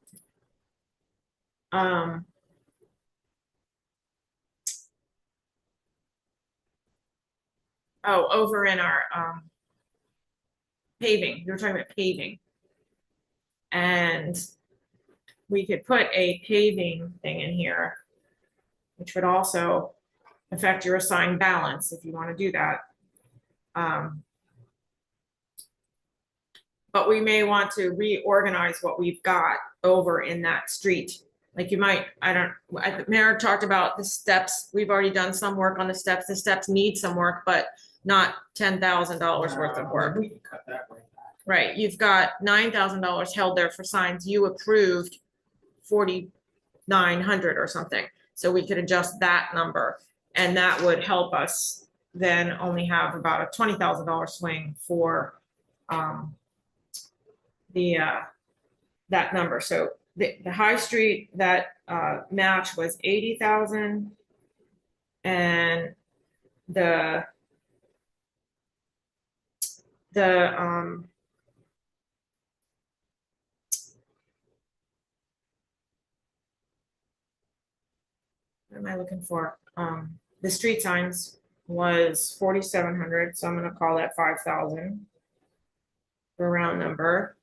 over in our paving. We were talking about paving. And we could put a paving thing in here, which would also affect your assigned balance if you want to do that. But we may want to reorganize what we've got over in that street. Like you might, Mayor talked about the steps. We've already done some work on the steps. The steps need some work, but not $10,000 worth of work. We can cut that right back. Right, you've got $9,000 held there for signs, you approved 4,900 or something. So we could adjust that number, and that would help us then only have about a $20,000 swing for that number. So the High Street, that match was 80,000. And the what am I looking for? The street signs was 4,700, so I'm gonna call that 5,000 for a round number.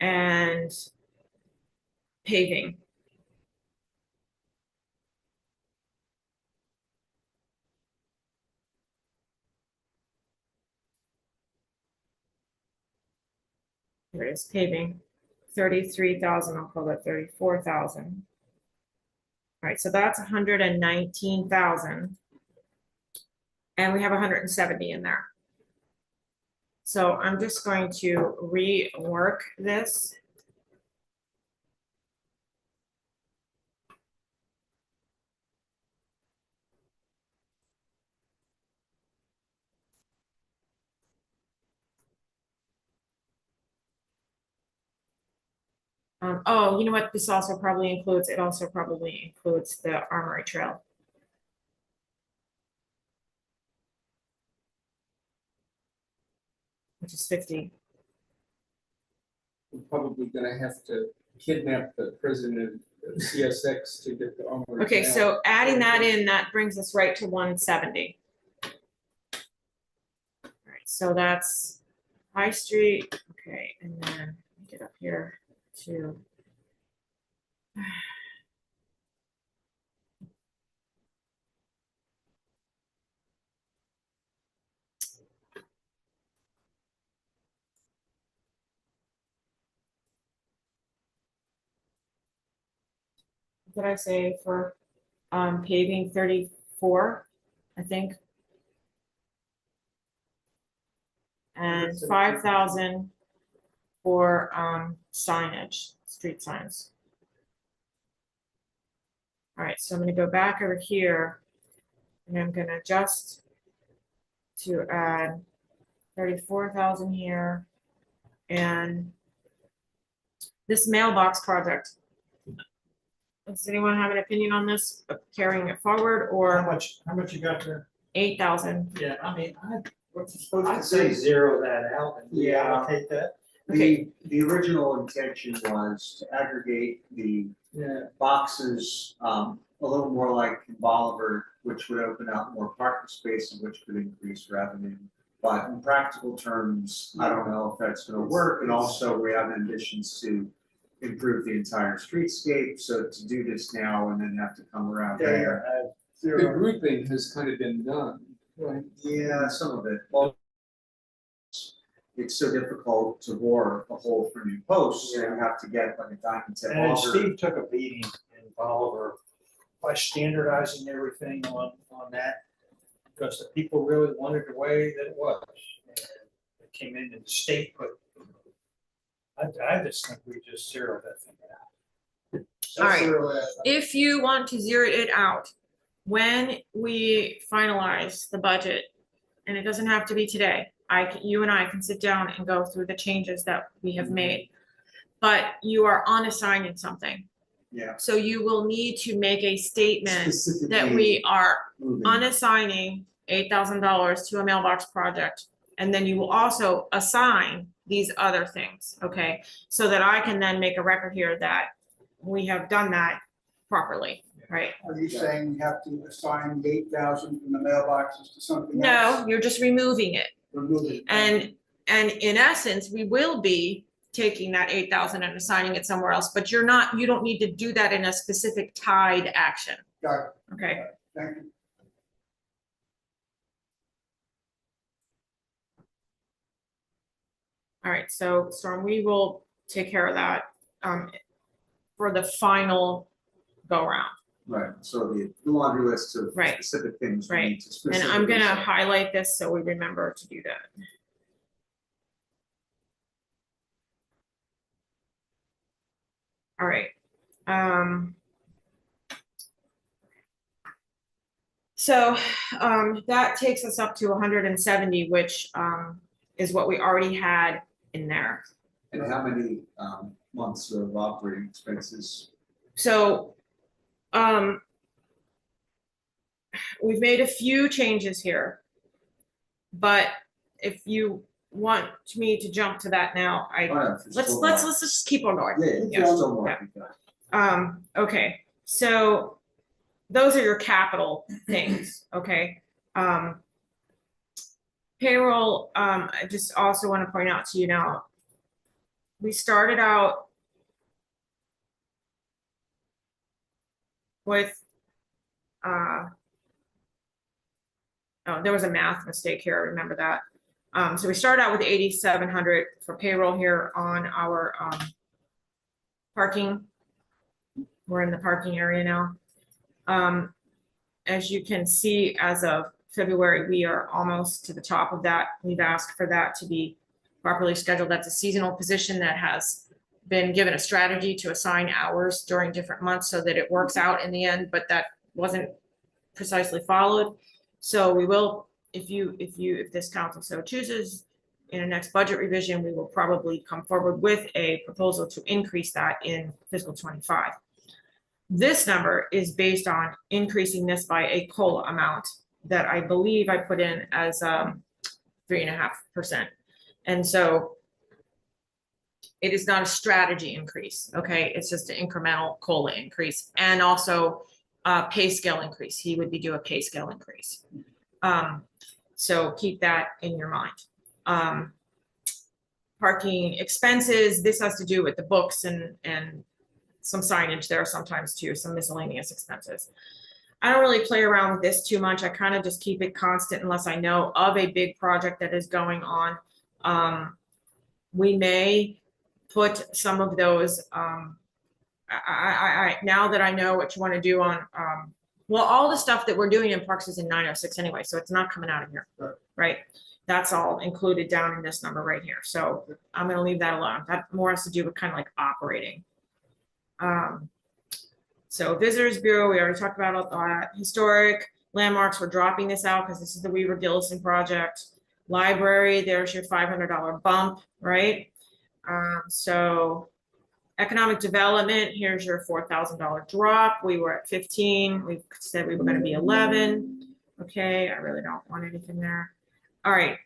And paving. Here it is, paving, 33,000, I'll call that 34,000. All right, so that's 119,000. And we have 170 in there. So I'm just going to rework this. Oh, you know what? This also probably includes, it also probably includes the Armory Trail. Which is 50. We're probably gonna have to kidnap the president of CSX to get the Armory. Okay, Trail. so adding that in, that brings us right to 170. All right, so that's High Street, okay, and then get up here to what did I say for paving 34, I think. And 5,000 for signage, street signs. All right, so I'm gonna go back over here and I'm gonna adjust to add 34,000 here. And this mailbox project. Does anyone have an opinion on this, carrying it forward, How or much you got there? 8,000? Yeah, I mean, What's it supposed I'd to say say? zero that out and Yeah. allocate that. Okay. The original intention was to aggregate the Yeah. boxes, a little more like Bolivar, which would open up more parking spaces, which could increase revenue. But in practical terms, I don't know if that's gonna work, and also we have ambitions to improve the entire streetscape, so to do this now and then have to come around there. The grouping has kind of been done, right? Yeah, some of it, well, it's so difficult to bore a hole for new posts, so you have to get like a diamond tip And auger. Steve took a beating in Bolivar by standardizing everything on that, because the people really wanted the way that it was. And it came in and the state put, I just think we just zeroed that thing out. All right. If you want to zero it out, when we finalize the budget, and it doesn't have to be today, you and I can sit down and go through the changes that we have made. But you are unassigning something. Yeah. So you will need to make a statement that Specifically we are moving. unassigning $8,000 to a mailbox project. And then you will also assign these other things, okay? So that I can then make a record here that we have done that properly, right? Are you saying we have to assign 8,000 from the mailboxes to something No, else? you're just removing it. Remove it. And in essence, we will be taking that 8,000 and assigning it somewhere else, but you don't need to do that in a specific tied action, Got it, okay? thank you. All right, so Storm, we will take care of that for the final go around. Right, so the laundry list of Right. specific things we Right. need to And specifically. I'm gonna say. highlight this so we remember to do that. All right. So that takes us up to 170, which is what we already had in there. And how many months of operating expenses? So we've made a few changes here, but if you want me to jump to that now, Oh, no, if it's let's still just keep on going. Yeah, Yeah. it's still marking that. Okay, so those are your capital things, okay? Payroll, I just also want to point out to you now, we started out with, oh, there was a math mistake here, I remember that. So we started out with 8,700 for payroll here on our parking. We're in the parking area now. As you can see, as of February, we are almost to the top of that. We've asked for that to be properly scheduled. That's a seasonal position that has been given a strategy to assign hours during different months so that it works out in the end, but that wasn't precisely followed. So we will, if this council so chooses, in a next budget revision, we will probably come forward with a proposal to increase that in fiscal 25. This number is based on increasing this by a COLA amount that I believe I put in as 3.5%. And so it is not a strategy increase, okay? It's just an incremental COLA increase and also a pay scale increase. He would be due a pay scale increase. So keep that in your mind. Parking expenses, this has to do with the books and some signage there sometimes too, some miscellaneous expenses. I don't really play around with this too much. I kind of just keep it constant unless I know of a big project that is going on. We may put some of those, now that I know what you want to do on, well, all the stuff that we're doing in parks is in 906 anyway, so it's not coming out of here, right? That's all included down in this number right here. So I'm gonna leave that alone. That more has to do with kind of like operating. So Visitors Bureau, we already talked about all that. Historic landmarks, we're dropping this out because this is the Weaver Gillison project. Library, there's your $500 bump, right? So economic development, here's your $4,000 drop. We were at 15. We said we were going to be 11. Okay, I really don't want anything there. All right,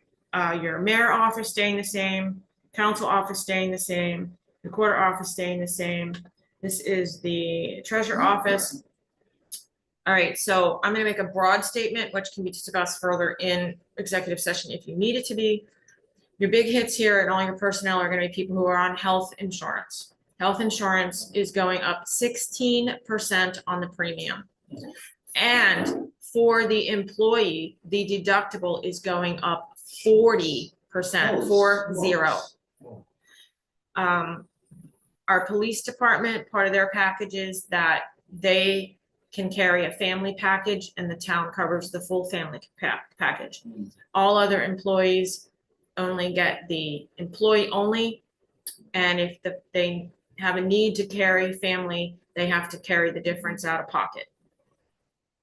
your mayor office staying the same, council office staying the same, the recorder office staying the same. This is the treasurer office. All right, so I'm going to make a broad statement, which can be discussed further in executive session if you need it to be. Your big hits here and all your personnel are going to be people who are on health insurance. Health insurance is going up 16% on the premium. And for the employee, the deductible is going up 40%, 40. Our police department, part of their package is that they can carry a family package and the town covers the full family package. All other employees only get the employee only. And if they have a need to carry family, they have to carry the difference out of pocket.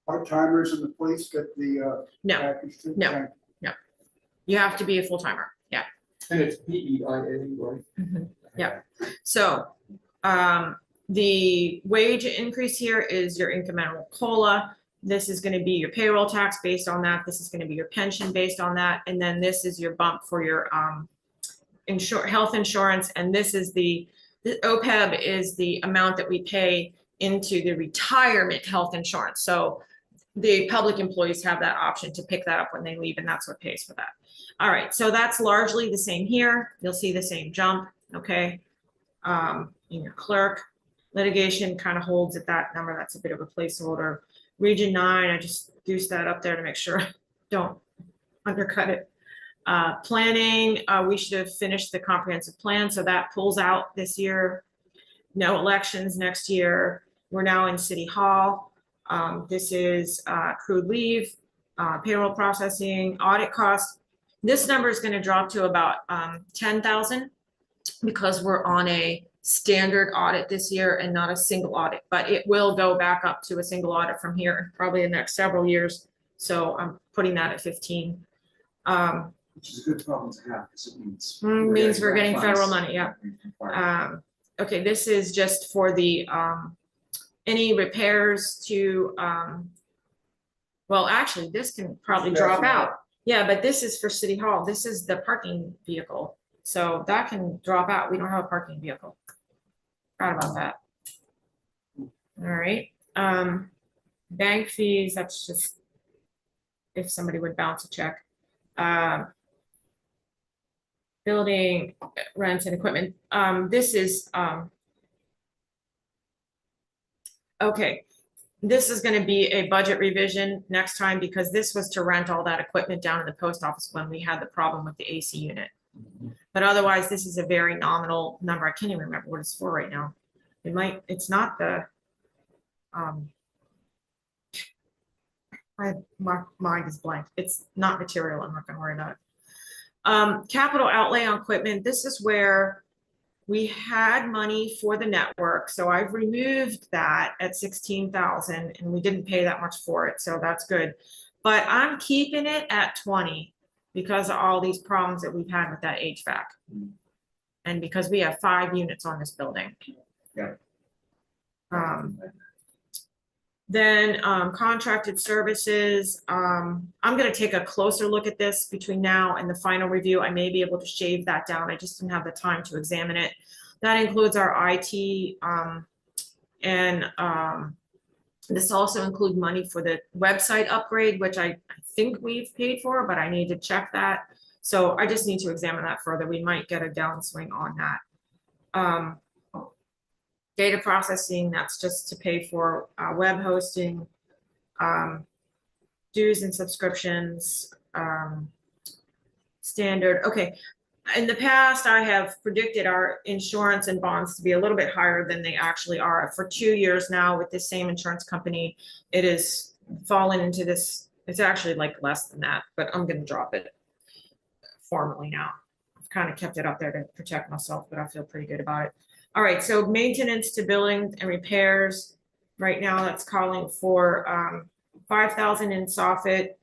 Part-timers in the police get the No, package too? no. You have to be a full timer. Yeah. And it's PEIA, right? Yeah. So the wage increase here is your incremental COLA. This is going to be your payroll tax based on that. This is going to be your pension based on that. And then this is your bump for your health insurance. And this is the OPEB is the amount that we pay into the retirement health insurance. So the public employees have that option to pick that up when they leave, and that's what pays for that. All right, so that's largely the same here. You'll see the same jump, okay? In your clerk, litigation kind of holds at that number. That's a bit of a placeholder. Region 9, I just goosed that up there to make sure I don't undercut it. Planning, we should have finished the comprehensive plan, so that pulls out this year. No elections next year. We're now in City Hall. This is accrued leave, payroll processing, audit costs. This number is gonna drop to about 10,000 because we're on a standard audit this year and not a single audit, but it will go back up to a single audit from here, probably in the next several years. So I'm putting that at 15. Which is a good problem to have, because it means. Means we're getting federal funds. money, yeah. Okay, this is just for the, any repairs to, well, actually, this can probably drop out. Yeah, but this is for City Hall. This is the parking vehicle. So that can drop out. We don't have a parking vehicle. Forgot about that. All right, bank fees, that's just if somebody would bounce a check. Building rents and equipment. This is, okay. This is gonna be a budget revision next time because this was to rent all that equipment down in the post office when we had the problem with the AC unit. But otherwise, this is a very nominal number. I can't even remember what it's for right now. It might, it's not the, my mind is blank. It's not material. I'm not gonna worry about it. Capital outlay on equipment. This is where we had money for the network. So I've removed that at 16,000 and we didn't pay that much for it. So that's good. But I'm keeping it at 20 because of all these problems that we've had with that HVAC. And because we have 5 units on this building. Yeah. Then contracted services, I'm gonna take a closer look at this between now and the final review. I may be able to shave that down. I just didn't have the time to examine it. That includes our IT and this also includes money for the website upgrade, which I think we've paid for, but I need to check that. So I just need to examine that further. We might get a downswing on that. Data processing, that's just to pay for web hosting, dues and subscriptions, standard. Okay, in the past, I have predicted our insurance and bonds to be a little bit higher than they actually are. For 2 years now with the same insurance company, it has fallen into this, it's actually like less than that, but I'm gonna drop it formally now. I've kind of kept it up there to protect myself, but I feel pretty good about it. All right, so maintenance to buildings and repairs. Right now, that's calling for 5,000 in soffit,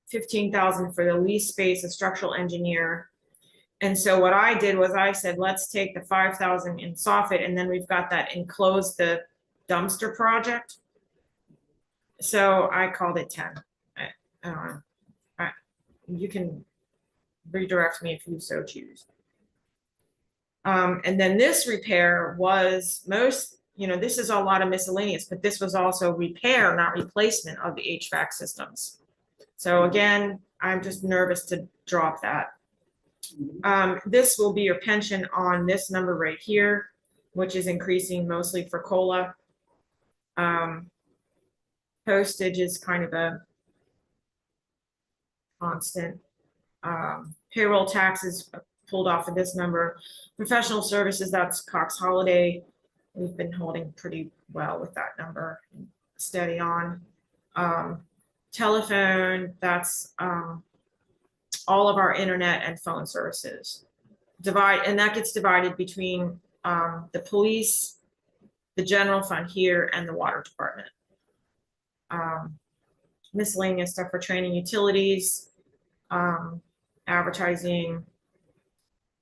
15,000 for the lease space, a structural engineer. And so what I did was I said, let's take the 5,000 in soffit, and then we've got that enclose the dumpster project. So I called it 10. You can redirect me if you so choose. And then this repair was most, this is a lot of miscellaneous, but this was also repair, not replacement of the HVAC systems. So again, I'm just nervous to drop that. This will be your pension on this number right here, which is increasing mostly for COLA. Postage is kind of a constant. Payroll taxes pulled off of this number. Professional services, that's Cox Holiday. We've been holding pretty well with that number, steady on. Telephone, that's all of our internet and phone services. And that gets divided between the police, the general fund here, and the water department. Miscellaneous stuff for training, utilities, advertising,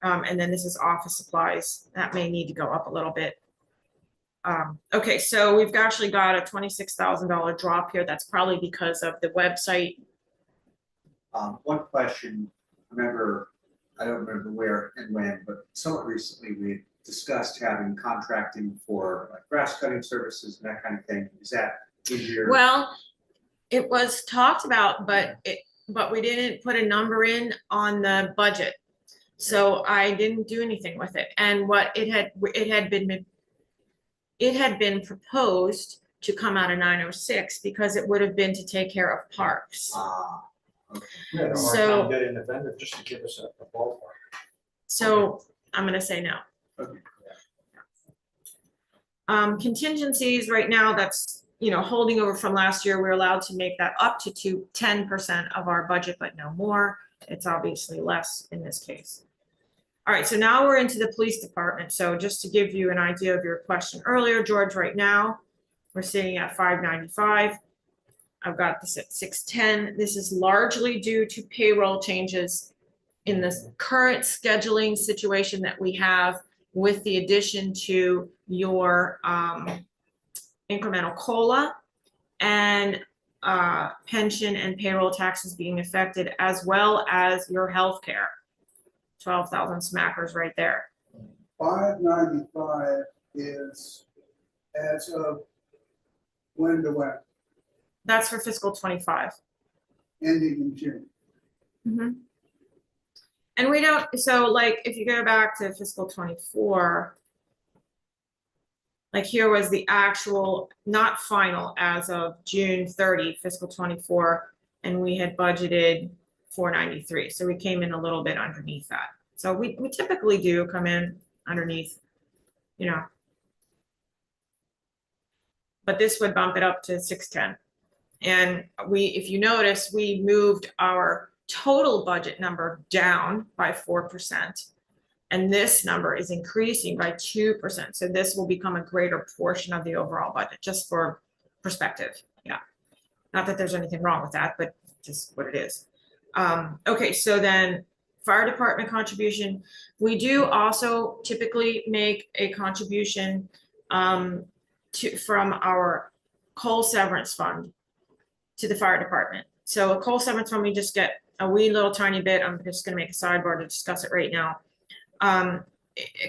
and then this is office supplies. That may need to go up a little bit. Okay, so we've actually got a $26,000 drop here. That's probably because of the website. One question, I don't remember where and when, but somewhat recently we discussed having contracting for like grass cutting services and that kind of thing. Is that in your? Well, it was talked about, but we didn't put a number in on the budget. So I didn't do anything with it. And what it had been proposed to come out of 906 because it would have been to take care of parks. Okay. We had a hard So- time getting the vendor just to give us a ballpark. So I'm gonna say no. Okay. Contingencies right now, that's, you know, holding over from last year, we're allowed to make that up to 10% of our budget, but no more. It's obviously less in this case. All right, so now we're into the police department. So just to give you an idea of your question earlier, George, right now, we're sitting at 595. I've got this at 610. This is largely due to payroll changes in the current scheduling situation that we have, with the addition to your incremental COLA and pension and payroll taxes being affected, as well as your healthcare. 12,000 smackers right there. 595 is as of when to when, That's for fiscal 25. ending in June. And we don't, so like, if you go back to fiscal 24, like here was the actual, not final, as of June 30, fiscal 24, and we had budgeted 493. So we came in a little bit underneath that. So we typically do come in underneath, you know. But this would bump it up to 610. And if you notice, we moved our total budget number down by 4. And this number is increasing by 2%. So this will become a greater portion of the overall budget, just for perspective. Yeah. Not that there's anything wrong with that, but just what it is. Okay, so then fire department contribution. We do also typically make a contribution from our coal severance fund to the fire department. So a coal severance fund, we just get a wee little tiny bit. I'm just gonna make a sidebar to discuss it right now. A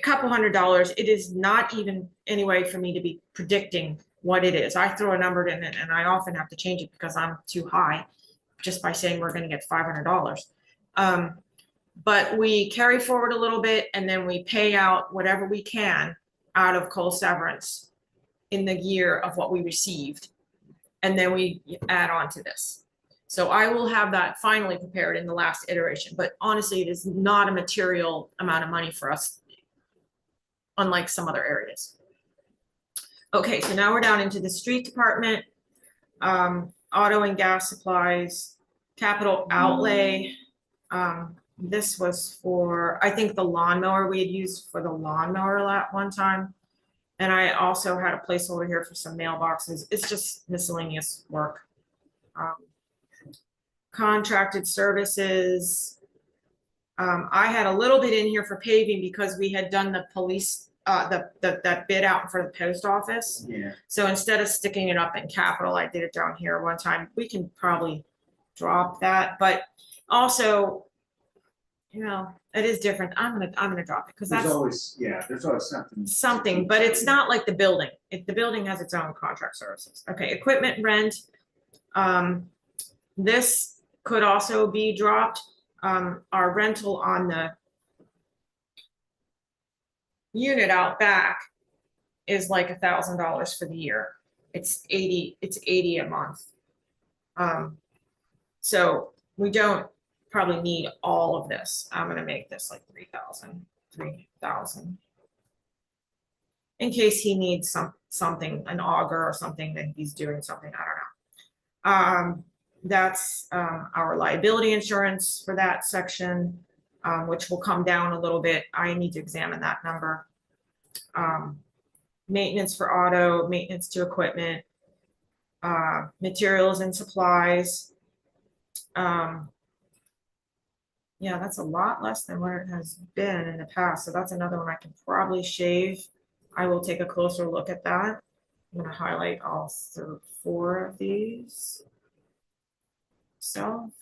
couple $100. It is not even any way for me to be predicting what it is. I throw a number in it and I often have to change it because I'm too high just by saying we're gonna get $500. But we carry forward a little bit and then we pay out whatever we can out of coal severance in the year of what we received. And then we add on to this. So I will have that finally prepared in the last iteration, but honestly, it is not a material amount of money for us, unlike some other areas. Okay, so now we're down into the street department, auto and gas supplies, capital outlay. This was for, I think, the lawnmower we had used for the lawnmower at one time. And I also had a placeholder here for some mailboxes. It's just miscellaneous work. Contracted services. I had a little bit in here for paving because we had done the police, that bid out for the post office. Yeah. So instead of sticking it up in capital, I did it down here one time. We can probably drop that, but also, you know, it is different. I'm gonna drop it because There's that's always something, but it's not like the building. The building has its own contract services. Okay, equipment rent. This could also be dropped. Our rental on the unit out back is like $1,000 for the year. It's 80 a month. So we don't probably need all of this. I'm gonna make this like 3,000 in case he needs something, an auger or something that he's doing something, I don't know. That's our liability insurance for that section, which will come down a little bit. I need to examine that number. Maintenance for auto, maintenance to equipment, materials and supplies. Yeah, that's a lot less than what it has been in the past. So that's another one I can probably shave. I will take a closer look at that. I'm gonna highlight all 4 of these. So,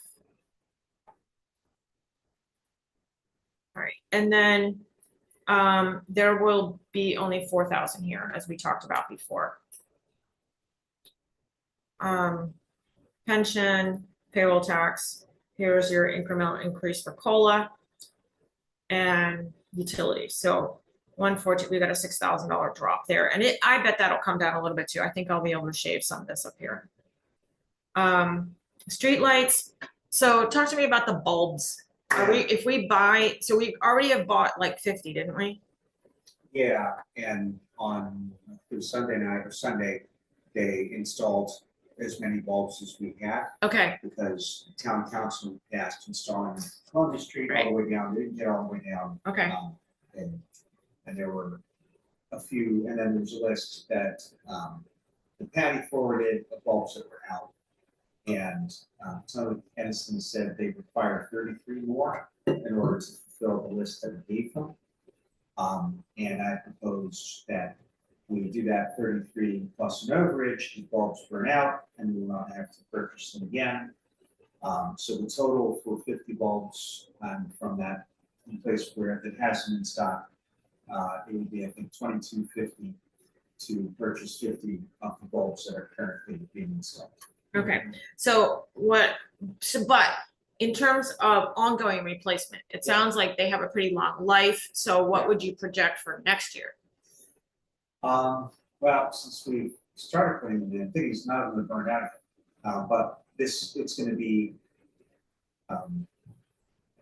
all right, and then there will be only 4,000 here, as we talked about before. Pension, payroll tax. Here's your incremental increase for COLA and utilities. So 114, we got a $6,000 drop there, and I bet that'll come down a little bit too. I think I'll be able to shave some of this up here. Street lights. So talk to me about the bulbs. If we buy, so we already have bought like 50, didn't we? Yeah, and through Sunday night or Sunday, they installed as many bulbs as we had, Okay, because town council passed installing Columbia Street all the way down, they didn't get all the way down. okay, And there were a few, and then there's a list that, the Patty forwarded the bulbs that were out. And, Tony Edison said they require 33 more in order to fulfill the list that we gave them. And I proposed that we do that 33 plus an overage, the bulbs burn out, and we will not have to purchase them again. So the total for 50 bulbs, from that place where it hasn't in stock, it would be, I think, $22.50 to purchase 50 of the bulbs that are currently being installed. okay. But in terms of ongoing replacement, it sounds like they have a pretty long life. So what would you project for next year? Well, since we started putting them in, things none of them burned out yet. But it's gonna be, I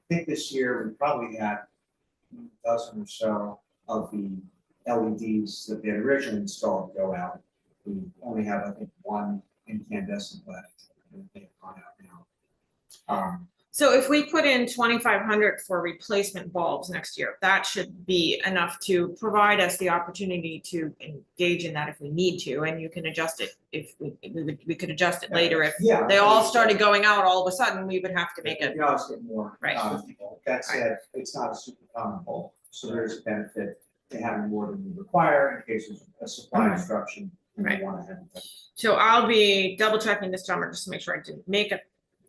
think this year we probably had a dozen or so of the LEDs that they had originally installed go out. We only have, I think, one incandescent left, and they've gone out now. So if we put in 2,500 for replacement bulbs next year, that should be enough to provide us the opportunity to engage in that if we need to, and you can adjust it if we could adjust it later if Yeah. they all started going out all of a sudden, we would have to make it. You always get more. Right. That said, it's not a super common bulb, so there's a benefit to having more than we require in case there's a supply disruption. And we Right. want to have it. So I'll be double checking this summer just to make sure I didn't make a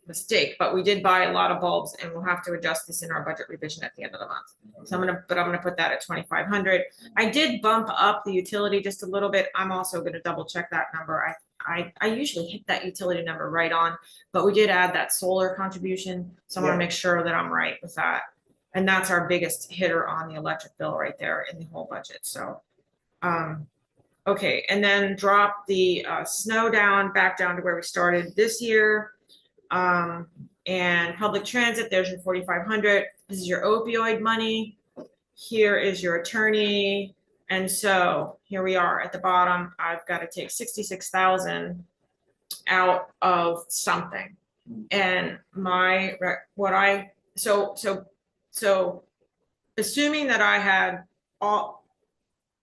mistake, but we did buy a lot of bulbs and we'll have to adjust this in our budget revision at the end of the month. So I'm gonna put that at 2,500. I did bump up the utility just a little bit. I'm also gonna double check that number. I usually hit that utility number right on, but we did add that solar contribution. So I wanna Yeah. make sure that I'm right with that. And that's our biggest hitter on the electric bill right there in the whole budget, so. Okay, and then drop the snow back down to where we started this year. And public transit, there's your 4,500. This is your opioid money. Here is your attorney. And so here we are at the bottom. I've got to take 66,000 out of something. And so assuming that I had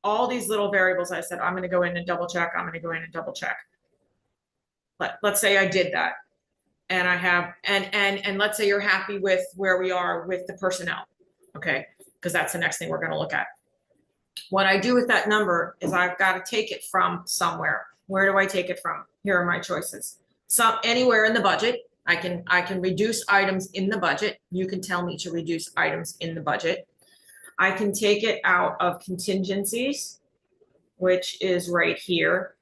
all these little variables, I said, I'm going to go in and double check. I'm going to go in and double check. Let's say I did that. And I have, and let's say you're happy with where we are with the personnel, okay? Because that's the next thing we're gonna look at. What I do with that number is I've got to take it from somewhere. Where do I take it from? Here are my choices. Anywhere in the budget, I can reduce items in the budget. You can tell me to reduce items in the budget. I can take it out of contingencies, which is right here.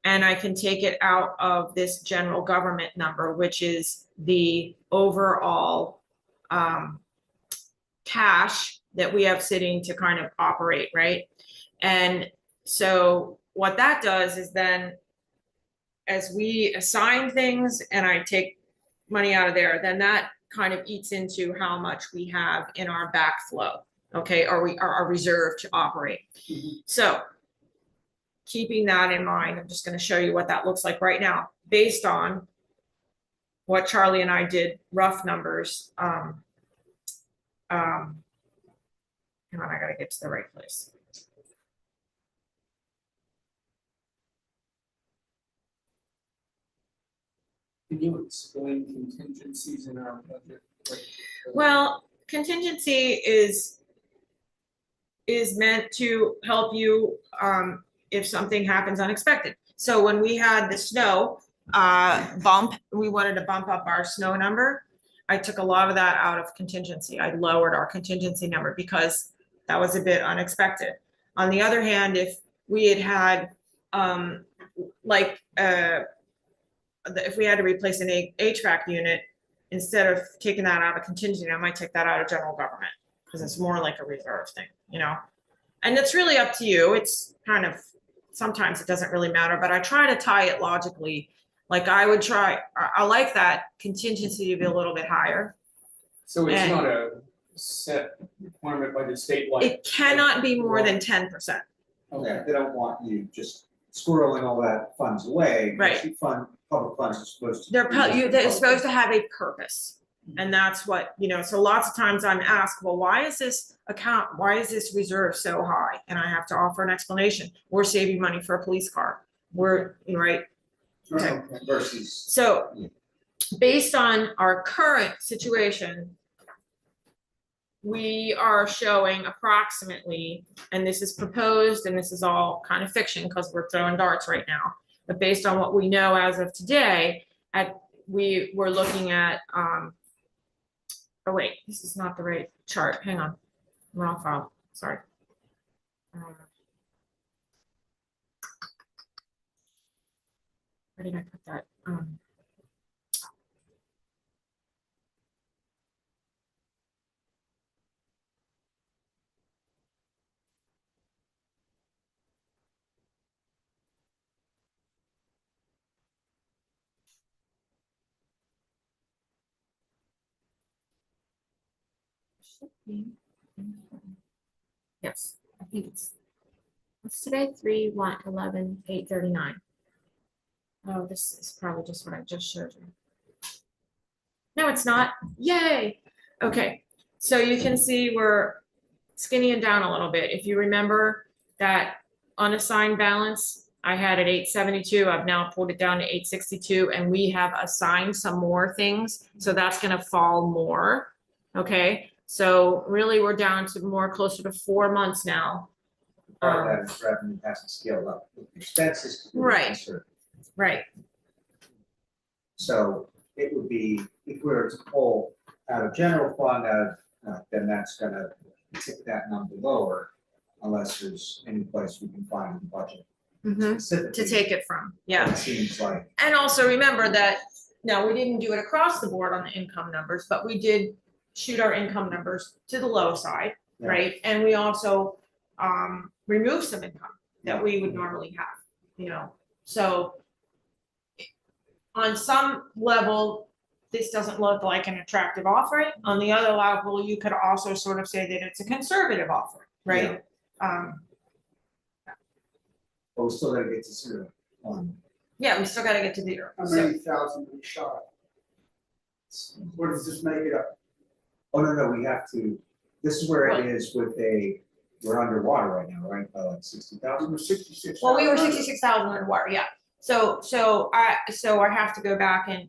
And I can take it out of this general government number, which is the overall cash that we have sitting to kind of operate, right? And so what that does is then as we assign things and I take money out of there, then that kind of eats into how much we have in our backflow, okay? Or our reserve to operate. So keeping that in mind, I'm just going to show you what that looks like right now, based on what Charlie and I did, rough numbers. Hang on, I got to get to the right place. Can you explain contingencies in our budget? Well, contingency is meant to help you if something happens unexpected. So when we had the snow bump, we wanted to bump up our snow number. I took a lot of that out of contingency. I lowered our contingency number because that was a bit unexpected. On the other hand, if we had if we had to replace an HVAC unit, instead of taking that out of contingency, I might take that out of general government because it's more like a reserve thing, you know? And it's really up to you. It's kind of, sometimes it doesn't really matter, but I try to tie it logically. Like I like that contingency to be a little bit higher. So it's And- not a set requirement by the state like? It cannot be more than 10%. Yeah, they don't want you just squirreling all that funds away. Right. Public funds are supposed to. They're supposed to have a purpose. And that's what, so lots of times I'm asked, well, why is this reserve so high? And I have to offer an explanation. We're saving money for a police car. We're, right? Okay. Versus. So based on our current situation, we are showing approximately, and this is proposed and this is all kind of fiction because we're throwing darts right now, but based on what we know as of today, we're looking at, oh wait, this is not the right chart. Hang on, wrong file, sorry. Where did I put that? Should be. Yes, I think what's today? 3/1/11/8/39. Oh, this is probably just what I just showed you. No, it's not. Yay. Okay, so you can see we're skinnying down a little bit. If you remember that unassigned balance, I had at 872. I've now pulled it down to 862, and we have assigned some more things. So that's going to fall more. Okay, so really we're down to more closer to 4 months now. Part of that is revenue hasn't scaled up with expenses. Right. Right. So it would be, if we were to pull out of general fund, then that's gonna tick that number lower unless there's any place we can find in the budget. Specifically. To take it from, yeah. It seems like. And also remember that, now we didn't do it across the board on the income numbers, but we did shoot our income numbers to the low side, Yeah. right? And we also remove some income that we would normally have, so on some level, this doesn't look like an attractive offering. On the other level, you could also sort of say that it's a conservative offering, right? But we still gotta get to zero on. Yeah, we still gotta get to zero. How So- many thousand we shot? What does this make it up? Oh, no, we have to, this is where it is with we're underwater right now, right, by like 60,000? We're 66. Well, we were 66,000 underwater, yeah. So I have to go back and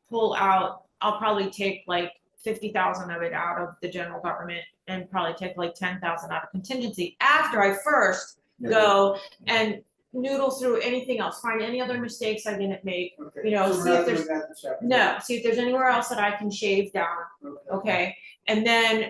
pull out, I'll probably take like 50,000 of it out of the general government and probably take like 10,000 out of contingency after I first go and noodle through anything else, find any other mistakes I didn't make, Okay, you know, so we're see not if there's- doing that this afternoon. no, see if there's anywhere else that I can shave down, Okay. okay? And then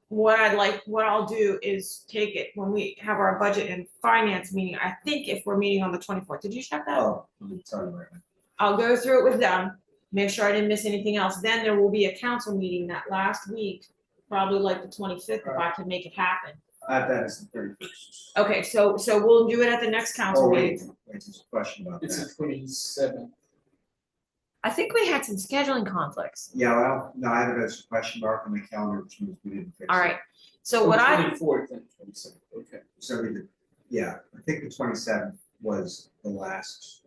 what I'll do is take it when we have our budget and finance meeting. I think if we're meeting on the 24th, did you check that? Oh, let me tell you right now. I'll go through it with them, make sure I didn't miss anything else. Then there will be a council meeting that last week, probably like the 25th, if I can make it happen. That is the 31st. Okay, so we'll do it at the next council Oh, meeting. wait, there's a question about It's that. the 27th. I think we had some scheduling conflicts. Yeah, well, no, I have a question mark on the calendar, which means we didn't fix it. All right, so what I, 24th and 27th, okay. So yeah, I think the 27th was the last.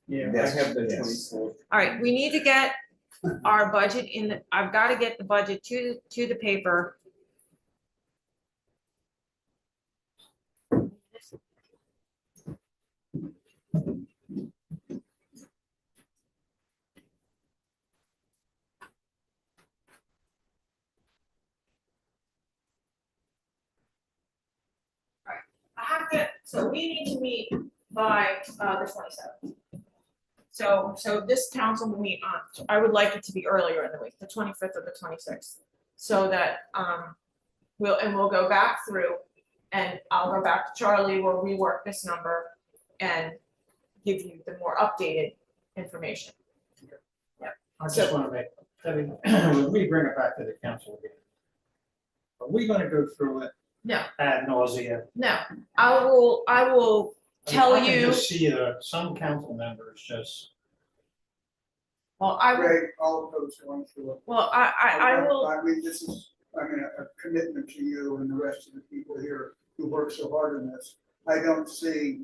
Yeah, I Yes, have the yes. 24th. all right, we need to get our budget I've got to get the budget to the paper. So we need to meet by the 27th. So this council will meet on, I would like it to be earlier in the week, the 25th or the 26th. So that we'll go back through and I'll go back to Charlie, we'll rework this number and give you the more updated information. I just want to make, when we bring it back to the council again, are we going to go through it No, ad nauseam? no, I will tell I can you. just see that some council members just Well, I will, Greg, all opposed going through it. well, I will, I mean, this is, I mean, a commitment to you and the rest of the people here who work so hard on this. I don't see,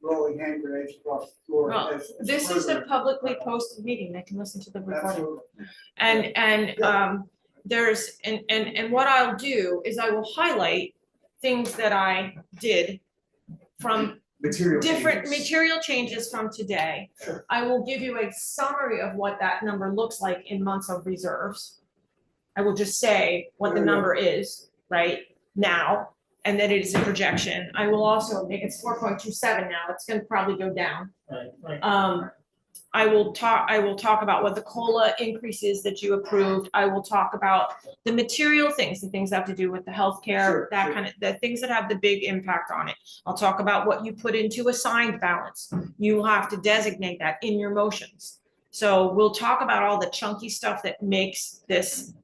rolling hand grenades across the floor Well, as. this is a further- publicly posted meeting. They can listen to the recording. Absolutely. And there's, and what I'll do is I will highlight things that I did from Material different changes. material changes from today. Sure. I will give you a summary of what that number looks like in months of reserves. I will just say what the There you go. number is right now, and that it is a projection. I will also make it's 4.27 now. It's gonna probably go down. Right. I will talk about what the COLA increases that you approved. I will talk about the material things, the things that have to do with the healthcare, Sure, that sure. kind of, the things that have the big impact on it. I'll talk about what you put into assigned balance. You will have to designate that in your motions. So we'll talk about all the chunky stuff that makes this,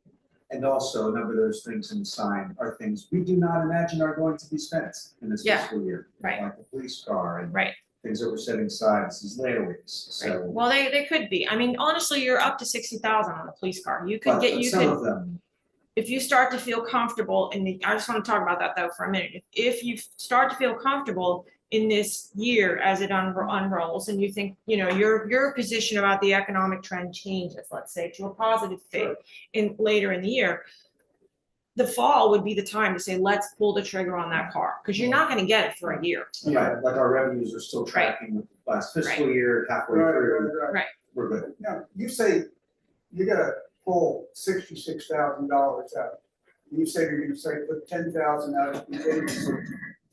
And also, a number of those things in the sign are things we do not imagine are going to be spent in this Yeah, fiscal year. right. Like the police car and right, things that we're setting aside as layaways, right. so. Well, they could be. I mean, honestly, you're up to 60,000 on the police car. You could But get, you some could. of them, If you start to feel comfortable in the, I just want to talk about that though for a minute. If you start to feel comfortable in this year as it unrolls and you think, you know, your position about the economic trend changes, let's say, to a positive thing in later in the year, the fall would be the time to say, let's pull the trigger on that car, because you're not gonna get it for a year. yeah, like our revenues are still tracking with last fiscal year, halfway Right, through, right, right. we're good. Now, you say you gotta pull $66,000 out. You say you're gonna say put 10,000 out of contingency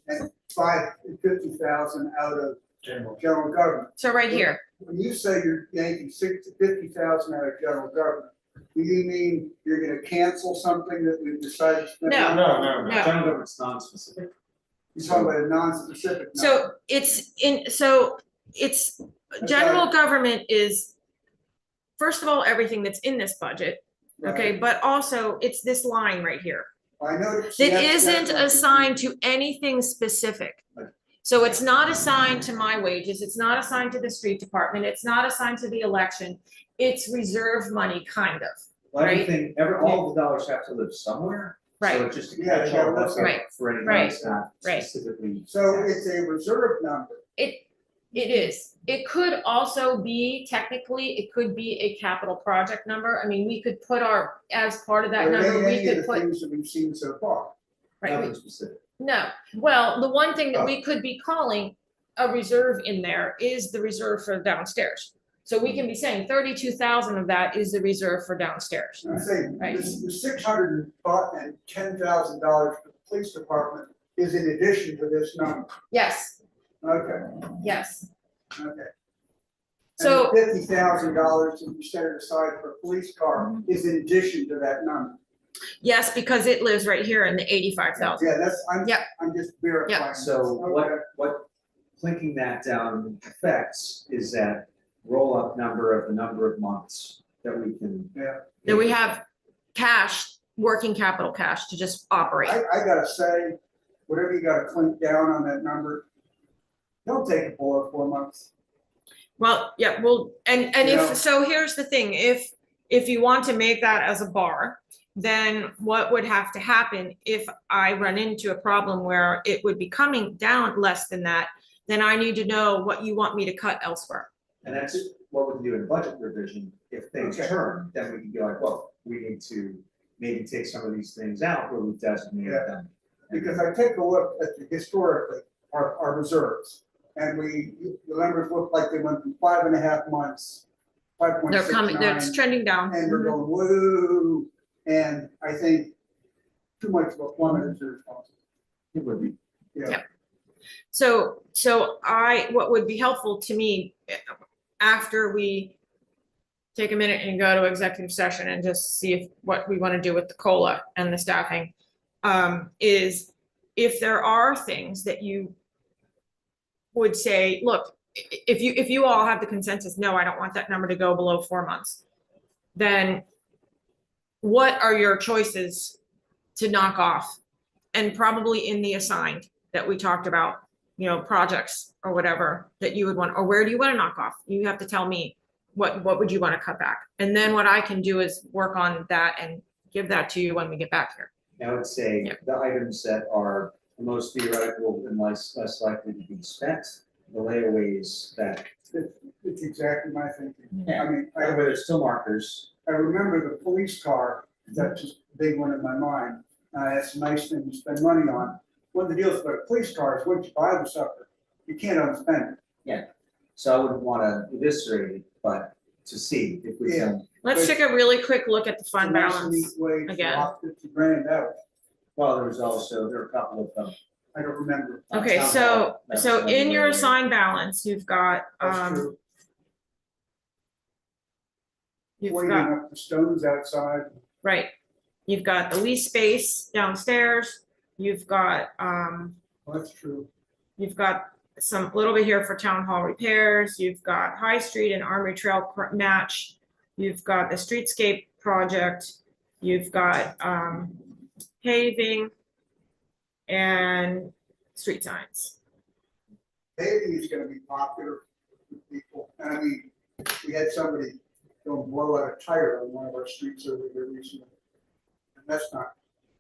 and 50,000 out of general government. So right here, When you say you're yanking 50,000 out of general government, do you mean you're gonna cancel something that we've decided to spend? No. No. No. General government's non-specific. You're talking about a non-specific number. so it's general government is, first of all, everything that's in this budget, okay, Right. but also it's this line right here. I know. That isn't assigned to anything specific. Right. So it's not assigned to my wages, it's not assigned to the street department, it's not assigned to the election. It's reserve money, kind of, Well, Right. everything, all the dollars have to live somewhere. Right. So just to Yeah, catch yeah, all that's of right. it for anyone Right. that's not Right. specifically. So it's a reserve number. it is. It could also be, technically, it could be a capital project number. I mean, we could put our, as part of that There number, ain't we any of could the put, things that we've seen so far. right, we- Nothing specific. no, well, the one thing that Oh. we could be calling a reserve in there is the reserve for downstairs. So we can be saying 32,000 of that is the reserve for downstairs. I'm saying, Right. the $610,000 for the police department is in addition to this number. Yes, Okay, yes. okay. So- $50,000 that you set aside for a police car Mhm. is in addition to that number. Yes, because it lives right here in the 85,000. Yeah, that's, Yeah. I'm just verifying. So Okay. what clinking that down affects is that roll-up number of the number of months that we can. Yeah. That we have cash, working capital cash to just operate. I gotta say, whatever you gotta clink down on that number, don't take it for 4 months. Well, yeah, well, and You know- if, so here's the thing, if you want to make that as a bar, then what would have to happen if I run into a problem where it would be coming down less than that, then I need to know what you want me to cut elsewhere. And that's what we can do in budget revision. If things Okay. turn, then we can be like, well, we need to maybe take some of these things out where we've designated Yeah. them. Because I take a look at the historically, our reserves, and the numbers look like they went from 5.5 months, 5.69. They're coming, it's trending down. And we're Mhm. going, woo, and I think too much of a plummet is responsible. It would be. Yeah. So what would be helpful to me, after we take a minute and go to executive session and just see if what we want to do with the COLA and the staffing, is if there are things that you would say, look, if you all have the consensus, no, I don't want that number to go below 4 months, then what are your choices to knock off? And probably in the assigned that we talked about, you know, projects or whatever that you would want, or where do you want to knock off? You have to tell me what would you want to cut back? And then what I can do is work on that and give that to you when we get back here. I would say Yeah. the items that are the most theoretical and less likely to be spent, the layaways that, It's exactly my thinking. Yeah. I mean, where there's still markers. I remember the police car, that's just a big one in my mind. It's a nice thing to spend money on. One of the deals with a police car is once you buy the sucker, you can't unspend it. So I wouldn't wanna eviscerate it, but to see if we can, Let's take a really quick look at the fund It's a nice, balance. neat way to again. lock 50 grand out. well, there are a couple of them. I don't remember. Okay, Town so, hall, that so was in your another area. assigned balance, you've got, That's true. you've Waiting got, up the stones outside. right, you've got the lease space downstairs, you've got, Well, that's true. you've got some, little bit here for town hall repairs, you've got High Street and Armory Trail match, you've got the streetscape project, you've got, paving and street signs. Paving is gonna be popular with people. And I mean, we had somebody go and blow out a tire on one of our streets over here recently. And that's not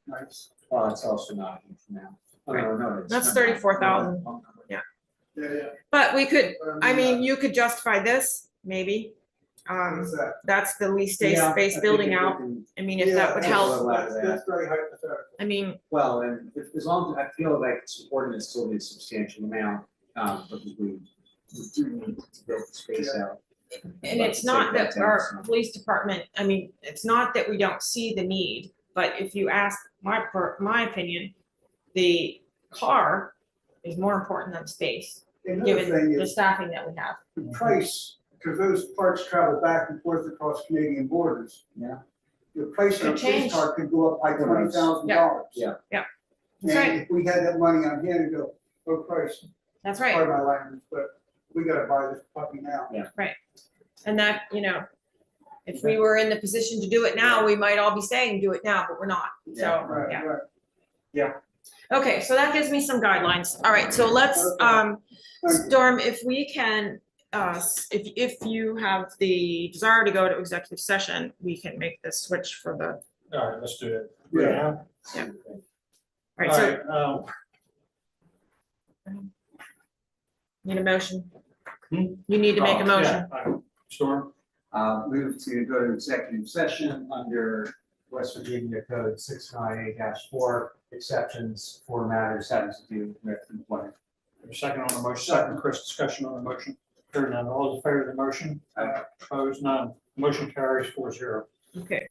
nice. Well, it's also not huge now. Oh, no, it's That's not. 34,000. Yeah. But we could, But I mean, you could justify this, maybe. What's that? That's the lease Yeah, space I think building if we out. can- I mean, if that would Yeah, help, That's very hypothetical. I mean, Well, and as long as, I feel like supporting it still needs a substantial amount, because we do need to build the space out. and it's not that our police department, I mean, it's not that we don't see the need, but if you ask my opinion, the car is more important than space, Another given thing the is staffing that we have. the price, because those parts travel back and forth across Canadian borders. Yeah. The price of a Could police change. car could go up by $20,000. Yeah. That's right, And if we had that money on hand and go, oh Christ, that's right. pardon my language, but we gotta buy this puppy now. And that, if we were in the position to do it now, we might all be saying, do it now, but we're not. So, Right, yeah. right. Okay, so that gives me some guidelines. All right, so let's, Thank you. Storm, if we can, if you have the desire to go to executive session, we can make this switch for the, All right, let's do it. Yeah. all right, so All need a motion? Hmm? You need to make a Oh, motion. yeah, Storm? Move to go to executive session under West Virginia Code 698-4, exceptions for matters having to do with employment. Second on the motion, second, Chris, discussion on the motion. Hearing none, all those in favor of the motion? Opposed, none. Motion carries 4-0. Okay.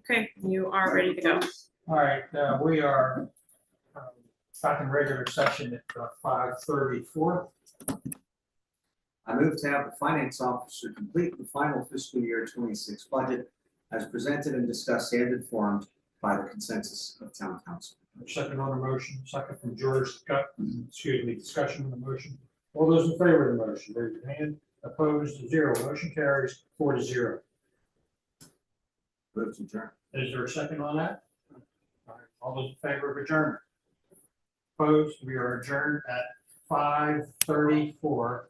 Okay, you are ready to go. All right, we are back in regular session at 5:34. I move to have the finance officer complete the final fiscal year 26 budget as presented and discussed and informed by the consensus of town council. Second on the motion, second from George, discussion on the motion. All those in favor of the motion, raise your hand. Opposed, 0. Motion carries 4-0. Move to adjourn. Is there a second on that? All right, all those in favor of adjournment? Opposed, we are adjourned at 5:34.